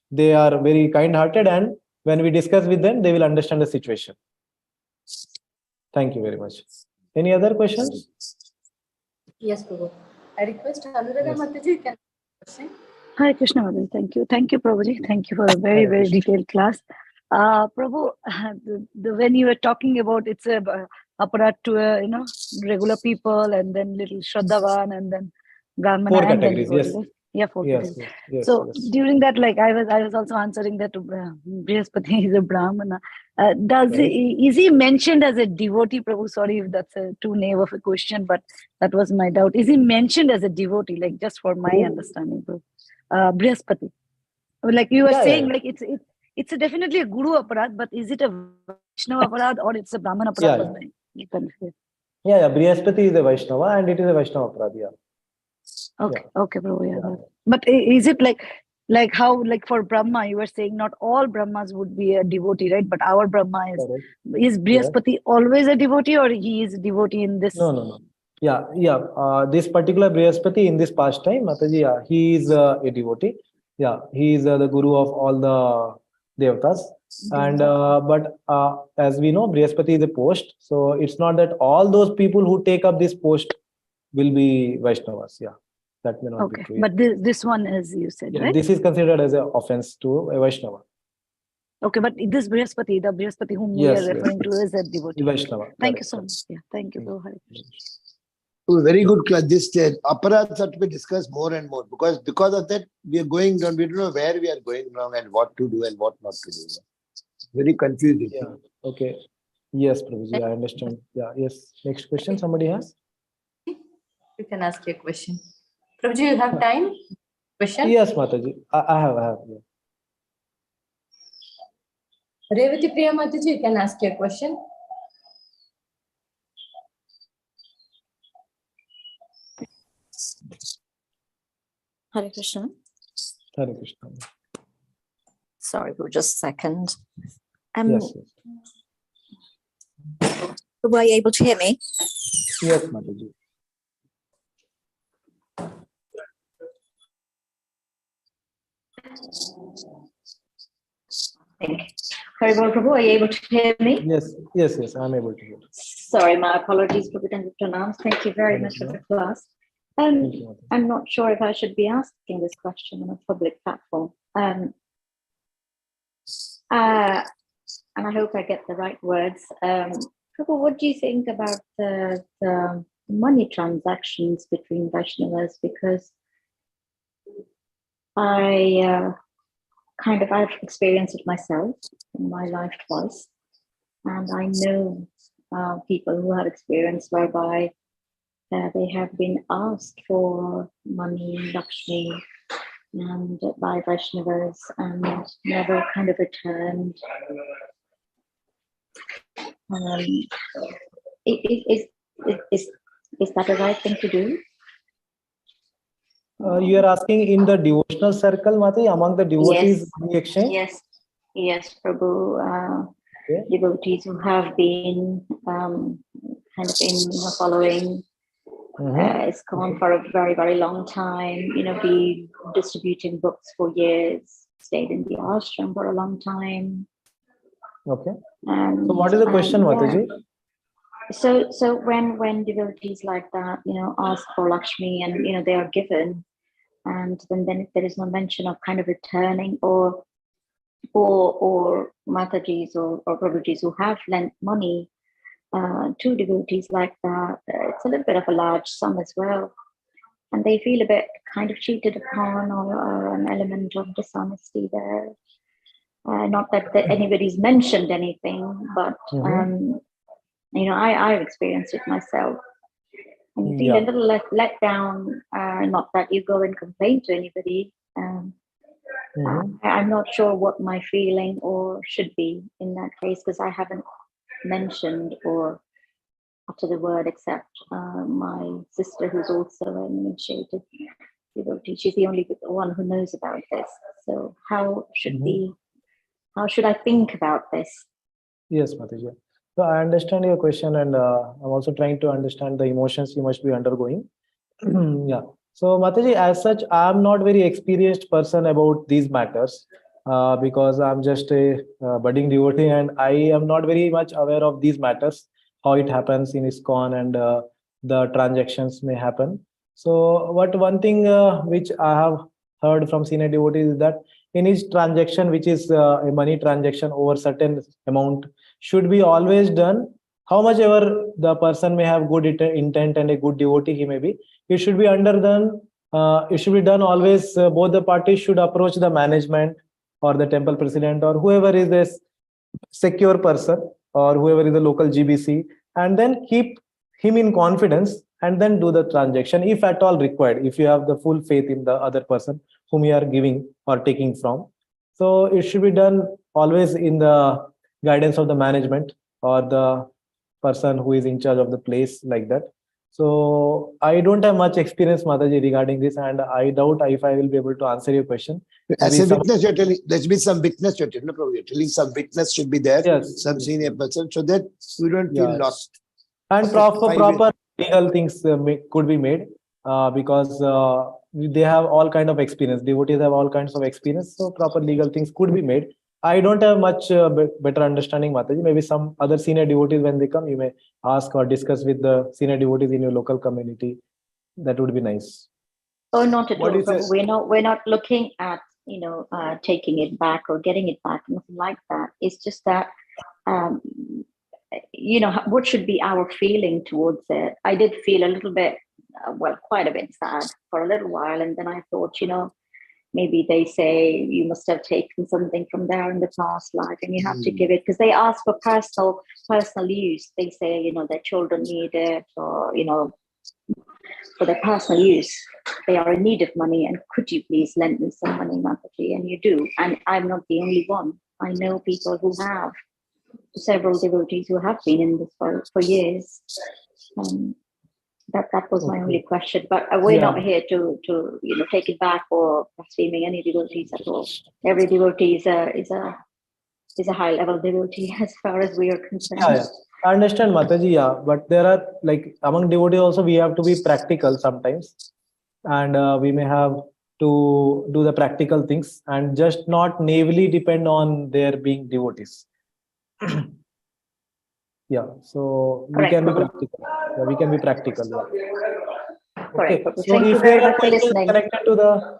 [SPEAKER 6] they are very kind-hearted, and when we discuss with them, they will understand the situation. Thank you very much. Any other questions?
[SPEAKER 2] Yes, Prabhu. I request Anuradha Mataji, you can question.
[SPEAKER 8] Hi, Krishna Mataji. Thank you. Thank you, Prabhuji. Thank you for a very, very detailed class. Prabhu, when you were talking about it's a aparat to regular people and then little Shraddhavan and then Brahmana.
[SPEAKER 6] Four categories, yes.
[SPEAKER 8] Yeah, four
[SPEAKER 6] yes,
[SPEAKER 8] categories.
[SPEAKER 6] yes,
[SPEAKER 8] So
[SPEAKER 6] yes.
[SPEAKER 8] during that, like I was also answering that Brihaspati is a Brahmana. Is he mentioned as a devotee, Prabhu? Sorry if that's a too naive of a question, but that was my doubt. Is he mentioned as a devotee, like just for my understanding, Prabhu? Brihaspati. Like you were saying, like it's definitely a guru aparad, but is it a Vaishnava aparad or it's a Brahman aparad?
[SPEAKER 6] Yeah, Brihaspati is a Vaishnava and it is a Vaishnava aparad, yeah.
[SPEAKER 8] Okay, okay, Prabhu, yeah. But is it like how, like for Brahma, you were saying not all Brahmas would be a devotee, right? But our Brahma is Brihaspati always a devotee or he is a devotee in this?
[SPEAKER 6] No. Yeah. This particular Brihaspati in this pastime, Mataji, yeah, he is a devotee. Yeah, he is the guru of all the devatas. And but as we know, Brihaspati is a post. So it's not that all those people who take up this post will be Vaishnavas. Yeah, that may not be true.
[SPEAKER 8] But this one is, you said, right?
[SPEAKER 6] This is considered as an offense to a Vaishnava.
[SPEAKER 8] Okay, but this Brihaspati, the Brihaspati whom we are referring to is a devotee.
[SPEAKER 6] Vaishnava.
[SPEAKER 8] Thank you so much. Yeah, thank you, Prabhu.
[SPEAKER 14] Very good class. This aparats are to be discussed more and more because of that we are going wrong. We don't know where we are going wrong and what to do and what not to do. Very confusing.
[SPEAKER 6] Yeah. Okay. Yes, Prabhuji, I understand. Yeah. Yes. Next question. Somebody has?
[SPEAKER 2] You can ask your question. Prabhuji, you have time? Question?
[SPEAKER 6] Yes, Mataji. I have. Yeah.
[SPEAKER 2] Revati Priya Mataji, you can ask your question.
[SPEAKER 19] Hare Krishna.
[SPEAKER 6] Hare Krishna.
[SPEAKER 19] Sorry, for just a second.
[SPEAKER 6] Yes.
[SPEAKER 19] Were you able to hear me?
[SPEAKER 6] Yes, Mataji.
[SPEAKER 19] Very well, Prabhu. Are you able to hear me?
[SPEAKER 6] Yes, I'm able to hear.
[SPEAKER 19] Sorry, my apologies for the pronouns. Thank you very much for the class. I'm not sure if I should be asking this question on a public platform. And I hope I get the right words. Prabhu, what do you think about the money transactions between Vaishnavas? Because I've experienced it myself in my life twice. And I know people who have experienced whereby they have been asked for money, Lakshmi, and by Vaishnavas and never kind of returned. Is that the right thing to do?
[SPEAKER 6] You are asking in the devotional circle, Mati, among the devotees in the exchange?
[SPEAKER 19] Yes, Prabhu. Devotees who have been following
[SPEAKER 8] ISKCON for a very, very long time, been distributing books for years, stayed in the ashram for a long time.
[SPEAKER 6] Okay. So what is the question, Mataji?
[SPEAKER 8] So when devotees like that, ask for Lakshmi and, they are given, and then if there is no mention of kind of returning or Matajis or Prabhujis who have lent money to devotees like that, it's a little bit of a large sum as well. And they feel a bit kind of cheated upon or an element of dishonesty there. Not that anybody's mentioned anything, but I've experienced it myself. And you feel a little let down, not that you go and complain to anybody. I'm not sure what my feeling or should be in that case, because I haven't mentioned or uttered the word except my sister, who's also an initiated devotee. She's the only one who knows about this. So how should I think about this?
[SPEAKER 6] Yes, Mataji. So I understand your question, and I'm also trying to understand the emotions you must be undergoing. Yeah. So Mataji, as such, I'm not very experienced person about these matters because I'm just a budding devotee, and I am not very much aware of these matters, how it happens in ISKCON and the transactions may happen. So one thing which I have heard from senior devotees is that in each transaction, which is a money transaction over certain amount, should be always done. How much ever the person may have good intent and a good devotee he may be, it should be underdone. It should be done always. Both the parties should approach the management or the temple president or whoever is a secure person or whoever is the local GBC, and then keep him in confidence and then do the transaction if at all required, if you have the full faith in the other person whom you are giving or taking from. So it should be done always in the guidance of the management or the person who is in charge of the place, like that. So I don't have much experience, Mataji, regarding this, and I doubt if I will be able to answer your question.
[SPEAKER 14] As a witness, you're telling, there's been some witness, you're telling, no problem. You're telling some witness should be there,
[SPEAKER 6] yes,
[SPEAKER 14] some senior person, so that we don't feel lost.
[SPEAKER 6] And proper legal things could be made because they have all kind of experience. Devotees have all kinds of experience, so proper legal things could be made. I don't have much better understanding, Mataji. Maybe some other senior devotees, when they come, you may ask or discuss with the senior devotees in your local community. That would be nice.
[SPEAKER 8] Oh, not at all. We're not looking at taking it back or getting it back, nothing like that. It's just that what should be our feeling towards it. I did feel a little bit, quite a bit sad for a little while, and then I thought, maybe they say you must have taken something from there in the past life and you have to give it, because they ask for personal use. They say, their children need it, or, for their personal use. They are in need of money, and could you please lend me some money, Mataji? And you do. And I'm not the only one. I know people who have, several devotees who have been in this for years. That was my only question, but we're not here to take it back or blaspheming any devotees at all. Every devotee is a high level devotee as far as we are concerned.
[SPEAKER 6] Yeah. I understand, Mataji, but there are, like, among devotees also, we have to be practical sometimes, and we may have to do the practical things and just not naively depend on their being devotees. Yeah, so we can be practical. Yeah, we can be practical. Yeah. Okay. So if there are questions connected to the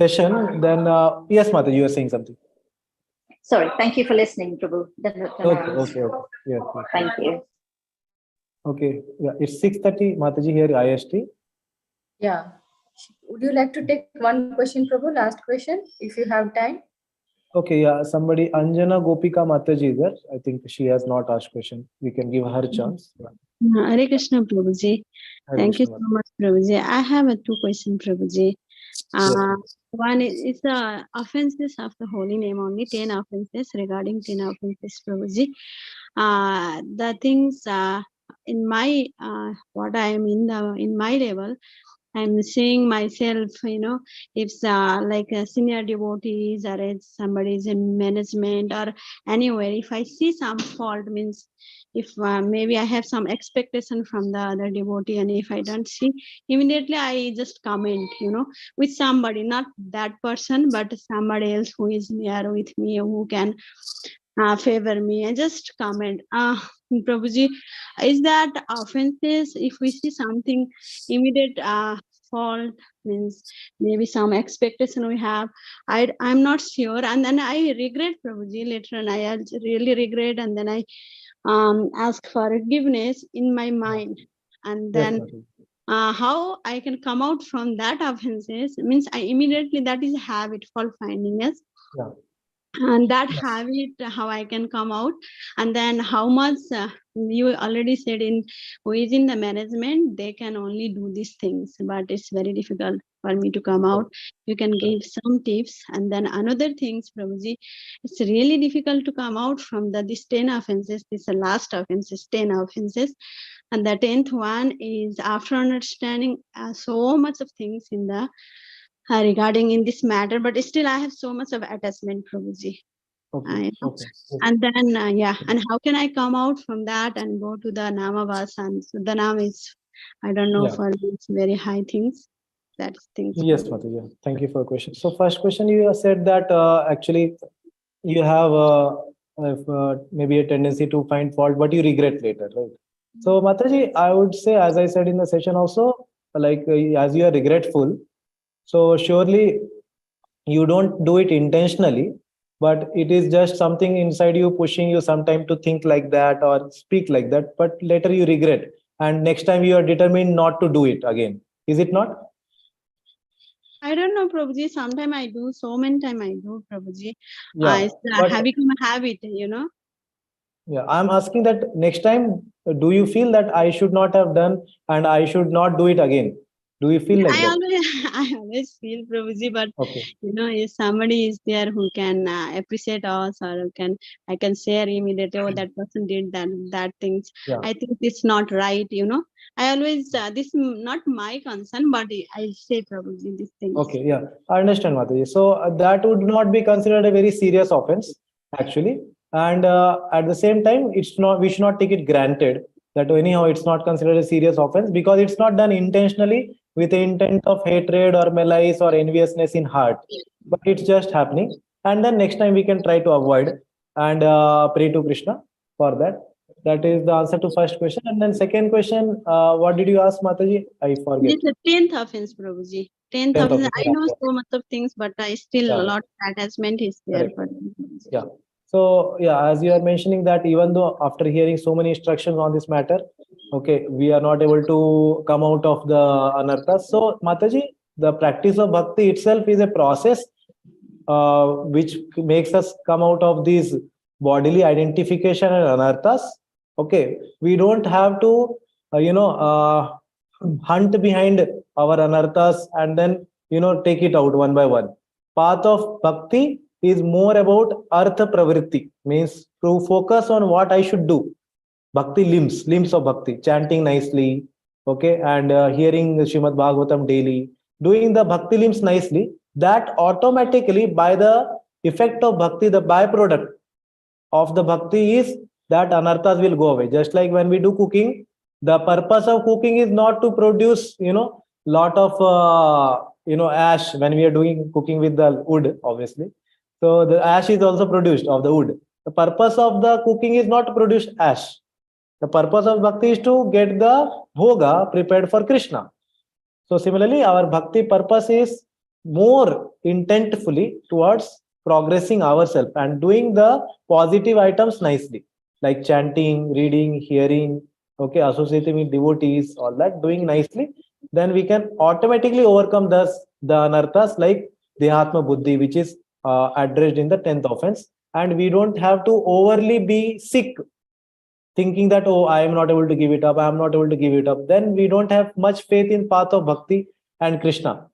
[SPEAKER 6] session, then yes, Mataji, you are saying something.
[SPEAKER 8] Sorry, thank you for listening, Prabhu.
[SPEAKER 6] Okay. Yes.
[SPEAKER 8] Thank you.
[SPEAKER 6] Okay, yeah, it's 6:30, Mataji, here, IST.
[SPEAKER 2] Yeah. Would you like to take one question, Prabhu? Last question, if you have time.
[SPEAKER 6] Okay, yeah, somebody, Anjana Gopika Mataji is there. I think she has not asked question. We can give her a chance. Yeah.
[SPEAKER 20] Hare Krishna, Prabhuji. Thank you so much, Prabhuji. I have two questions, Prabhuji. One is the offenses of the holy name, only 10 offenses, regarding 10 offenses, Prabhuji. The things in my, what I am in my level, I'm seeing myself, if like a senior devotees or somebody's in management or anywhere, if I see some fault, means if maybe I have some expectation from the other devotee, and if I don't see, immediately I just comment, with somebody, not that person, but somebody else who is near with me, who can favor me, and just comment. Prabhuji, is that offenses if we see something immediate fault, means maybe some expectation we have, I'm not sure, and then I regret, Prabhuji, later, and I really regret, and then I ask for forgiveness in my mind, and then how I can come out from that offenses, means I immediately, that is habit, fault finding, yes. And that habit, how I can come out, and then how much you already said, in who is in the management, they can only do these things, but it's very difficult for me to come out. You can give some tips. And then another things, Prabhuji, it's really difficult to come out from these 10 offenses. This is the last offenses, 10 offenses, and the 10th one is after understanding so much of things in the regarding in this matter, but still I have so much of attachment, Prabhuji. And then and how can I come out from that and go to the Namavas? And so the Nam is, I don't know, for these very high things. That's things.
[SPEAKER 6] Yes, Mataji. Thank you for your question. So first question, you said that actually you have maybe a tendency to find fault, but you regret later, right? So Mataji, I would say, as I said in the session also, like as you are regretful, so surely you don't do it intentionally, but it is just something inside you pushing you sometime to think like that or speak like that, but later you regret, and next time you are determined not to do it again. Is it not?
[SPEAKER 20] I don't know, Prabhuji. Sometimes I do, so many times I do, Prabhuji. It's
[SPEAKER 6] but,
[SPEAKER 20] become a habit,
[SPEAKER 6] Yeah, I'm asking that next time, do you feel that I should not have done and I should not do it again? Do you feel like that?
[SPEAKER 20] I always feel, Prabhuji, but if somebody is there who can appreciate us, or I can share immediately, oh, that person did that things. I think it's not right, I always, this is not my concern, but I say, Prabhuji, these things.
[SPEAKER 6] Okay, yeah, I understand, Mataji. So that would not be considered a very serious offense, actually. And at the same time, it's not, we should not take it granted that anyhow it's not considered a serious offense, because it's not done intentionally with the intent of hatred or malice or enviousness in heart, but it's just happening. And then next time we can try to avoid and pray to Krishna for that. That is the answer to first question. And then second question, what did you ask, Mataji? I forget.
[SPEAKER 20] It's the 10th offense, Prabhuji. 10th offense. I know so much of things, but I still a lot of attachment is there. For
[SPEAKER 6] yeah. So yeah, as you are mentioning that even though after hearing so many instructions on this matter, okay, we are not able to come out of the anarthas. So Mataji, the practice of bhakti itself is a process which makes us come out of these bodily identification and anarthas. Okay, we don't have to hunt behind our anarthas and then take it out one by one. Path of bhakti is more about artha pravritti, means to focus on what I should do. Bhakti limbs of bhakti, chanting nicely, okay, and hearing Srimad Bhagavatam daily, doing the bhakti limbs nicely, that automatically, by the effect of bhakti, the byproduct of the bhakti is that anarthas will go away. Just like when we do cooking, the purpose of cooking is not to produce, lot of, ash when we are doing cooking with the wood, obviously. So the ash is also produced of the wood. The purpose of the cooking is not to produce ash. The purpose of bhakti is to get the bhoga prepared for Krishna. So similarly, our bhakti purpose is more intentfully towards progressing ourselves and doing the positive items nicely, like chanting, reading, hearing, okay, associating with devotees, all that, doing nicely. Then we can automatically overcome the anarthas like Dehatma Buddhi, which is addressed in the 10th offense. And we don't have to overly be sick, thinking that, oh, I am not able to give it up, I am not able to give it up. Then we don't have much faith in path of bhakti and Krishna.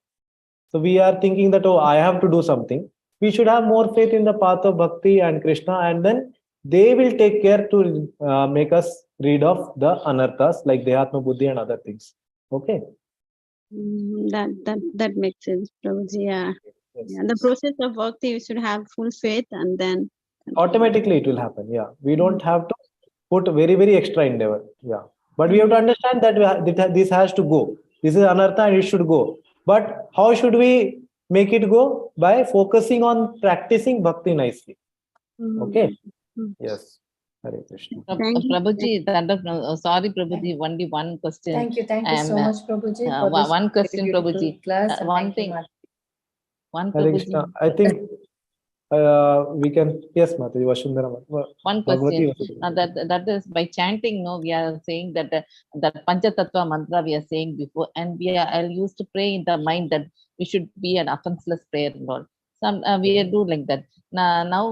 [SPEAKER 6] So we are thinking that, oh, I have to do something. We should have more faith in the path of bhakti and Krishna, and then they will take care to make us rid of the anarthas like Dehatma Buddhi and other things. Okay.
[SPEAKER 20] That makes sense, Prabhuji. Yeah. Yeah. The process of bhakti, you should have full faith, and then
[SPEAKER 6] automatically it will happen. Yeah. We don't have to put very, very extra endeavor. Yeah. But we have to understand that this has to go. This is anartha and it should go. But how should we make it go? By focusing on practicing bhakti nicely. Okay. Yes. Hare Krishna.
[SPEAKER 13] Prabhuji, sorry, Prabhuji, only one question.
[SPEAKER 2] Thank you so much, Prabhuji. For this
[SPEAKER 13] one question,
[SPEAKER 2] beautiful
[SPEAKER 13] Prabhuji.
[SPEAKER 2] Class,
[SPEAKER 13] One thing. One
[SPEAKER 6] Hare
[SPEAKER 13] Prabhuji.
[SPEAKER 6] Krishna. I think we can, yes, Mataji, Vashundhara.
[SPEAKER 13] One question. That is by chanting, no, we are saying that that Panchatattva mantra we are saying before, and I used to pray in the mind that we should be an offenseless prayer, Lord. Some we do like that. Now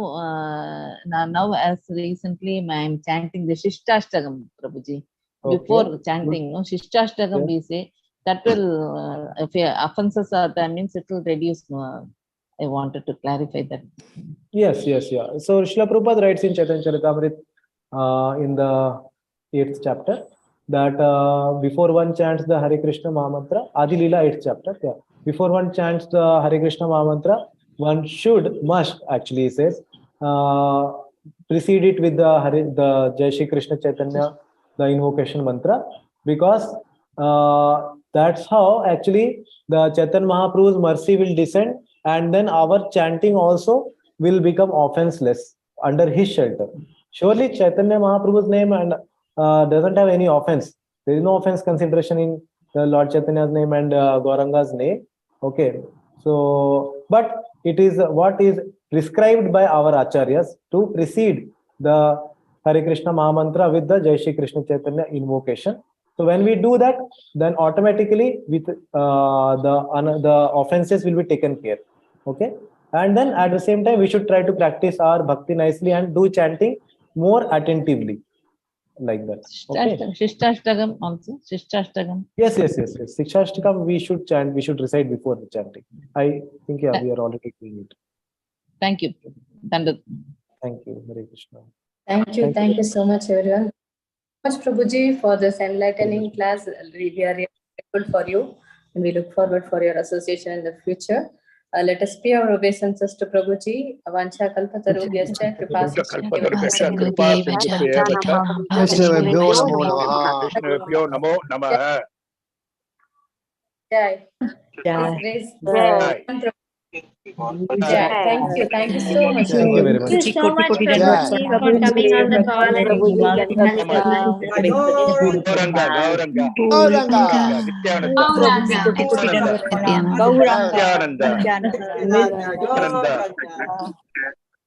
[SPEAKER 13] as recently I am chanting the Shishtashtagam, Prabhuji. Before chanting, no, Shishtashtagam we say that will if offenses are there, means it will reduce. I wanted to clarify that.
[SPEAKER 6] Yes. So Srila Prabhupada writes in Chaitanya Charitamrita in the 8th chapter that before one chants the Hare Krishna Mahamantra, Adi Leela 8th chapter. Yeah. Before one chants the Hare Krishna Mahamantra, one must actually, he says, precede it with the Jai Shri Krishna Chaitanya, the invocation mantra, because that's how actually the Chaitanya Mahaprabhu's mercy will descend, and then our chanting also will become offenseless under his shelter. Surely Chaitanya Mahaprabhu's name and doesn't have any offense. There is no offense consideration in the Lord Chaitanya's name and Gauranga's name. Okay. So, but it is what is prescribed by our acharyas to precede the Hare Krishna Mahamantra with the Jai Shri Krishna Chaitanya invocation. So when we do that, then automatically with the offenses will be taken care. Okay. And then at the same time, we should try to practice our bhakti nicely and do chanting more attentively. Like that. Okay.
[SPEAKER 13] Shishtashtagam also. Shishtashtagam.
[SPEAKER 6] Yes. Shishtashtagam we should chant, we should recite before the chanting. I think we are already doing it.
[SPEAKER 13] Thank you.
[SPEAKER 6] Thank you. Hare Krishna.
[SPEAKER 2] Thank you so much, everyone. Much Prabhuji for this enlightening class. We are really grateful for you, and we look forward for your association in the future. Let us pay our obeisances to Prabhuji. Avancha kalpatarubhyascha
[SPEAKER 21] Vaishnavabhyo namo namaha.
[SPEAKER 2] Jai. Thank you so much.
[SPEAKER 6] Thank you very much.
[SPEAKER 16] Thank you so much, Prabhuji, for coming on the call and giving us
[SPEAKER 21] Gauranga.